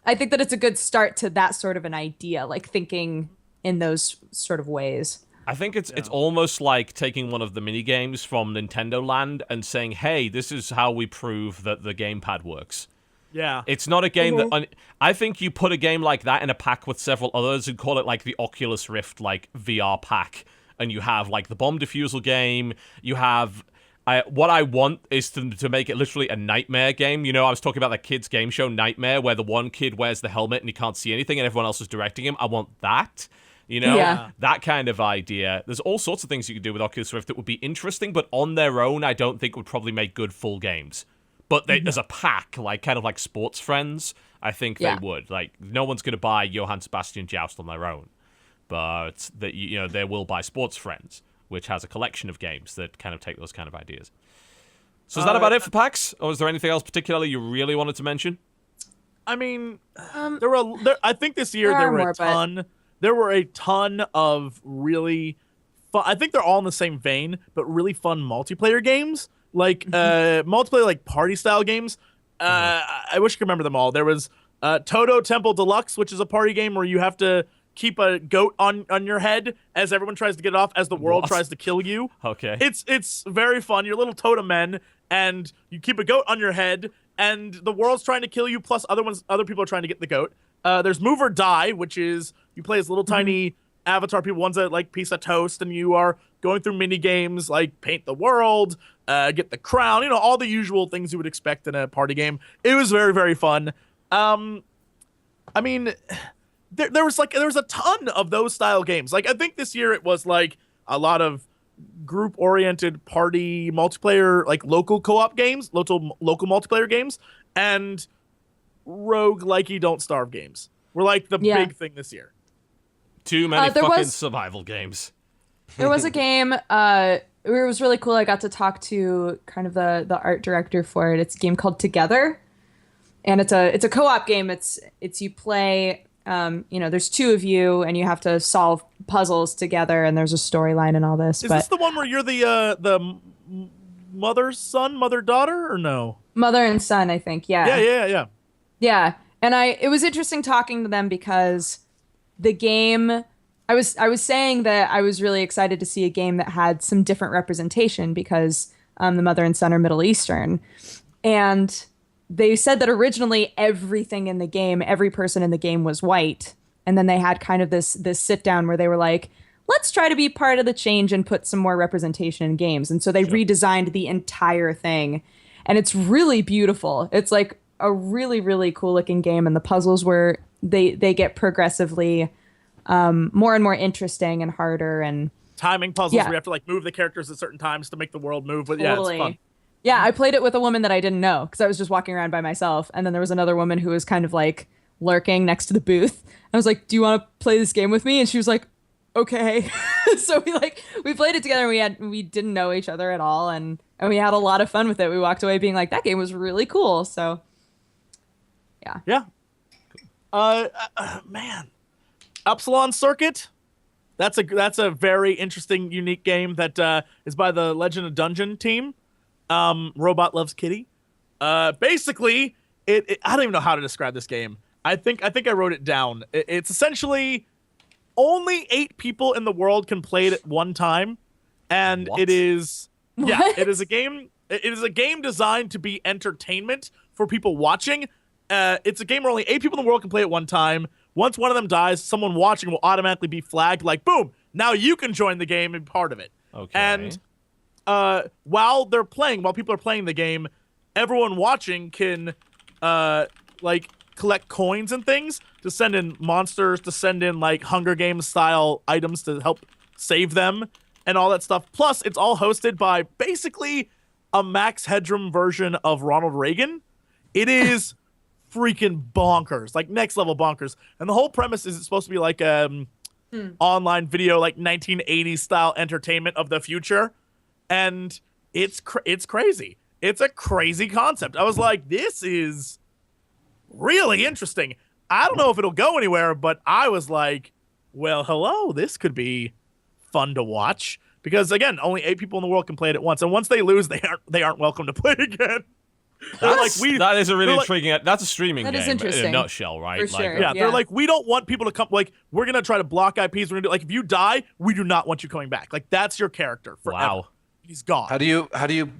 I think that it's a good start to that sort of an idea, like thinking in those sort of ways. I think it's almost like taking one of the mini games from Nintendo Land and saying, "Hey, this is how we prove that the gamepad works." Yeah. It's not a game that I think you put a game like that in a pack with several others and call it like the Oculus Rift like VR pack, and you have like the bomb defusal game. You have what I want is to make it literally a nightmare game. I was talking about that kids game show Nightmare, where the one kid wears the helmet and he can't see anything, and everyone else is directing him. I want that. That kind of idea. There's all sorts of things you could do with Oculus Rift that would be interesting, but on their own, I don't think would probably make good full games. But as a pack, like kind of like Sports Friends, I think they would. Like, no one's going to buy Johann Sebastian Joust on their own, but they will buy Sports Friends, which has a collection of games that kind of take those kind of ideas. So is that about it for PAX, or is there anything else particularly you really wanted to mention? I mean, I think this year there were a ton. There were a ton of really fun. I think they're all in the same vein, but really fun multiplayer games, like multiplayer like party style games. I wish I could remember them all. There was Toto Temple Deluxe, which is a party game where you have to keep a goat on your head as everyone tries to get it off as the world tries to kill you. Okay. It's very fun. You're little totem men, and you keep a goat on your head, and the world's trying to kill you, plus other people are trying to get the goat. There's Move or Die, which is you play as little tiny avatar people, ones that like piece of toast, and you are going through mini games like paint the world, get the crown, all the usual things you would expect in a party game. It was very, very fun. I mean, there was a ton of those style games. Like, I think this year it was like a lot of group-oriented party multiplayer, like local co-op games, local multiplayer games, and roguelikey Don't Starve games were like the big thing this year. Too many fucking survival games. There was a game. It was really cool. I got to talk to kind of the art director for it. It's a game called Together. And it's a co-op game. It's you play, there's two of you and you have to solve puzzles together, and there's a storyline and all this. Is this the one where you're the mother-daughter, or no? Mother and son, I think. Yeah. Yeah. And it was interesting talking to them because the game, I was saying that I was really excited to see a game that had some different representation because the mother and son are Middle Eastern. And they said that originally everything in the game, every person in the game was white. And then they had kind of this sit down where they were like, let's try to be part of the change and put some more representation in games. And so they redesigned the entire thing. And it's really beautiful. It's like a really, really cool looking game. And the puzzles they get progressively more and more interesting and harder. And timing puzzles where you have to like move the characters at certain times to make the world move. But totally. Yeah, it's fun. Yeah, I played it with a woman that I didn't know because I was just walking around by myself. And then there was another woman who was kind of like lurking next to the booth. I was like, do you want to play this game with me? And she was like, okay. So we played it together, and we didn't know each other at all. And we had a lot of fun with it. We walked away being like, that game was really cool. So yeah. Yeah. Man. Epsilon Circuit. That's a very interesting, unique game that is by the Legend of Dungeon team. Robot Loves Kitty. Basically, I don't even know how to describe this game. I think I wrote it down. It's essentially only 8 people in the world can play it at one time, and What? it is it is a game. It is a game designed to be entertainment for people watching. It's a game where only 8 people in the world can play at one time. Once one of them dies, someone watching will automatically be flagged. Like, boom! Now you can join the game and be part of it. Okay. And while people are playing the game, everyone watching can collect coins and things to send in monsters, to send in like Hunger Games style items to help save them and all that stuff. Plus, it's all hosted by basically a Max Headroom version of Ronald Reagan. It is freaking bonkers, like next level bonkers. And the whole premise is it's supposed to be like online video, like 1980s style entertainment of the future. And it's crazy. It's a crazy concept. I was like, this is really interesting. I don't know if it'll go anywhere, but I was like, well, hello, this could be fun to watch. Because again, only 8 people in the world can play it at once. And once they lose, they aren't welcome to play again. That is a really intriguing. That's a streaming That game is interesting. in a nutshell, right? For sure. Yeah, they're like, we don't want people to come. Like, we're gonna try to block IPs. We're gonna do like, if you die, we do not want you coming back. Like, that's your character forever. Wow. He's gone. How do you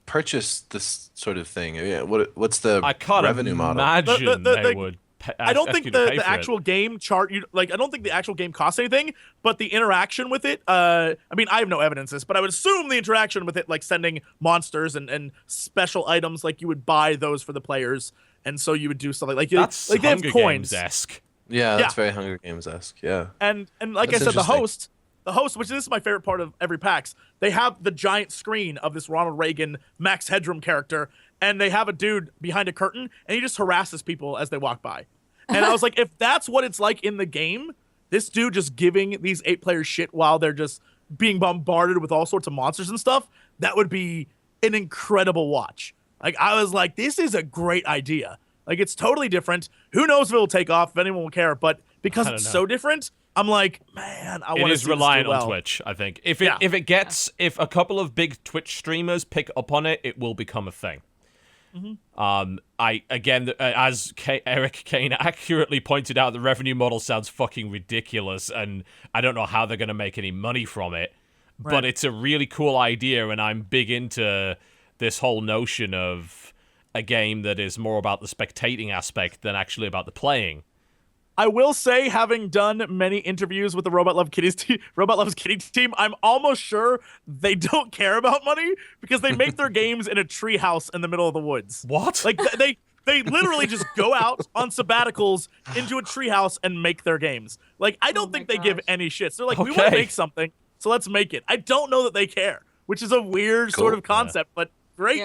purchase this sort of thing? Yeah, what's the I can't revenue model? imagine they would. I don't think the actual game chart. I don't think the actual game costs anything, but the interaction with it. I mean, I have no evidence of this, but I would assume the interaction with it, like sending monsters and special items, like you would buy those for the players, and so you would do something like That's like they have Hunger coins. Games-esque. Yeah, that's Yeah. very Hunger Games-esque. Yeah. And like That's I said, the interesting. host, which this is my favorite part of every PAX, they have the giant screen of this Ronald Reagan Max Headroom character, and they have a dude behind a curtain, and he just harasses people as they walk by. And I was like, if that's what it's like in the game, this dude just giving these 8 players shit while they're just being bombarded with all sorts of monsters and stuff, that would be an incredible watch. Like, I was like, this is a great idea. Like, it's totally different. Who knows if it'll take off, if anyone will care, but because it's so different, I'm like, man, I want to see It is this reliant do well. on Twitch, I think. If a couple of big Twitch streamers pick up on it, it will become a thing. As Erik Kain accurately pointed out, the revenue model sounds fucking ridiculous, and I don't know how they're going to make any money from it. Right. But it's a really cool idea, and I'm big into this whole notion of a game that is more about the spectating aspect than actually about the playing. I will say, having done many interviews with the Robot Loves Kitty team, I'm almost sure they don't care about money because they make their games in a treehouse in the middle of the woods. What? Like they literally just go out on sabbaticals into a treehouse and make their games. Like I don't think they give any shits. They're like, we want to make something, so let's make it. I don't know that they care, which is a weird sort of concept, but great.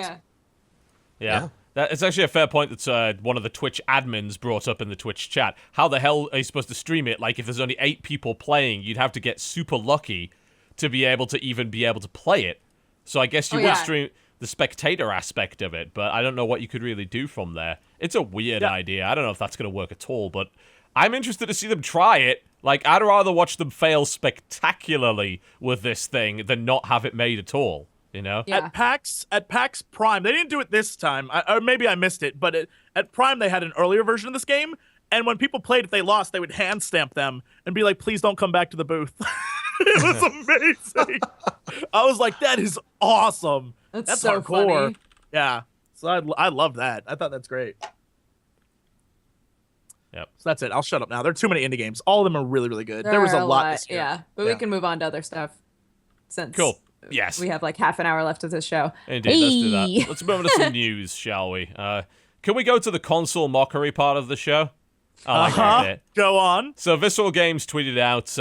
Yeah. It's actually a fair point that one of the Twitch admins brought up in the Twitch chat. How the hell are you supposed to stream it? Like, if there's only 8 people playing, you'd have to get super lucky to be able to play it. So I guess you would stream the spectator aspect of it, but I don't know what you could really do from there. It's a weird idea. I don't know if that's going to work at all, but I'm interested to see them try it. Like, I'd rather watch them fail spectacularly with this thing than not have it made at all. You know, at PAX Prime, they didn't do it this time, or maybe I missed it. But at Prime, they had an earlier version of this game, and when people played, if they lost, they would hand stamp them and be like, "Please don't come back to the booth." It was amazing. I was like, "That is awesome. That's so hardcore." funny. Yeah, so I love that. I thought that's great. Yep. So that's it. I'll shut up now. There are too many indie games. All of them are really, really good. There was a lot this year. But we can move on to other stuff. Since Yes. we have like half an hour left of this show. Indeed, let's do that. Let's move on to some news, shall we? Can we go to the console mockery part of the show? I like that bit. Go on. So Visceral Games tweeted out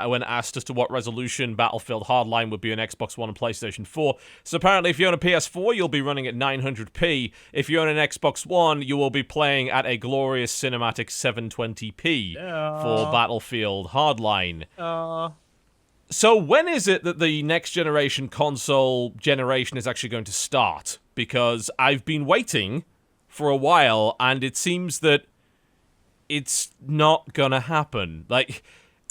when asked as to what resolution Battlefield Hardline would be on Xbox One and PlayStation 4. So apparently if you own a PS4, you'll be running at 900p. If you own an Xbox One, you will be playing at a glorious cinematic 720p for Battlefield Hardline. So when is it that the next generation console generation is actually going to start? Because I've been waiting for a while, and it seems that it's not gonna happen. Like,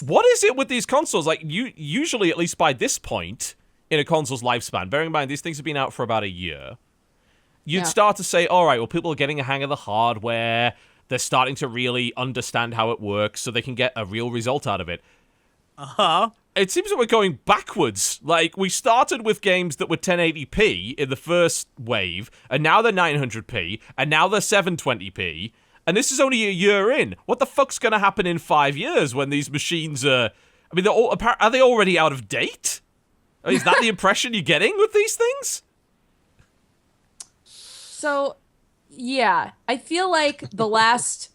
what is it with these consoles? Like, usually, at least by this point in a console's lifespan, bearing in mind these things have been out for about a year, you'd start to say, all right, well, people are getting a hang of the hardware, they're starting to really understand how it works, so they can get a real result out of it. It seems that we're going backwards. Like, we started with games that were 1080p in the first wave, and now they're 900p, and now they're 720p, and this is only a year in. What the fuck's going to happen in 5 years when these machines are... I mean, are they already out of date? Is that the impression you're getting with these things? So, yeah, I feel like the last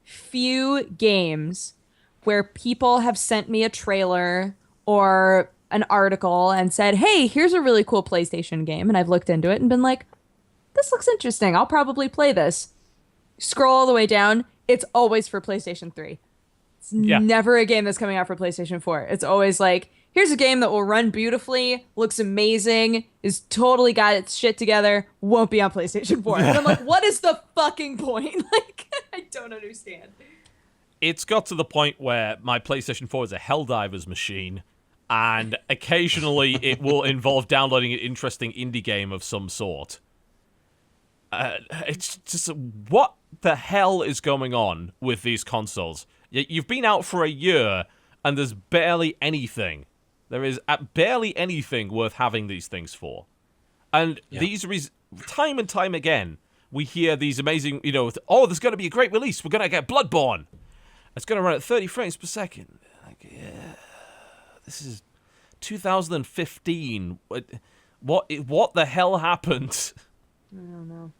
few games where people have sent me a trailer or an article and said, hey, here's a really cool PlayStation game, and I've looked into it and been like, this looks interesting, I'll probably play this. Scroll all the way down, it's always for PlayStation 3. It's never a game that's coming out for PlayStation 4. It's always like, here's a game that will run beautifully, looks amazing, is totally got its shit together, won't be on PlayStation 4. And I'm like, what is the fucking point? Like, I don't understand. It's got to the point where my PlayStation 4 is a Helldivers machine, and occasionally it will involve downloading an interesting indie game of some sort. It's just, what the hell is going on with these consoles? You've been out for a year, and there's barely anything. There is barely anything worth having these things for. And time and time again, we hear these amazing, oh, there's going to be a great release. We're going to get Bloodborne. It's going to run at 30 frames per second. Like, this is 2015. What the hell happened? I don't know.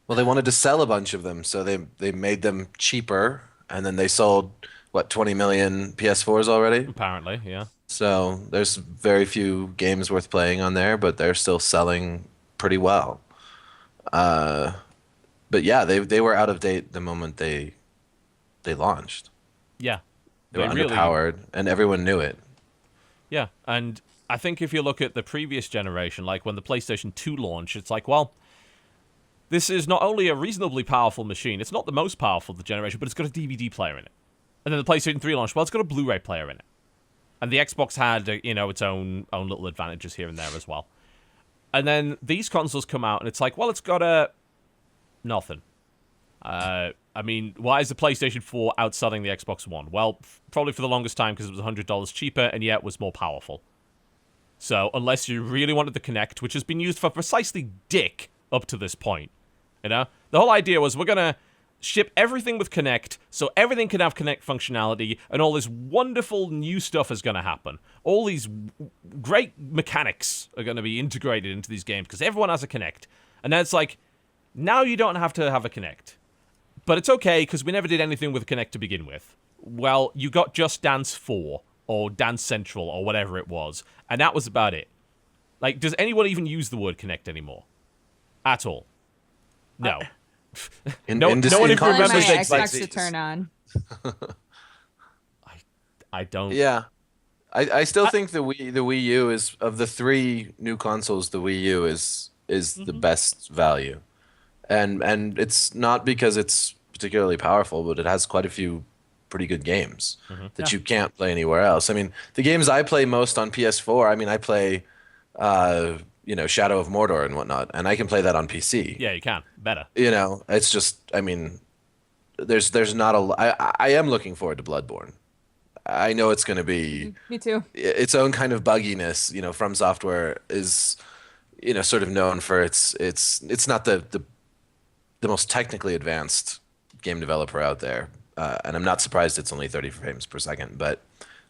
Well, they wanted to sell a bunch of them, so they made them cheaper, and then they sold, 20 million PS4s already? Apparently, yeah. So there's very few games worth playing on there, but they're still selling pretty well. But yeah, they were out of date the moment they launched. Yeah. They were underpowered, and everyone knew it. Yeah, and I think if you look at the previous generation, like when the PlayStation 2 launched, it's like, well, this is not only a reasonably powerful machine, it's not the most powerful of the generation, but it's got a DVD player in it. And then the PlayStation 3 launched, well, it's got a Blu-ray player in it. And the Xbox had, its own little advantages here and there as well. And then these consoles come out, and it's like, well, it's got a nothing. I mean, why is the PlayStation 4 outselling the Xbox One? Well, probably for the longest time because it was $100 cheaper, and yet was more powerful. So, unless you really wanted the Kinect, which has been used for precisely dick up to this point, you know? The whole idea was we're going to ship everything with Kinect, so everything can have Kinect functionality, and all this wonderful new stuff is going to happen. All these great mechanics are going to be integrated into these games, because everyone has a Kinect. And then it's like, now you don't have to have a Kinect. But it's okay, because we never did anything with Kinect to begin with. Well, you got Just Dance 4, or Dance Central, or whatever it was, and that was about it. Like, does anyone even use the word Kinect anymore? At all? No. No one even remembers my it Xbox to turn on. I don't. Yeah. I still think the Wii U is, of the 3 new consoles, the Wii U is the best value. And it's not because it's particularly powerful, but it has quite a few pretty good games that you can't play anywhere else. I mean, the games I play most on PS4, I mean, I play Shadow of Mordor and whatnot, and I can play that on PC. Yeah, you can. Better. You know, it's just, I mean, there's not a... I am looking forward to Bloodborne. I know it's going to be... Me too. Its own kind of bugginess. You know, From Software is, sort of known for it's not the most technically advanced game developer out there. And I'm not surprised it's only 30 frames per second, but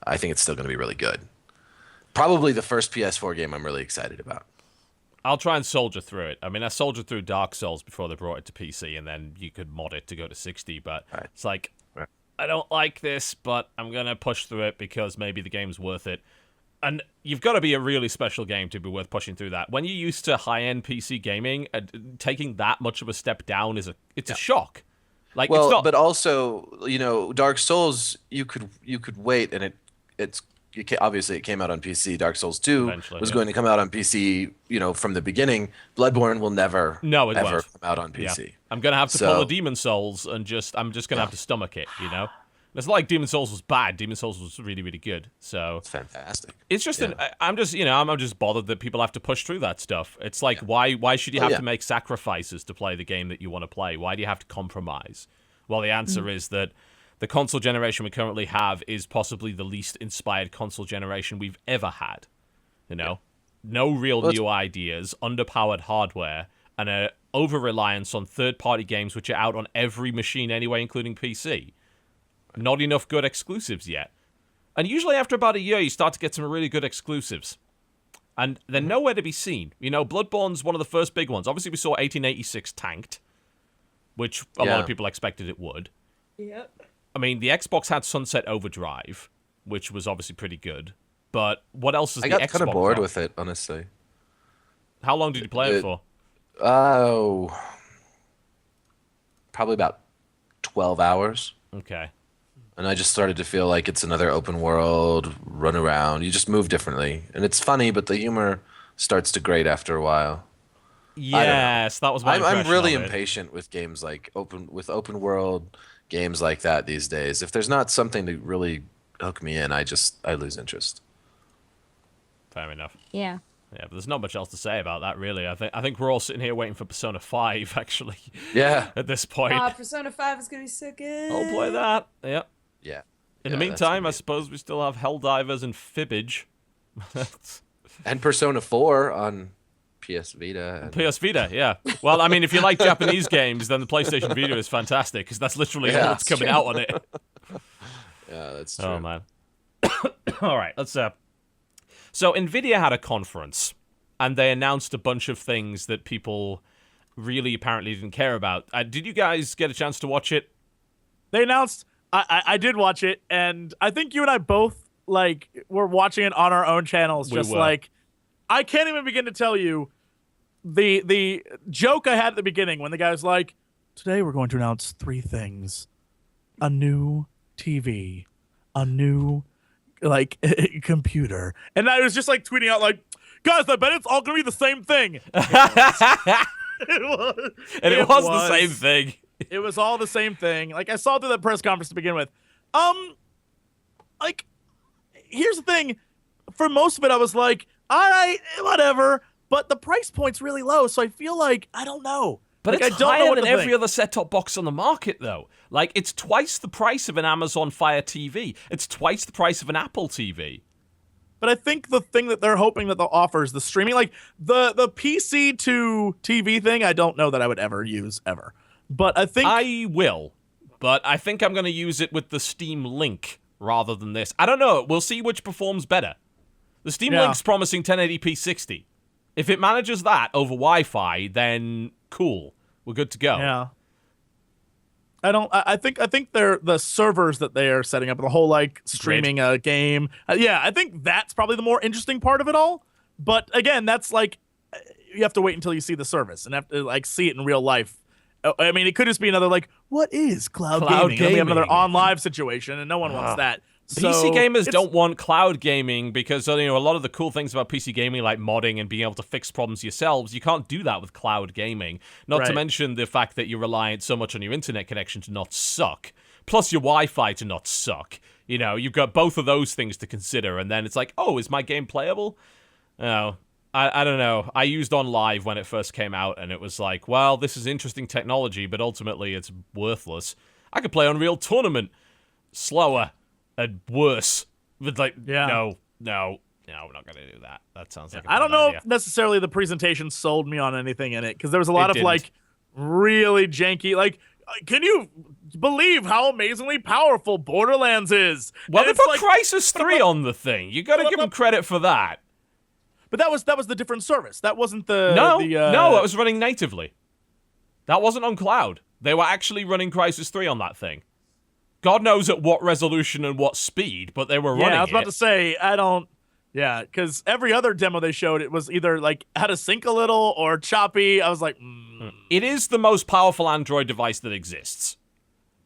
I think it's still going to be really good. Probably the first PS4 game I'm really excited about. I'll try and soldier through it. I mean, I soldiered through Dark Souls before they brought it to PC, and then you could mod it to go to 60, but it's like, I don't like this, but I'm going to push through it because maybe the game's worth it. And you've got to be a really special game to be worth pushing through that. When you're used to high-end PC gaming, taking that much of a step down is a shock. Like, well, it's not... but also, Dark Souls, you could wait, and obviously it came out on PC. Dark Souls 2 was going to come out on PC, from the beginning. Bloodborne will never come out on PC. Yeah. I'm going to have to pull a Demon Souls, and I'm just going to have to stomach it, It's not like Demon Souls was bad. Demon Souls was really, really good. So it's fantastic. It's just I'm just bothered that people have to push through that stuff. It's like, why should you have to make sacrifices to play the game that you want to play? Why do you have to compromise? Well, the answer is that the console generation we currently have is possibly the least inspired console generation we've ever had. No real new ideas, underpowered hardware, and an over-reliance on third-party games which are out on every machine anyway, including PC. Not enough good exclusives yet. And usually after about a year, you start to get some really good exclusives. And they're nowhere to be seen. Bloodborne's one of the first big ones. Obviously, we saw 1886 tanked, which a lot of people expected it would. Yep. I mean, the Xbox had Sunset Overdrive, which was obviously pretty good. But what else is the Xbox? I got kind of bored with it, honestly. How long did you play it for? Oh, probably about 12 hours. Okay. And I just started to feel like it's another open world, run around. You just move differently. And it's funny, but the humor starts to grate after a while. Yes, that was my impression. I'm really impatient with games like open world games like that these days. If there's not something to really hook me in, I lose interest. Fair enough. Yeah. Yeah, but there's not much else to say about that, really. I think we're all sitting here waiting for Persona 5, actually. Yeah. At this point. Persona 5 is going to be so good. I'll play that. Yep. Yeah. In the meantime, I suppose we still have Helldivers and Fibbage. And Persona 4 on PS Vita. PS Vita, yeah. Well, I mean, if you like Japanese games, then the PlayStation Vita is fantastic, because that's literally all that's coming out on it. Yeah, that's true. Oh, man. All right, let's... So, Nvidia had a conference, and they announced a bunch of things that people really apparently didn't care about. Did you guys get a chance to watch it? They announced... I did watch it, and I think you and I both, were watching it on our own channels. I can't even begin to tell you the joke I had at the beginning when the guy was like, today we're going to announce 3 things. A new TV. A new... computer. And I was just tweeting out guys, I bet it's all gonna be the same thing. It was the same thing. It was all the same thing. I saw through that press conference to begin with. Here's the thing. For most of it, I was like, all right, whatever. but the price point's really low, so I feel like I don't know. But like, it's I don't know higher what than to every think. other set-top box on the market, though. Like, it's twice the price of an Amazon Fire TV. It's twice the price of an Apple TV. But I think the thing that they're hoping that they'll offer is the streaming. Like, the PC to TV thing, I don't know that I would ever use, ever. But I think... I will, but I think I'm going to use it with the Steam Link rather than this. I don't know. We'll see which performs better. The Steam Link's promising 1080p 60. If it manages that over Wi-Fi, then cool. We're good to go. Yeah. I think they're the servers that they are setting up, the whole like streaming a game. I think that's probably the more interesting part of it all. But again, that's like you have to wait until you see the service and have to like see it in real life. I mean, it could just be another like, what is cloud gaming? And we have another on live situation, and no one wants that. PC gamers don't want cloud gaming because a lot of the cool things about PC gaming, like modding and being able to fix problems yourselves, you can't do that with cloud gaming. Not to mention the fact that you're reliant so much on your internet connection to not suck, plus your Wi-Fi to not suck. You've got both of those things to consider, and then it's like, oh, is my game playable? Oh, I don't know. I used On Live when it first came out, and it was like, well, this is interesting technology, but ultimately it's worthless. I could play Unreal Tournament slower and worse. But no, we're not gonna do that. That sounds like a I don't bad know idea. if necessarily the presentation sold me on anything in it, because there was a lot of like really janky, like, can you believe how amazingly powerful Borderlands is? Well, And they it's put like, Crysis 3 on the thing. You gotta give them credit for that. but that was the different service. That wasn't the No, no, it was running natively. That wasn't on cloud. They were actually running Crysis 3 on that thing. God knows at what resolution and what speed, but they were running it. I was about to say, because every other demo they showed, it was either like had to sync a little or choppy. I was like, It is the most powerful Android device that exists.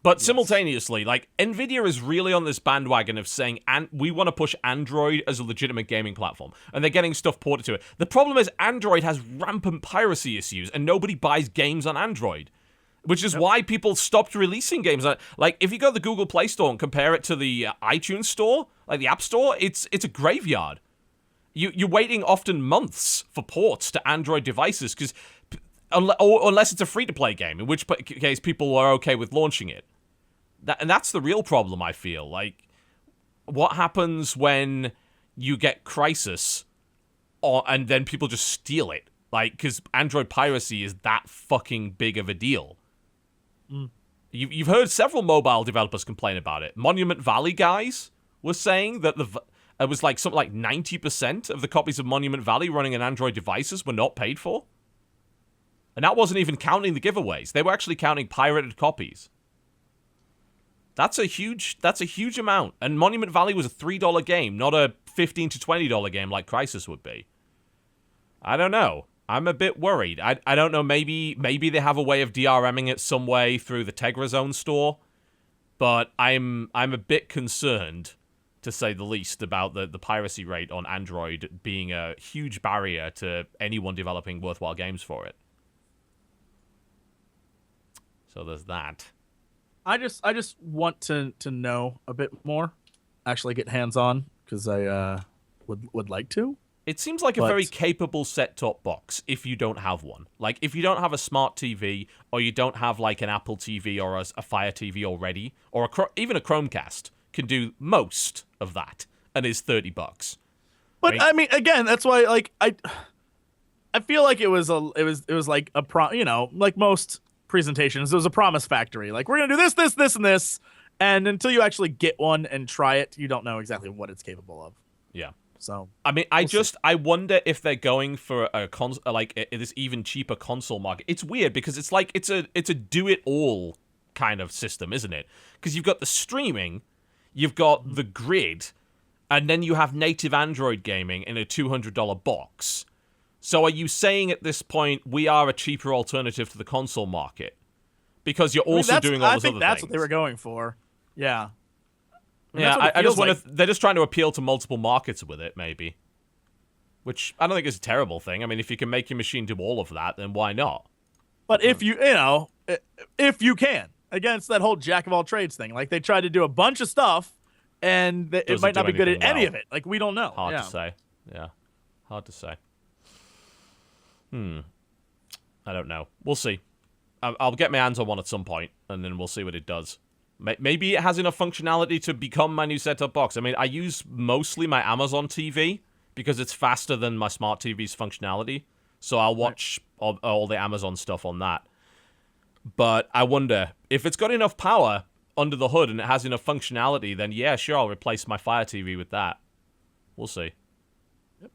But simultaneously, like, Nvidia is really on this bandwagon of saying, we want to push Android as a legitimate gaming platform. And they're getting stuff ported to it. The problem is Android has rampant piracy issues, and nobody buys games on Android. Which is why people stopped releasing games. Like, if you go to the Google Play Store and compare it to the iTunes Store, like the App Store, it's a graveyard. You're waiting often months for ports to Android devices, because unless it's a free-to-play game, in which case people are okay with launching it. And that's the real problem, I feel. Like, what happens when you get Crysis, and then people just steal it? Like, because Android piracy is that fucking big of a deal. You've heard several mobile developers complain about it. Monument Valley guys were saying that it was like something like 90% of the copies of Monument Valley running on Android devices were not paid for. And that wasn't even counting the giveaways. They were actually counting pirated copies. That's a huge amount. And Monument Valley was a $3 game, not a $15 to $20 game like Crysis would be. I don't know. I'm a bit worried. I don't know, maybe they have a way of DRMing it some way through the Tegra Zone store, but I'm a bit concerned, to say the least, about the piracy rate on Android being a huge barrier to anyone developing worthwhile games for it. So there's that. I just want to know a bit more, actually get hands on, because I would like to. It seems like a very capable set-top box if you don't have one. Like, if you don't have a smart TV, or you don't have, like, an Apple TV or a Fire TV already, or even a Chromecast can do most of that, and is $30. But, I mean, again, that's why, like, I feel like it was like a like most presentations, it was a promise factory. Like, we're going to do this, and this, and until you actually get one and try it, you don't know exactly what it's capable of. Yeah. So I mean, I wonder if they're going for this even cheaper console market. It's weird because it's like it's a do it all kind of system, isn't it? Because you've got the streaming, you've got the grid, and then you have native Android gaming in a $200 box. So are you saying at this point we are a cheaper alternative to the console market? Because you're also doing all those other things. I think that's what they were going for. Yeah. I just wonder if they're just trying to appeal to multiple markets with it, maybe. Which I don't think is a terrible thing. I mean, if you can make your machine do all of that, then why not? But if you can, against that whole jack of all trades thing, like they tried to do a bunch of stuff, and it might not be good at any of it. Like, we don't know. Hard to say. Yeah, hard to say. I don't know. We'll see. I'll get my hands on one at some point, and then we'll see what it does. Maybe it has enough functionality to become my new set-top box. I mean, I use mostly my Amazon TV because it's faster than my smart TV's functionality. So I'll watch all the Amazon stuff on that. But I wonder, if it's got enough power under the hood and it has enough functionality, then yeah, sure, I'll replace my Fire TV with that. We'll see. Yep.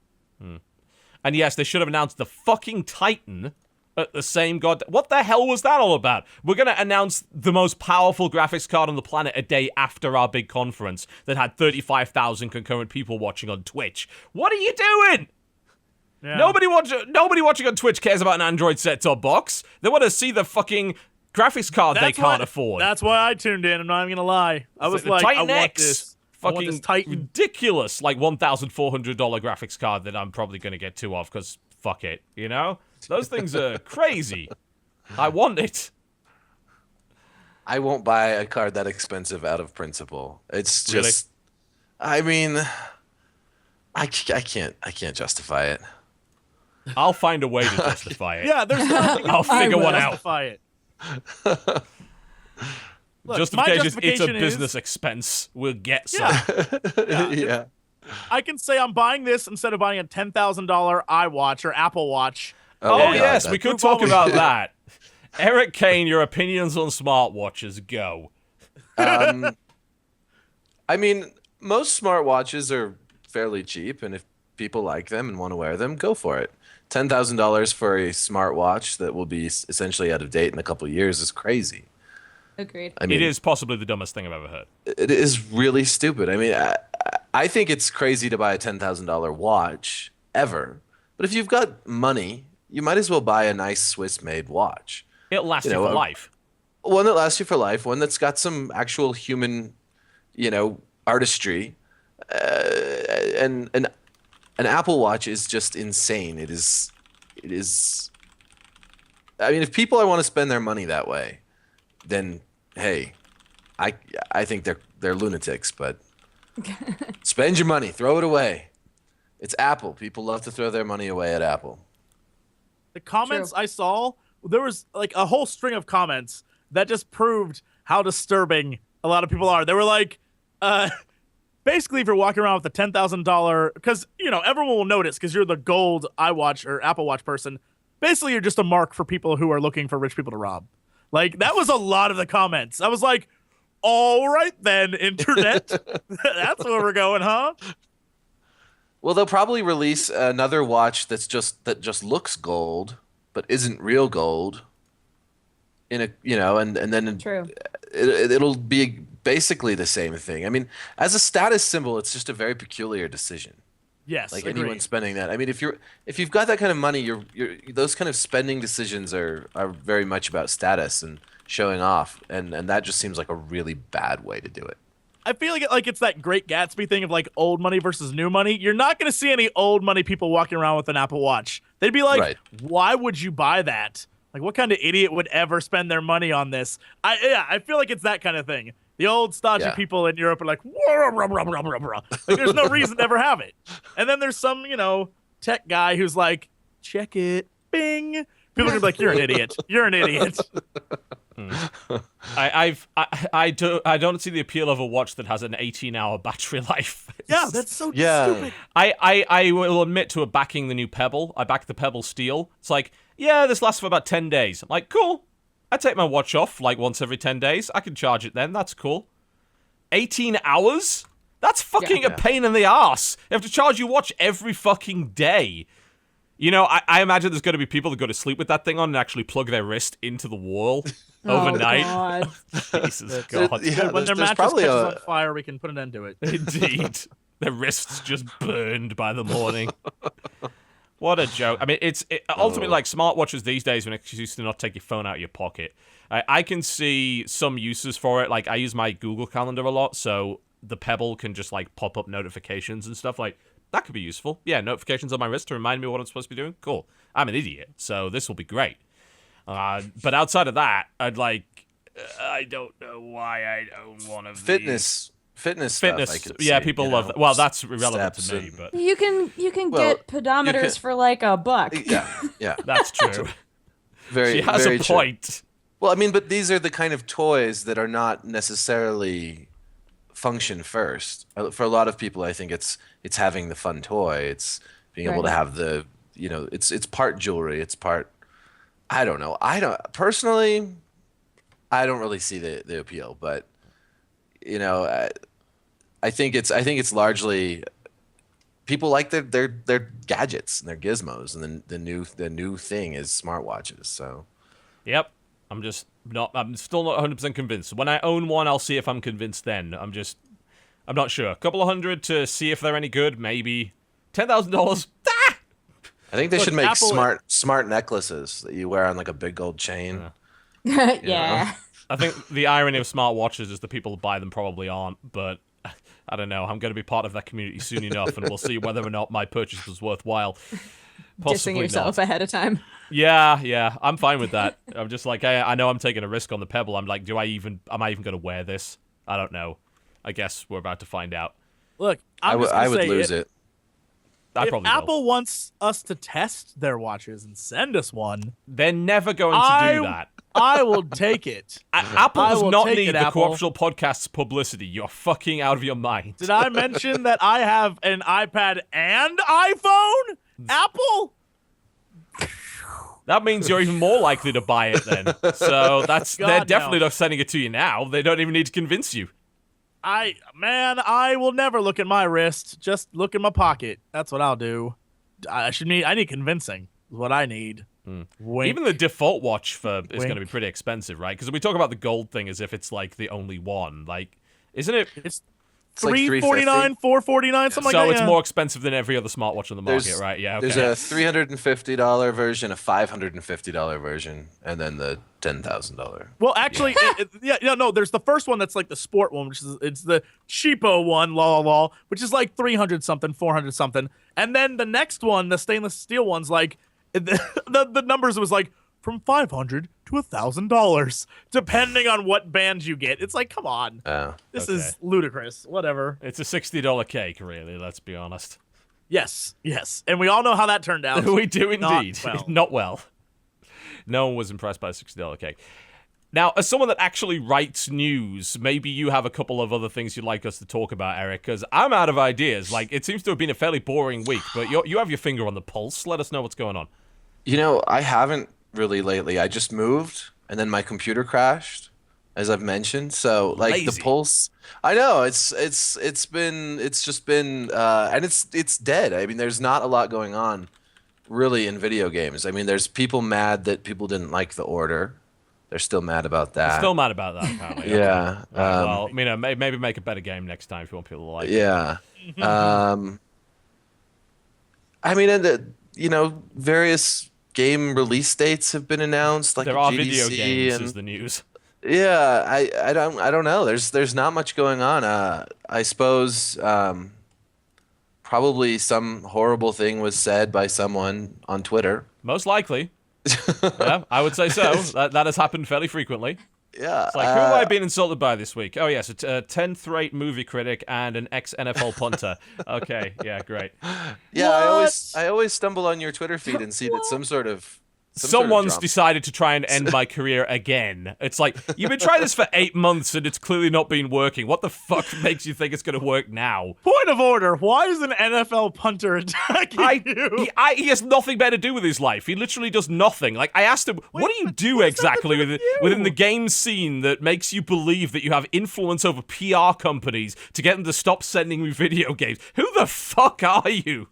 And yes, they should have announced the fucking Titan at the same What the hell was that all about? We're going to announce the most powerful graphics card on the planet a day after our big conference that had 35,000 concurrent people watching on Twitch. What are you doing? Yeah. Nobody watching on Twitch cares about an Android set-top box. They want to see the fucking graphics card they can't afford. That's why I tuned in. I'm not even gonna lie. I was like, Titan I want X. this. Fucking I want this Titan. ridiculous, like $1,400 graphics card that I'm probably gonna get two of because fuck it, you know? Those things are crazy. I want it. I won't buy a card that expensive out of principle. It's just, Really? I mean, I can't justify it. I'll find a way to justify it. Yeah, there's nothing. I'll figure one out. Justify it. Look, Justification is it's a justification business expense. We'll get some. Yeah. I can say I'm buying this instead of buying a $10,000 iWatch or Apple Watch. Oh, God, yes, that- we could talk about that. Erik Kain, your opinions on smartwatches, go. I mean, most smartwatches are fairly cheap, and if people like them and want to wear them, go for it. $10,000 for a smartwatch that will be essentially out of date in a couple of years is crazy. Agreed. I mean, It is possibly the dumbest thing I've ever heard. It is really stupid. I mean, I think it's crazy to buy a $10,000 watch ever. But if you've got money, you might as well buy a nice Swiss-made watch. It'll last you for life. One that lasts you for life, one that's got some actual human, artistry. And an Apple Watch is just insane. It is. I mean, if people want to spend their money that way, then hey, I think they're lunatics. But spend your money, throw it away. It's Apple. People love to throw their money away at Apple. The comments True. I saw, there was like a whole string of comments that just proved how disturbing a lot of people are. They were like, basically, if you're walking around with a $10,000, because, everyone will notice because you're the gold iWatch or Apple Watch person. Basically, you're just a mark for people who are looking for rich people to rob. Like, that was a lot of the comments. I was like, all right then, internet. That's where we're going, huh? Well, they'll probably release another watch that just looks gold but isn't real gold. And then True. It'll be basically the same thing. I mean, as a status symbol, it's just a very peculiar decision. Yes, Like agreed. anyone spending that. I mean, if you've got that kind of money, those kind of spending decisions are very much about status and showing off, and that just seems like a really bad way to do it. I feel like it's that Great Gatsby thing of like old money versus new money. You're not going to see any old money people walking around with an Apple Watch. They'd be like, Right. Why would you buy that? Like, what kind of idiot would ever spend their money on this? I feel like it's that kind of thing. The old stodgy Yeah. people in Europe are like, like, there's no reason to ever have it. And then there's some, tech guy who's like, check it, bing. People are gonna be like, you're an idiot. You're an idiot. I don't see the appeal of a watch that has an 18-hour battery life. Yeah, that's so Yeah. stupid. I will admit to backing the new Pebble. I backed the Pebble Steel. It's like, yeah, this lasts for about 10 days. I'm like, cool. I take my watch off like once every 10 days. I can charge it then. That's cool. 18 hours? That's fucking a pain in the ass. You have to charge your watch every fucking day. I imagine there's going to be people that go to sleep with that thing on and actually plug their wrist into the wall overnight. God. Jesus God. Yeah, When their there's mattress probably catches on fire, we can put an end to it. Indeed. Their wrists just burned by the morning. What a joke. I mean, it's ultimately like smartwatches these days when it's used to not take your phone out of your pocket. I can see some uses for it. Like, I use my Google Calendar a lot, so the Pebble can just, like, pop up notifications and stuff. Like, that could be useful. Yeah, notifications on my wrist to remind me what I'm supposed to be doing. Cool. I'm an idiot, so this will be great. But outside of that, I don't know why I own one of these. fitness Fitness, stuff. I could yeah, see, people you love know, that. Well, that's irrelevant to steps me, and- but You can Well, get pedometers you can- for like $1. Yeah. that's true. Very. She has very a true. point. Well, I mean, but these are the kind of toys that are not necessarily function first. For a lot of people, I think it's having the fun toy. It's being able to Right. have the, it's part jewelry. It's part. I don't know. Personally, I don't really see the appeal, but I think it's largely people like their gadgets and their gizmos, and then the new thing is smartwatches. So. Yep. I'm still not 100% convinced. When I own one, I'll see if I'm convinced then. I'm not sure. A couple of hundred to see if they're any good, maybe. $10,000? Ah! I think they Look, should make Apple- smart necklaces that you wear on like a big gold chain. Yeah. I think the irony of smartwatches is the people who buy them probably aren't, but I don't know. I'm going to be part of that community soon enough, and we'll see whether or not my purchase was worthworthwhile. Dissing Possibly yourself not. ahead of time. Yeah, I'm fine with that. I'm just like, I know I'm taking a risk on the Pebble. I'm like, am I even going to wear this? I don't know. I guess we're about to find out. Look, I I'm just gonna would say lose it. I If probably Apple will. wants us to test their watches and send us one, They're never going to do that. I will take it. Apple I does will not take need it, the Apple. Co-optional Podcast's publicity. You're fucking out of your mind. Did I mention that I have an iPad and iPhone? Apple? That means you're even more likely to buy it then. So they're God, definitely no. not sending it to you now. They don't even need to convince you. I will never look at my wrist. Just look in my pocket. That's what I'll do. I need convincing. Is what I need. Wink. Even the default watch is going to be Wink. pretty expensive, right? Because we talk about the gold thing as if it's like the only one. Like, isn't it? It's like $349, $449, something So like that. it's yeah. more expensive than every other smartwatch on the market, There's, right? Yeah, okay. There's a $350 version, a $550 version, and then the $10,000. Well, actually, no. There's the first one that's like the sport one, which is it's the cheapo one, which is like 300 something, 400 something, and then the next one, the stainless steel one's like the numbers was like from $500 to $1,000, depending on what band you get. It's like, come on, this is ludicrous. Whatever. It's a $60 cake, really. Let's be honest. Yes, and we all know how that turned out. We do Not indeed. well. Not well. No one was impressed by a $60 cake. Now, as someone that actually writes news, maybe you have a couple of other things you'd like us to talk about, Eric, because I'm out of ideas. Like, it seems to have been a fairly boring week, but you have your finger on the pulse. Let us know what's going on. I haven't really lately. I just moved, and then my computer crashed, as I've mentioned. So, like, Lazy. the pulse. I know it's just been and it's dead. I mean, there's not a lot going on, really, in video games. I mean, there's people mad that people didn't like the order. They're still mad about that. Still mad about that, apparently. Yeah. Well, maybe make a better game next time if you want people to like it. Yeah. I mean, and various game release dates have been announced, like There at are GDC video games, and is the news. yeah, I don't know. There's not much going on. I suppose probably some horrible thing was said by someone on Twitter. Most likely. Yeah, I would say so. That has happened fairly frequently. Yeah. It's like, who have I been insulted by this week? Oh, yes, a 10th-rate movie critic and an ex-NFL punter. Okay, yeah, great. Yeah, What? I always stumble on your Twitter feed and see that some sort of Someone's drama. decided to try and end my career again. It's like, you've been trying this for 8 months and it's clearly not been working. What the fuck makes you think it's going to work now? Point of order. Why is an NFL punter attacking you? He has nothing better to do with his life. He literally does nothing. Like, I asked him, what do you do exactly within the game scene that makes you believe that you have influence over PR companies to get them to stop sending me video games? Who the fuck are you?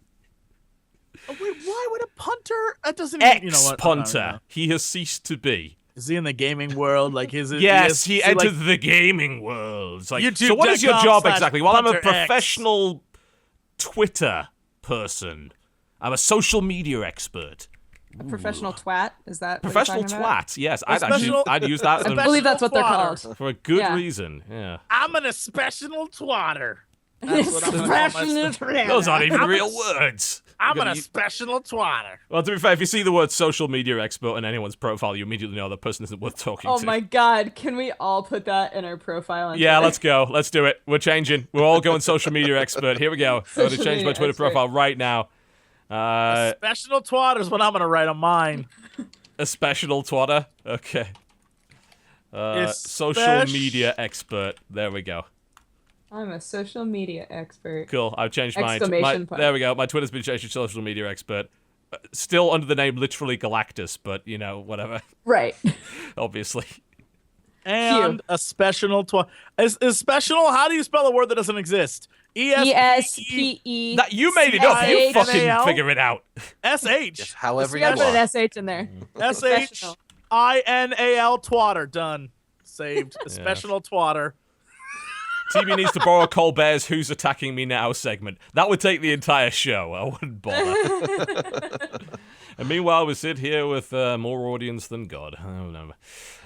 Wait, why would a punter? That doesn't even, you know what? Ex-punter. He has ceased to be. Is he in the gaming world? Like, Yes, he entered like, the gaming world. It's like, YouTube.com so what is your job / exactly? Well, I'm a punter X. professional Twitter person. I'm a social media expert. A professional twat? Is that what Professional you're talking about? twat. Yes, special- I'd use that I believe that's what they're Twatter. called. for a good Yeah. reason. Yeah. I'm an professional twatter. That's what I'm gonna call myself. Those aren't even real words. I'm You're an gonna- special twatter. Well, to be fair, if you see the word social media expert on anyone's profile, you immediately know the person isn't worth talking Oh to. my god, can we all put that in our profile? On Yeah, Twitter? let's go. Let's do it. We're changing. We're all going social media expert. Here we go. I'm going to Social change my media Twitter expert. profile right now. Special twatter is what I'm gonna write on mine. A special twatter. Okay. Social Espec- media expert. There we go. I'm a social media expert. Cool. I've changed mine. Exclamation point. There we go. My Twitter's been changed to social media expert. Still under the name literally Galactus, but you know, whatever. Right. Obviously. And a special twatter. Is special? How do you spell a word that doesn't exist? ESPE. That you made it up. You fucking S-H-A-L? figure it out. SH. However You gotta you put want. an SH in there. SHINAL twatter. Done. Saved. A special twatter. TB needs to borrow Colbert's "Who's Attacking Me Now" segment. That would take the entire show. I wouldn't bother. And meanwhile, we sit here with more audience than God. I don't know.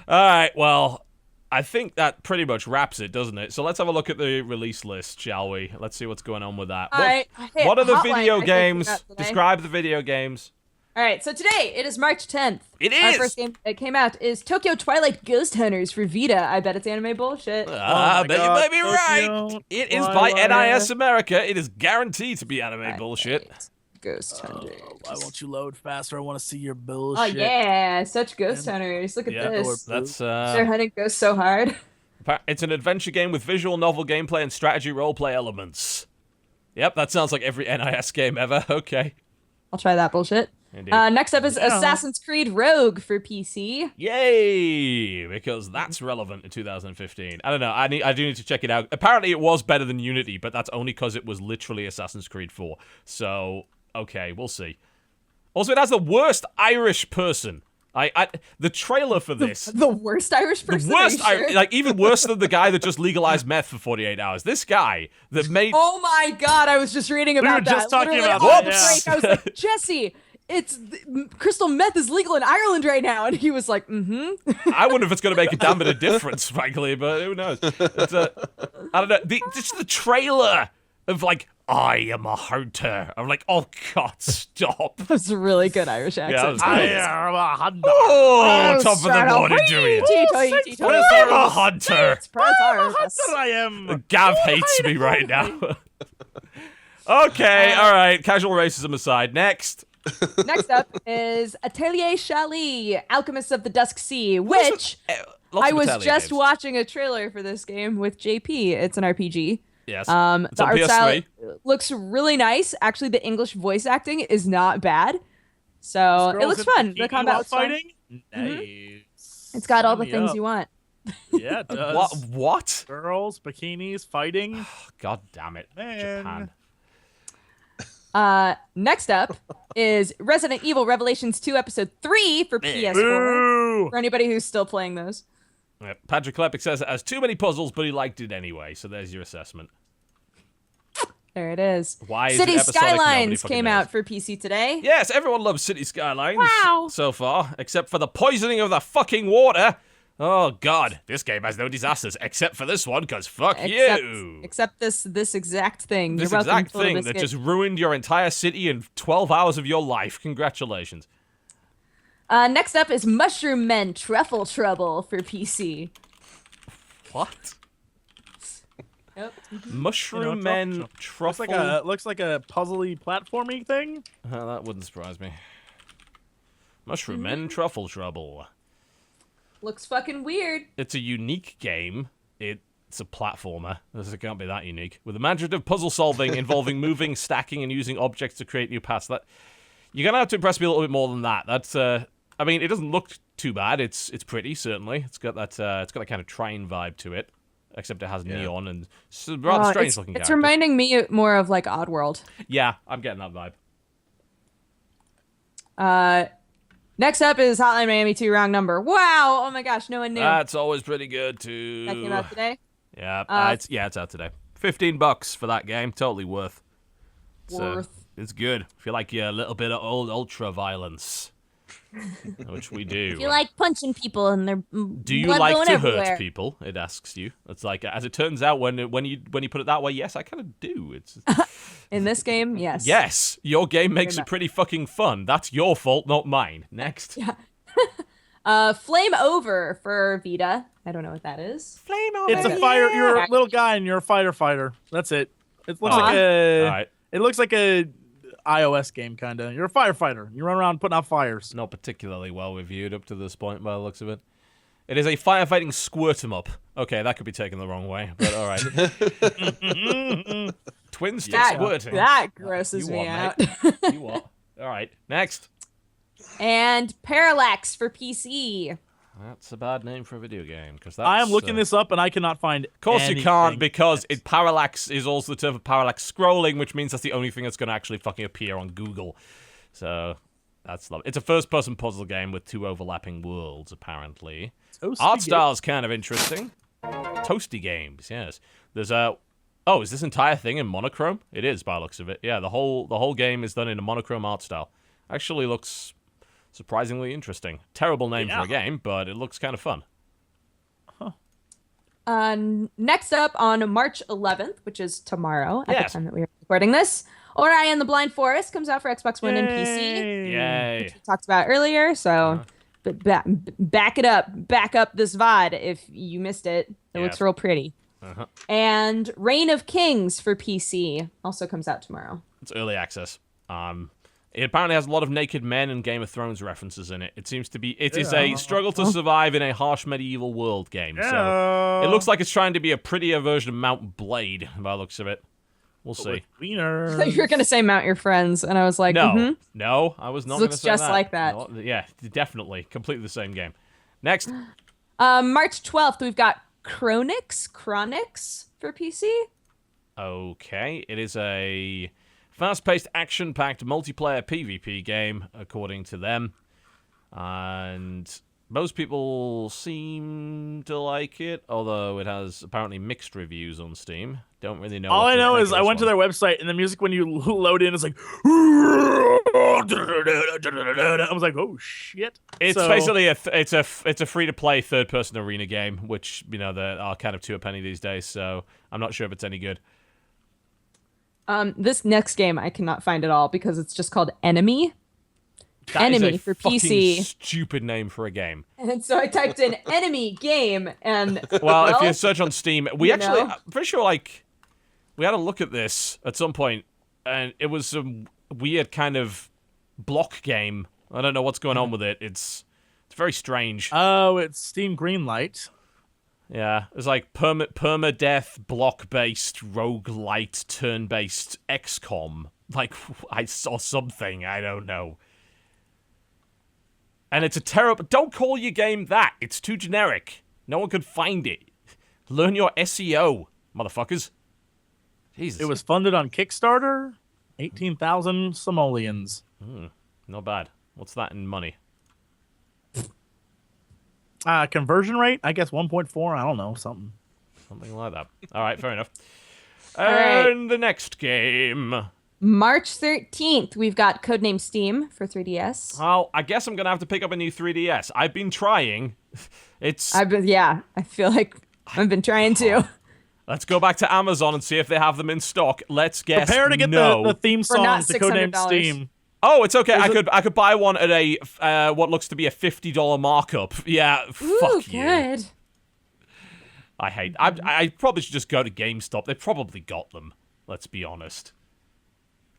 All right, well, I think that pretty much wraps it, doesn't it? So let's have a look at the release list, shall we? Let's see what's going on with that. What are the Hotline, video I games? think, today. Describe the video games. All right, so today it is March 10th. It Our is! first game that came out is Tokyo Twilight Ghost Hunters for Vita. I bet it's anime bullshit. I my bet you God, might be Tokyo right. It is by Twilight. NIS America. It is guaranteed to be anime bullshit. Ghost Hunters. Why won't you load faster? I want to see your Oh bullshit. yeah, such Ghost Hunters. Look at Yeah, this. that's They're hunting ghosts so hard. It's an adventure game with visual novel gameplay and strategy roleplay elements. Yep, that sounds like every NIS game ever. Okay. I'll try that bullshit. Indeed. Next up is Assassin's Creed Rogue for PC. Yay! Because that's relevant in 2015. I don't know. I do need to check it out. Apparently, it was better than Unity, but that's only because it was literally Assassin's Creed 4. So, okay, we'll see. Also, it has the worst Irish person. The trailer for this. The worst Irish person. The worst, are you sure? like even worse than the guy that just legalized meth for 48 hours. This guy that made. Oh my god, I was just reading about were that. just talking Literally about on that, the break, yeah. I was like, Jesse, crystal meth is legal in Ireland right now, and he was like, I wonder if it's going to make a damn bit of difference, frankly, but who knows? It's I don't know. Just the trailer of like, I am a hunter. I'm like, oh god, stop. That's a really good Irish accent. that was I good. am a hunter. Oh, top of the morning to you. I'm a hunter. I am. Gav hates me right now. Okay, all right. Casual racism aside. Next. Next up is Atelier Chalet, Alchemists of the Dusk Sea, which Lots I of was Italian just games. watching a trailer for this game with JP. It's an RPG. Yes. It's The on art PS3. style looks really nice. Actually, the English voice acting is not bad. So it Girls looks in fun. bikini The combat while was fun. fighting. Nice. It's got all the Sign me things up. you want. Yeah, it does. What? Girls, bikinis, fighting. God damn it. Man. Japan. Next up is Resident Evil Revelations 2 Episode 3 for PS4. Boo! For anybody who's still playing those. Yep. Patrick Klepek says it has too many puzzles, but he liked it anyway. So there's your assessment. There it is. Why is City it episodic? Nobody Skylines fucking came knows. out for PC today. Yes, everyone loves City Skylines Wow. so far, except for the poisoning of the fucking water. Oh god, this game has no disasters except for this one, because fuck you. Except this exact thing. This You're welcome, exact thing that TotalBiscuit. just ruined your entire city in 12 hours of your life. Congratulations. Next up is Mushroom Men Truffle Trouble for PC. What? Yep. Mushroom Men Truffle? Looks like a puzzly platformy thing. That wouldn't surprise me. Mushroom Men Truffle Trouble. Looks fucking weird. It's a unique game. It's a platformer. It can't be that unique. With imaginative puzzle solving involving moving, stacking, and using objects to create new paths. That you're gonna have to impress me a little bit more than that. That's I mean, it doesn't look too bad. It's pretty, certainly. It's got that kind of train vibe to it. Except it has neon and rather strange looking It's characters. reminding me more of like Oddworld. Yeah, I'm getting that vibe. Next up is Hotline Miami 2 Round Number. Wow! Oh my gosh, no one knew. That's always pretty good too. That came out today. Yeah, it's out today. $15 for that game, totally worth. Worth. It's good. If you like your little bit of old ultra violence. which we do. If you like punching people and their Do you blood like going to everywhere. hurt people? It asks you. It's like, as it turns out, when you put it that way, yes, I kind of do. It's In this game, yes. yes, your game makes it pretty fucking fun. That's your fault, not mine. Next. Flame Over for Vita. I don't know what that is. Flame over. It's a fire. You're a little guy and you're a firefighter. That's it. It looks like a. All right. It looks like a iOS game, kind of. You're a firefighter. You run around putting out fires. Not particularly well reviewed up to this point, by the looks of it. It is a firefighting squirt 'em up. Okay, that could be taken the wrong way, but all right. Twin stick squirting. That grosses You me what, out. mate? You what? All right, next. And Parallax for PC. That's a bad name for a video game, because that's... I am looking this up and I cannot find. Of course you can't, because parallax is also the term for parallax scrolling, which means that's the only thing that's going to actually fucking appear on Google. So, that's lovely. It's a first-person puzzle game with 2 overlapping worlds, apparently. Art style's kind of interesting. Toasty games, yes. There's a... Oh, is this entire thing in monochrome? It is, by the looks of it. Yeah, the whole game is done in a monochrome art style. Actually looks surprisingly interesting. Terrible name for a game, but it looks kind of fun. Next up on March 11th, which is tomorrow at Yes. the time that we are recording this, Ori and the Blind Forest comes out for Xbox One and PC. Yay. Which we talked about earlier, so but back up this VOD if you missed it. It looks real pretty. And Reign of Kings for PC also comes out tomorrow. It's early access. It apparently has a lot of naked men and Game of Thrones references in it. It seems to be... It is a struggle to survive in a harsh medieval world game. So it looks like it's trying to be a prettier version of Mount Blade, by the looks of it. We'll see. I thought you were going to say Mount Your Friends, and I was like, No, no, I was not going to looks say that. just like that. No, yeah, definitely. Completely the same game. Next. March 12th, we've got Chronix for PC. Okay, it is a fast-paced, action-packed multiplayer PvP game, according to them. And most people seem to like it, although it has apparently mixed reviews on Steam. Don't really know. All what I to know think is of I this went to one. their website and the music when you load in is like. I was like, oh shit! It's So- basically it's a free-to-play third-person arena game, which there are kind of to a penny these days. So I'm not sure if it's any good. This next game I cannot find at all because it's just called Enemy. That is Enemy a for fucking PC. stupid name for a game. And so I typed in Enemy game and Well, if you search on Steam, we you actually, know. I'm pretty sure, like, we had a look at this at some point, and it was some weird kind of block game. I don't know what's going on with it. It's very strange. Oh, it's Steam Greenlight. Yeah, it's like permadeath, block-based, roguelite, turn-based XCOM. Like, I saw something, I don't know. And it's a terrible... Don't call your game that. It's too generic. No one could find it. Learn your SEO, motherfuckers. Jesus. It was funded on Kickstarter. 18,000 simoleons. Not bad. What's that in money? Conversion rate? I guess 1.4. I don't know. Something. Something like that. All right, fair enough. right. And the next game... March 13th, we've got Codename Steam for 3DS. Well, I guess I'm going to have to pick up a new 3DS. I've been trying. I feel like I've been trying to. Let's go back to Amazon and see if they have them in stock. Let's guess Prepare to get no. the theme For not song to Codename $600. Steam. Oh, it's okay. I could buy one at a what looks to be a $50 markup. Yeah, Ooh, fuck you. good. I probably should just go to GameStop. They probably got them. Let's be honest.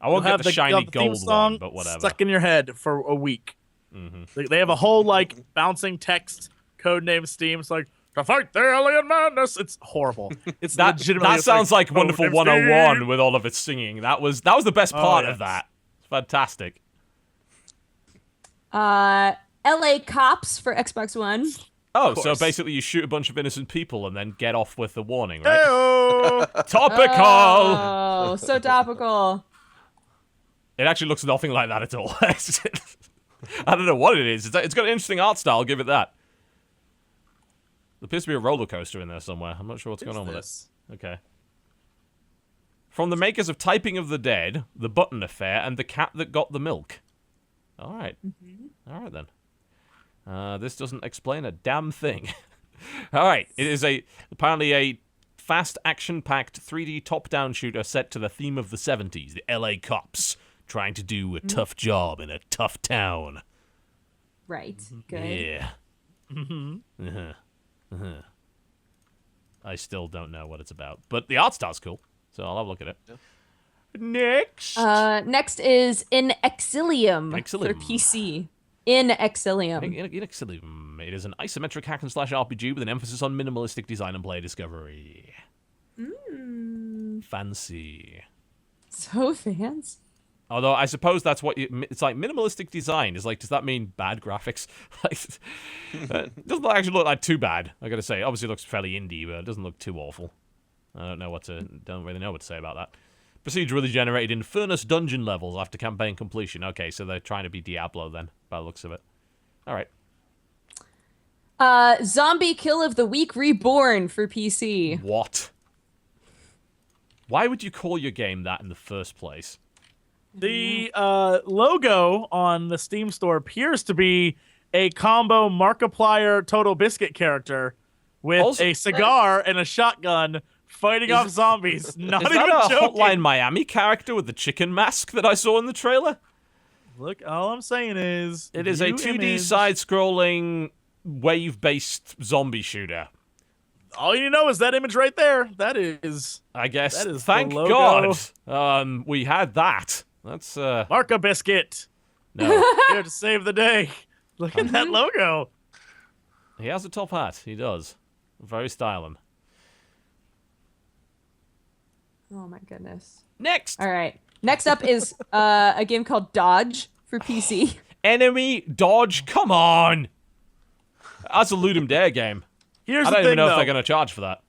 I won't You'll get the you'll shiny have theme gold song one, but whatever. stuck in your head for a week. Mm-hmm. They have a whole like bouncing text Codename Steam. It's like to fight the alien madness. It's horrible. It's That legitimately. sounds like Wonderful Codename 101 Steam. with all of its singing. That was the best part of yes. that. It's fantastic. LA Cops for Xbox One. Oh, so course. basically you shoot a bunch of innocent people and then get off with a warning, right? Heyo! Topical! Oh, so topical. It actually looks nothing like that at all. I don't know what it is. It's got an interesting art style, I'll give it that. There appears to be a roller coaster in there somewhere. I'm not sure what's going on with it. Okay. From the makers of Typing of the Dead, The Button Affair, and The Cat That Got the Milk. Alright. Alright then. This doesn't explain a damn thing. All right, it is apparently a fast, action-packed 3D top-down shooter set to the theme of the 70s, the LA cops trying to do a tough job in a tough town. Right. Good. Yeah. I still don't know what it's about, but the art style's cool, so I'll have a look at it. Yeah. Next. Next is In Exilium for Exilium. PC. In Exilium. In Exilium. It is an isometric hack and slash RPG with an emphasis on minimalistic design and player discovery. Fancy. So fancy. Although I suppose that's what it's like. Minimalistic design is like. Does that mean bad graphics? It doesn't actually look like too bad. I gotta say, obviously it looks fairly indie, but it doesn't look too awful. Don't really know what to say about that. Procedurally generated in furnace dungeon levels after campaign completion. Okay, so they're trying to be Diablo then, by the looks of it. All right. Zombie Kill of the Week Reborn for PC. What? Why would you call your game that in the first place? The logo on the Steam store appears to be a combo Markiplier TotalBiscuit character with Also- a cigar and a shotgun fighting off zombies. Not Is even that a joking. Hotline Miami character with the chicken mask that I saw in the trailer? Look, all I'm saying is It is a view 2D image. side-scrolling wave-based zombie shooter. All you know is that image right there. That is I guess. That is the Thank logo. God. We had that. That's Marka Biscuit no. here to save the day. Look at that logo. He has a top hat. He does. Very styling. Oh my goodness. Next. All right. Next up is a game called Dodge for PC. Enemy dodge. Come on. That's a Ludum Dare game. Here's I the don't thing, even know if though. they're going to charge for that.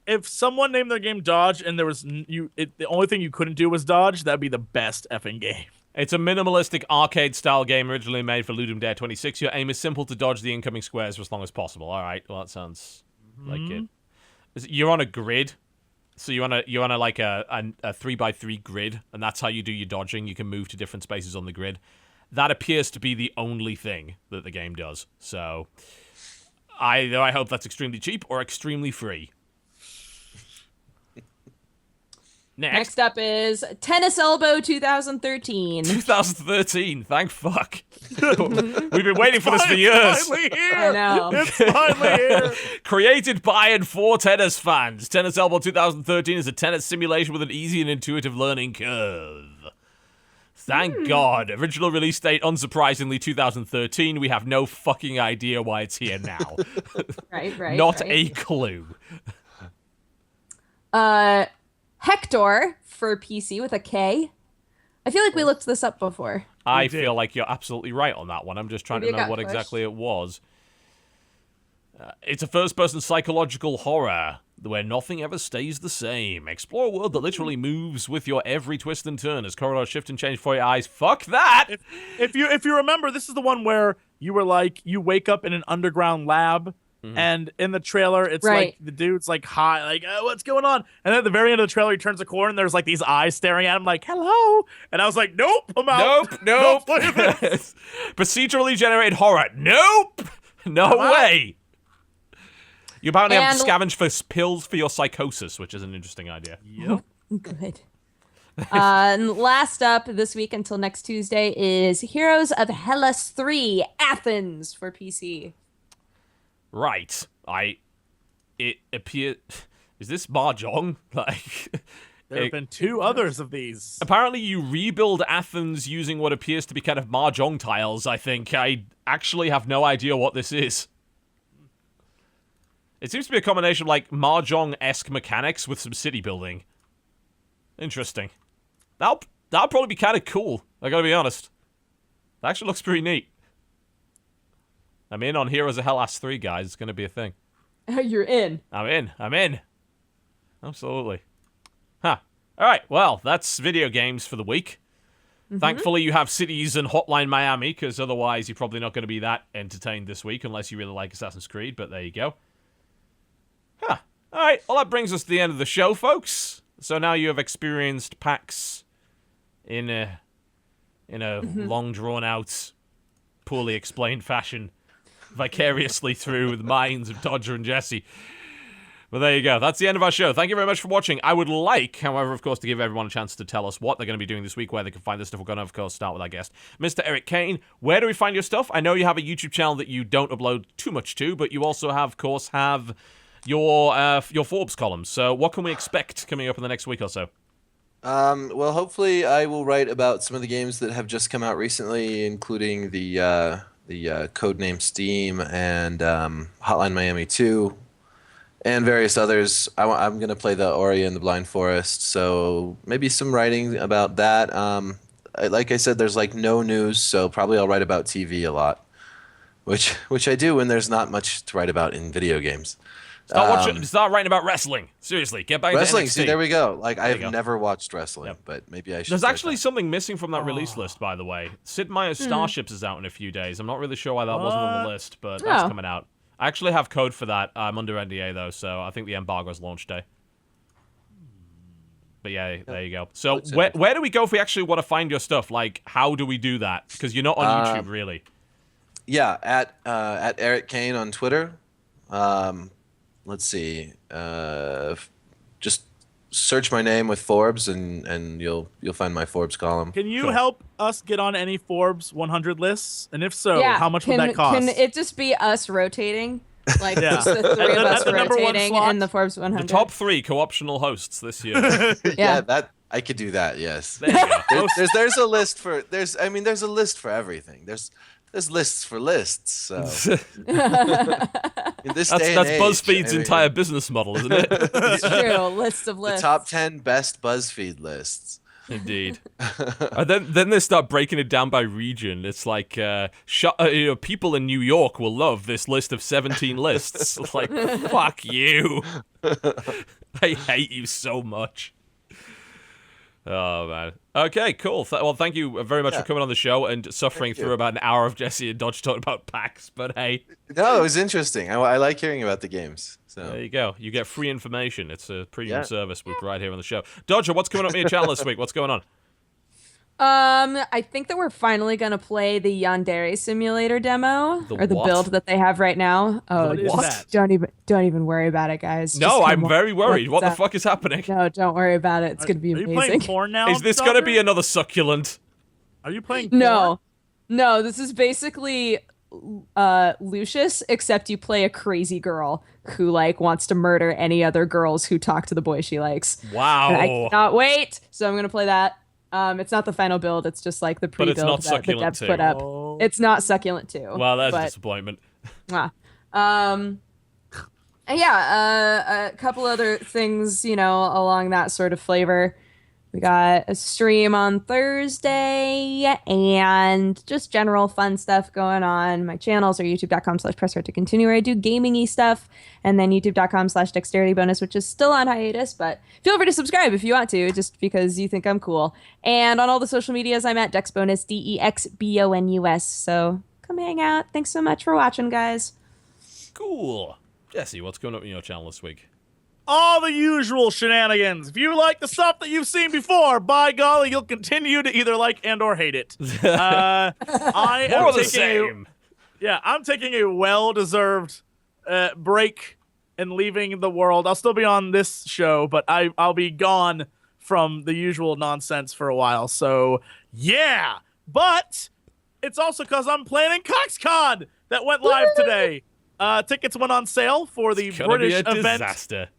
If someone named their game Dodge and there was the only thing you couldn't do was dodge, that'd be the best effing game. It's a minimalistic arcade-style game originally made for Ludum Dare 26. Your aim is simple to dodge the incoming squares for as long as possible. All right, well that sounds like it. You're on a grid, so you're on a like a 3x3 grid, and that's how you do your dodging. You can move to different spaces on the grid. That appears to be the only thing that the game does. So either I hope that's extremely cheap or extremely free. Next up is Tennis Elbow 2013. 2013, thank fuck. We've been waiting for this for years. Finally here. I know. It's finally here. Created by and for tennis fans, Tennis Elbow 2013 is a tennis simulation with an easy and intuitive learning curve. Thank God. Original release date, unsurprisingly, 2013. We have no fucking idea why it's here now. Right. Not a clue. Hector for PC with a K. I feel like we looked this up before. I feel like you're absolutely right on that one. I'm just trying Maybe to it remember got what pushed. exactly it was. It's a first-person psychological horror where nothing ever stays the same. Explore a world that literally moves with your every twist and turn as corridors shift and change before your eyes. Fuck that! If you remember, this is the one where you were like, you wake up in an underground lab, and in the trailer, it's Right. like the dude's like high, like what's going on? And then at the very end of the trailer, he turns the corner, and there's like these eyes staring at him, like hello. And I was like, nope, I'm out. Nope. Don't play this. Procedurally generated horror. Nope. No I'm out. way. You apparently have to And- scavenge for pills for your psychosis, which is an interesting idea. Yep. Good. And last up this week until next Tuesday is Heroes of Hellas 3 Athens for PC. Right. It appears. Is this Mahjong? Like. There have been two others of these. Apparently, you rebuild Athens using what appears to be kind of Mahjong tiles, I think. I actually have no idea what this is. It seems to be a combination of, like, Mahjong-esque mechanics with some city building. Interesting. That'll probably be kind of cool, I gotta be honest. That actually looks pretty neat. I'm in on Heroes of Hellas 3, guys. It's gonna be a thing. You're in. I'm in. Absolutely. Huh. Alright, well, that's video games for the week. Thankfully, you have Cities and Hotline Miami, because otherwise you're probably not going to be that entertained this week, unless you really like Assassin's Creed, but there you go. Huh. Alright, well that brings us to the end of the show, folks. So now you have experienced PAX in a long drawn-out, poorly explained fashion. vicariously through the minds of Dodger and Jesse. But there you go. That's the end of our show. Thank you very much for watching. I would like, however, of course, to give everyone a chance to tell us what they're going to be doing this week, where they can find this stuff. We're going to, of course, start with our guest, Mr. Erik Kain. Where do we find your stuff? I know you have a YouTube channel that you don't upload too much to, but you also have, of course, your Forbes columns. So what can we expect coming up in the next week or so? Well, hopefully I will write about some of the games that have just come out recently, including the Codename Steam and Hotline Miami 2. And various others. I'm going to play the Ori and the Blind Forest, so maybe some writing about that. Like I said, there's like no news, so probably I'll write about TV a lot, which I do when there's not much to write about in video games. Start writing about wrestling. Seriously, get back wrestling. to NXT. See, there we go. Like I've never watched wrestling, but maybe I should. There's actually something missing from that release list, by the way. Sid Meier's Starships is out in a few days. I'm not really sure why that wasn't on the list, but that's coming out. I actually have code for that. I'm under NDA, though, so I think the embargo's launch day. But yeah, there you go. So where do we go if we actually want to find your stuff? Like, how do we do that? Because you're not on YouTube, really. Yeah, at Erik Kain on Twitter. Let's see. Just search my name with Forbes, and you'll find my Forbes columm. Can you help us get on any Forbes 100 lists? And if so, how much would that cost? Can it just be us rotating? Like just the three of us rotating in the Forbes 100? The top 3 co-optional hosts this year. Yeah, that I could do that. Yes. There you go. There's a list for there's a list for everything. There's lists for lists. So. In this day and That's age, BuzzFeed's entire business model, isn't it? It's true. List of lists. The top 10 best BuzzFeed lists. Indeed. And then they start breaking it down by region. It's like, people in New York will love this list of 17 lists. It's like, fuck you. I hate you so much. Oh, man. Okay, cool. Well, thank you very much for coming on the show and suffering through about an hour of Jesse and Dodge talking about PAX, but hey. No, it was interesting. I like hearing about the games. So. There you go. You get free information. It's a premium service right here on the show. Dodger, what's coming up in your channel this week? What's going on? I think that we're finally gonna play the Yandere Simulator demo, or the build that they have right now. Oh, what? Don't even worry about it, guys. No, I'm very worried. What the fuck is happening? No, don't worry about it. It's gonna be amazing. Are you playing porn now? Is this gonna be another succulent? Are you playing porn? No. This is basically Lucius, except you play a crazy girl who like wants to murder any other girls who talk to the boy she likes. Wow. And I cannot wait. So I'm gonna play that. It's not the final build. It's just like the pre-build that the devs put up. Oh. It's not succulent too. Well, that's a disappointment. A couple other things, along that sort of flavor. We got a stream on Thursday and just general fun stuff going on. My channels are youtube.com/pressstart-to-continue, where I do gaming-y stuff, and then youtube.com/dexterity-bonus, which is still on hiatus, but feel free to subscribe if you want to, just because you think I'm cool. And on all the social medias, I'm at dexbonus, DEXBONUS, so come hang out. Thanks so much for watching, guys. Cool. Jesse, what's going up in your channel this week? All the usual shenanigans. If you like the stuff that you've seen before, by golly, you'll continue to either like and or hate it. I am More of the same. I'm taking a well-deserved break and leaving the world. I'll still be on this show, but I'll be gone from the usual nonsense for a while. So, yeah. But it's also because I'm planning CoxCon that went live today. Tickets went on sale for the British event. Disaster.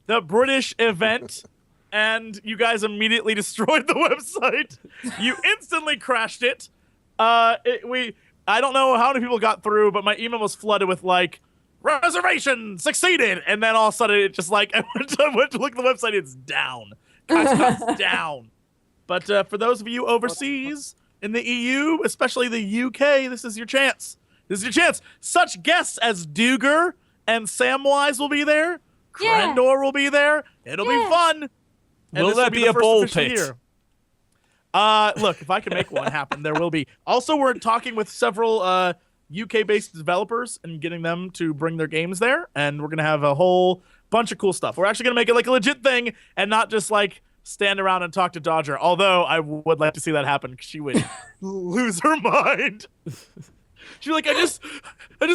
The British event, and you guys immediately destroyed the website. You instantly crashed it. I don't know how many people got through, but my email was flooded with like, reservation succeeded, and then all of a sudden it just like I went to look at the website, it's down. CoxCon's down. But for those of you overseas in the EU, especially the UK, this is your chance. This is your chance. Such guests as Duger and Samwise will be there. Krendor will be there. It'll be fun. Will there be a bowl pit? Look, if I can make one happen, there will be. Also, we're talking with several UK-based developers and getting them to bring their games there, and we're going to have a whole bunch of cool stuff. We're actually going to make it like a legit thing and not just like stand around and talk to Dodger, although I would like to see that happen because she would lose her mind. She's like, I just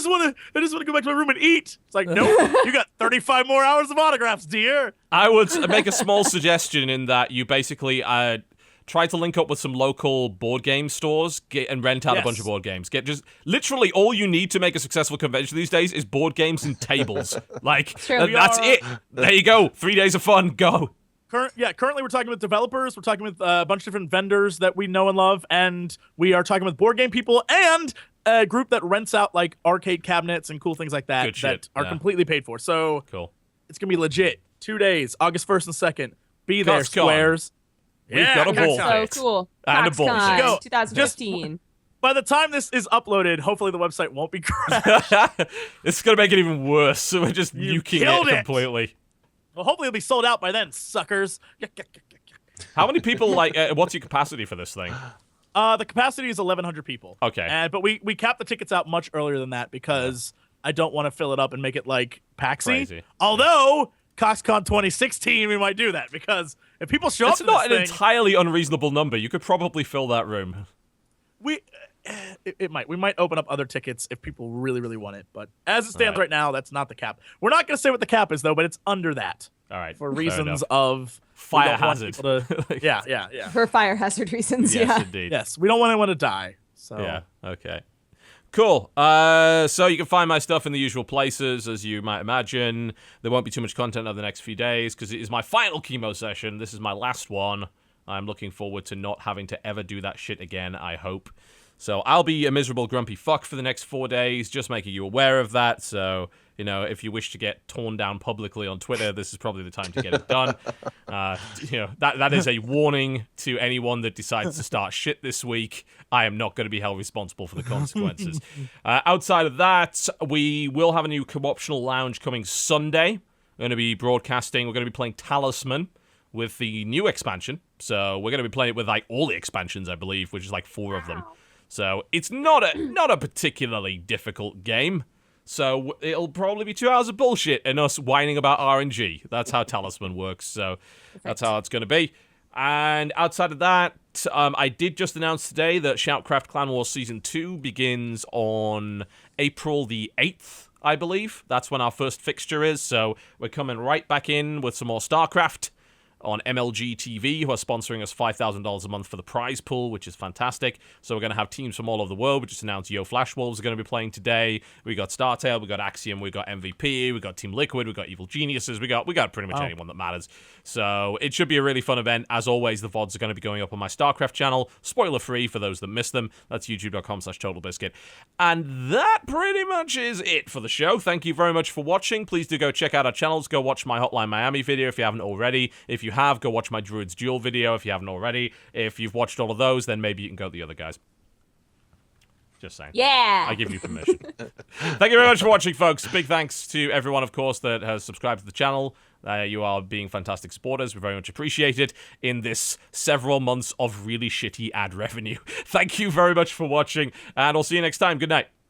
just want to go back to my room and eat. It's like, nope, you got 35 more hours of autographs, dear. I would make a small suggestion in that you basically try to link up with some local board game stores and rent out a bunch of board games. Get just literally all you need to make a successful convention these days is board games and tables. Like, that's it. There you go. 3 days of fun. Go. Currently we're talking with developers. We're talking with a bunch of different vendors that we know and love, and we are talking with board game people and a group that rents out like arcade cabinets and cool things like that that are completely paid for. So cool. It's gonna be legit. 2 days, August 1st and 2nd. Be there, CoxCon. Squares. We've got a ball So cool. and a ball. CoxCon 2015. By the time this is uploaded, hopefully the website won't be crashed. It's gonna make it even worse. So we're just nuking it completely. Well, hopefully it'll be sold out by then, suckers. How many people, what's your capacity for this thing? The capacity is 1,100 people. Okay. But we cap the tickets out much earlier than that because I don't want to fill it up and make it like PAXy. Crazy. Although, CoxCon 2016, we might do that because if people show up to it's not this an entirely unreasonable number. You could probably fill that room. It might. We might open up other tickets if people really, really want it. But as it stands right now, that's not the cap. We're not going to say what the cap is, though, but it's under that. All right. For reasons of fire hazard. Yeah. For fire hazard reasons, Yes, indeed. Yes, we don't want anyone to die. So yeah, okay. Cool. So you can find my stuff in the usual places, as you might imagine. There won't be too much content over the next few days because it is my final chemo session. This is my last one. I'm looking forward to not having to ever do that shit again, I hope. So I'll be a miserable, grumpy fuck for the next 4 days, just making you aware of that. So, if you wish to get torn down publicly on Twitter, this is probably the time to get it done. That is a warning to anyone that decides to start shit this week. I am not going to be held responsible for the consequences. Outside of that, we will have a new co-optional lounge coming Sunday. We're going to be broadcasting. We're going to be playing Talisman with the new expansion. So we're going to be playing it with all the expansions, I believe, which is 4 of them. So it's not a particularly difficult game. So it'll probably be 2 hours of bullshit and us whining about RNG. That's how Talisman works. So that's how it's going to be. And outside of that, I did just announce today that Shoutcraft Clan Wars Season 2 begins on April the 8th, I believe. That's when our first fixture is. So we're coming right back in with some more StarCraft on MLG TV, who are sponsoring us $5,000 a month for the prize pool, which is fantastic. So we're going to have teams from all over the world. We just announced Yo Flash Wolves are going to be playing today. We got StarTale, we got Axiom, we got MVP, we got Team Liquid, we got Evil Geniuses, we got pretty much anyone that matters. So it should be a really fun event. As always, the VODs are going to be going up on my StarCraft channel, spoiler-free for those that missed them. That's youtube.com/TotalBiscuit. And that pretty much is it for the show. Thank you very much for watching. Please do go check out our channels. Go watch my Hotline Miami video if you haven't already. If you have, go watch my Druids Duel video if you haven't already. If you've watched all of those, then maybe you can go to the other guys. Just saying. Yeah. I give you permission. Thank you very much for watching, folks. Big thanks to everyone, of course, that has subscribed to the channel. You are being fantastic supporters. We very much appreciate it in this several months of really shitty ad revenue. Thank you very much for watching, and I'll see you next time. Good night.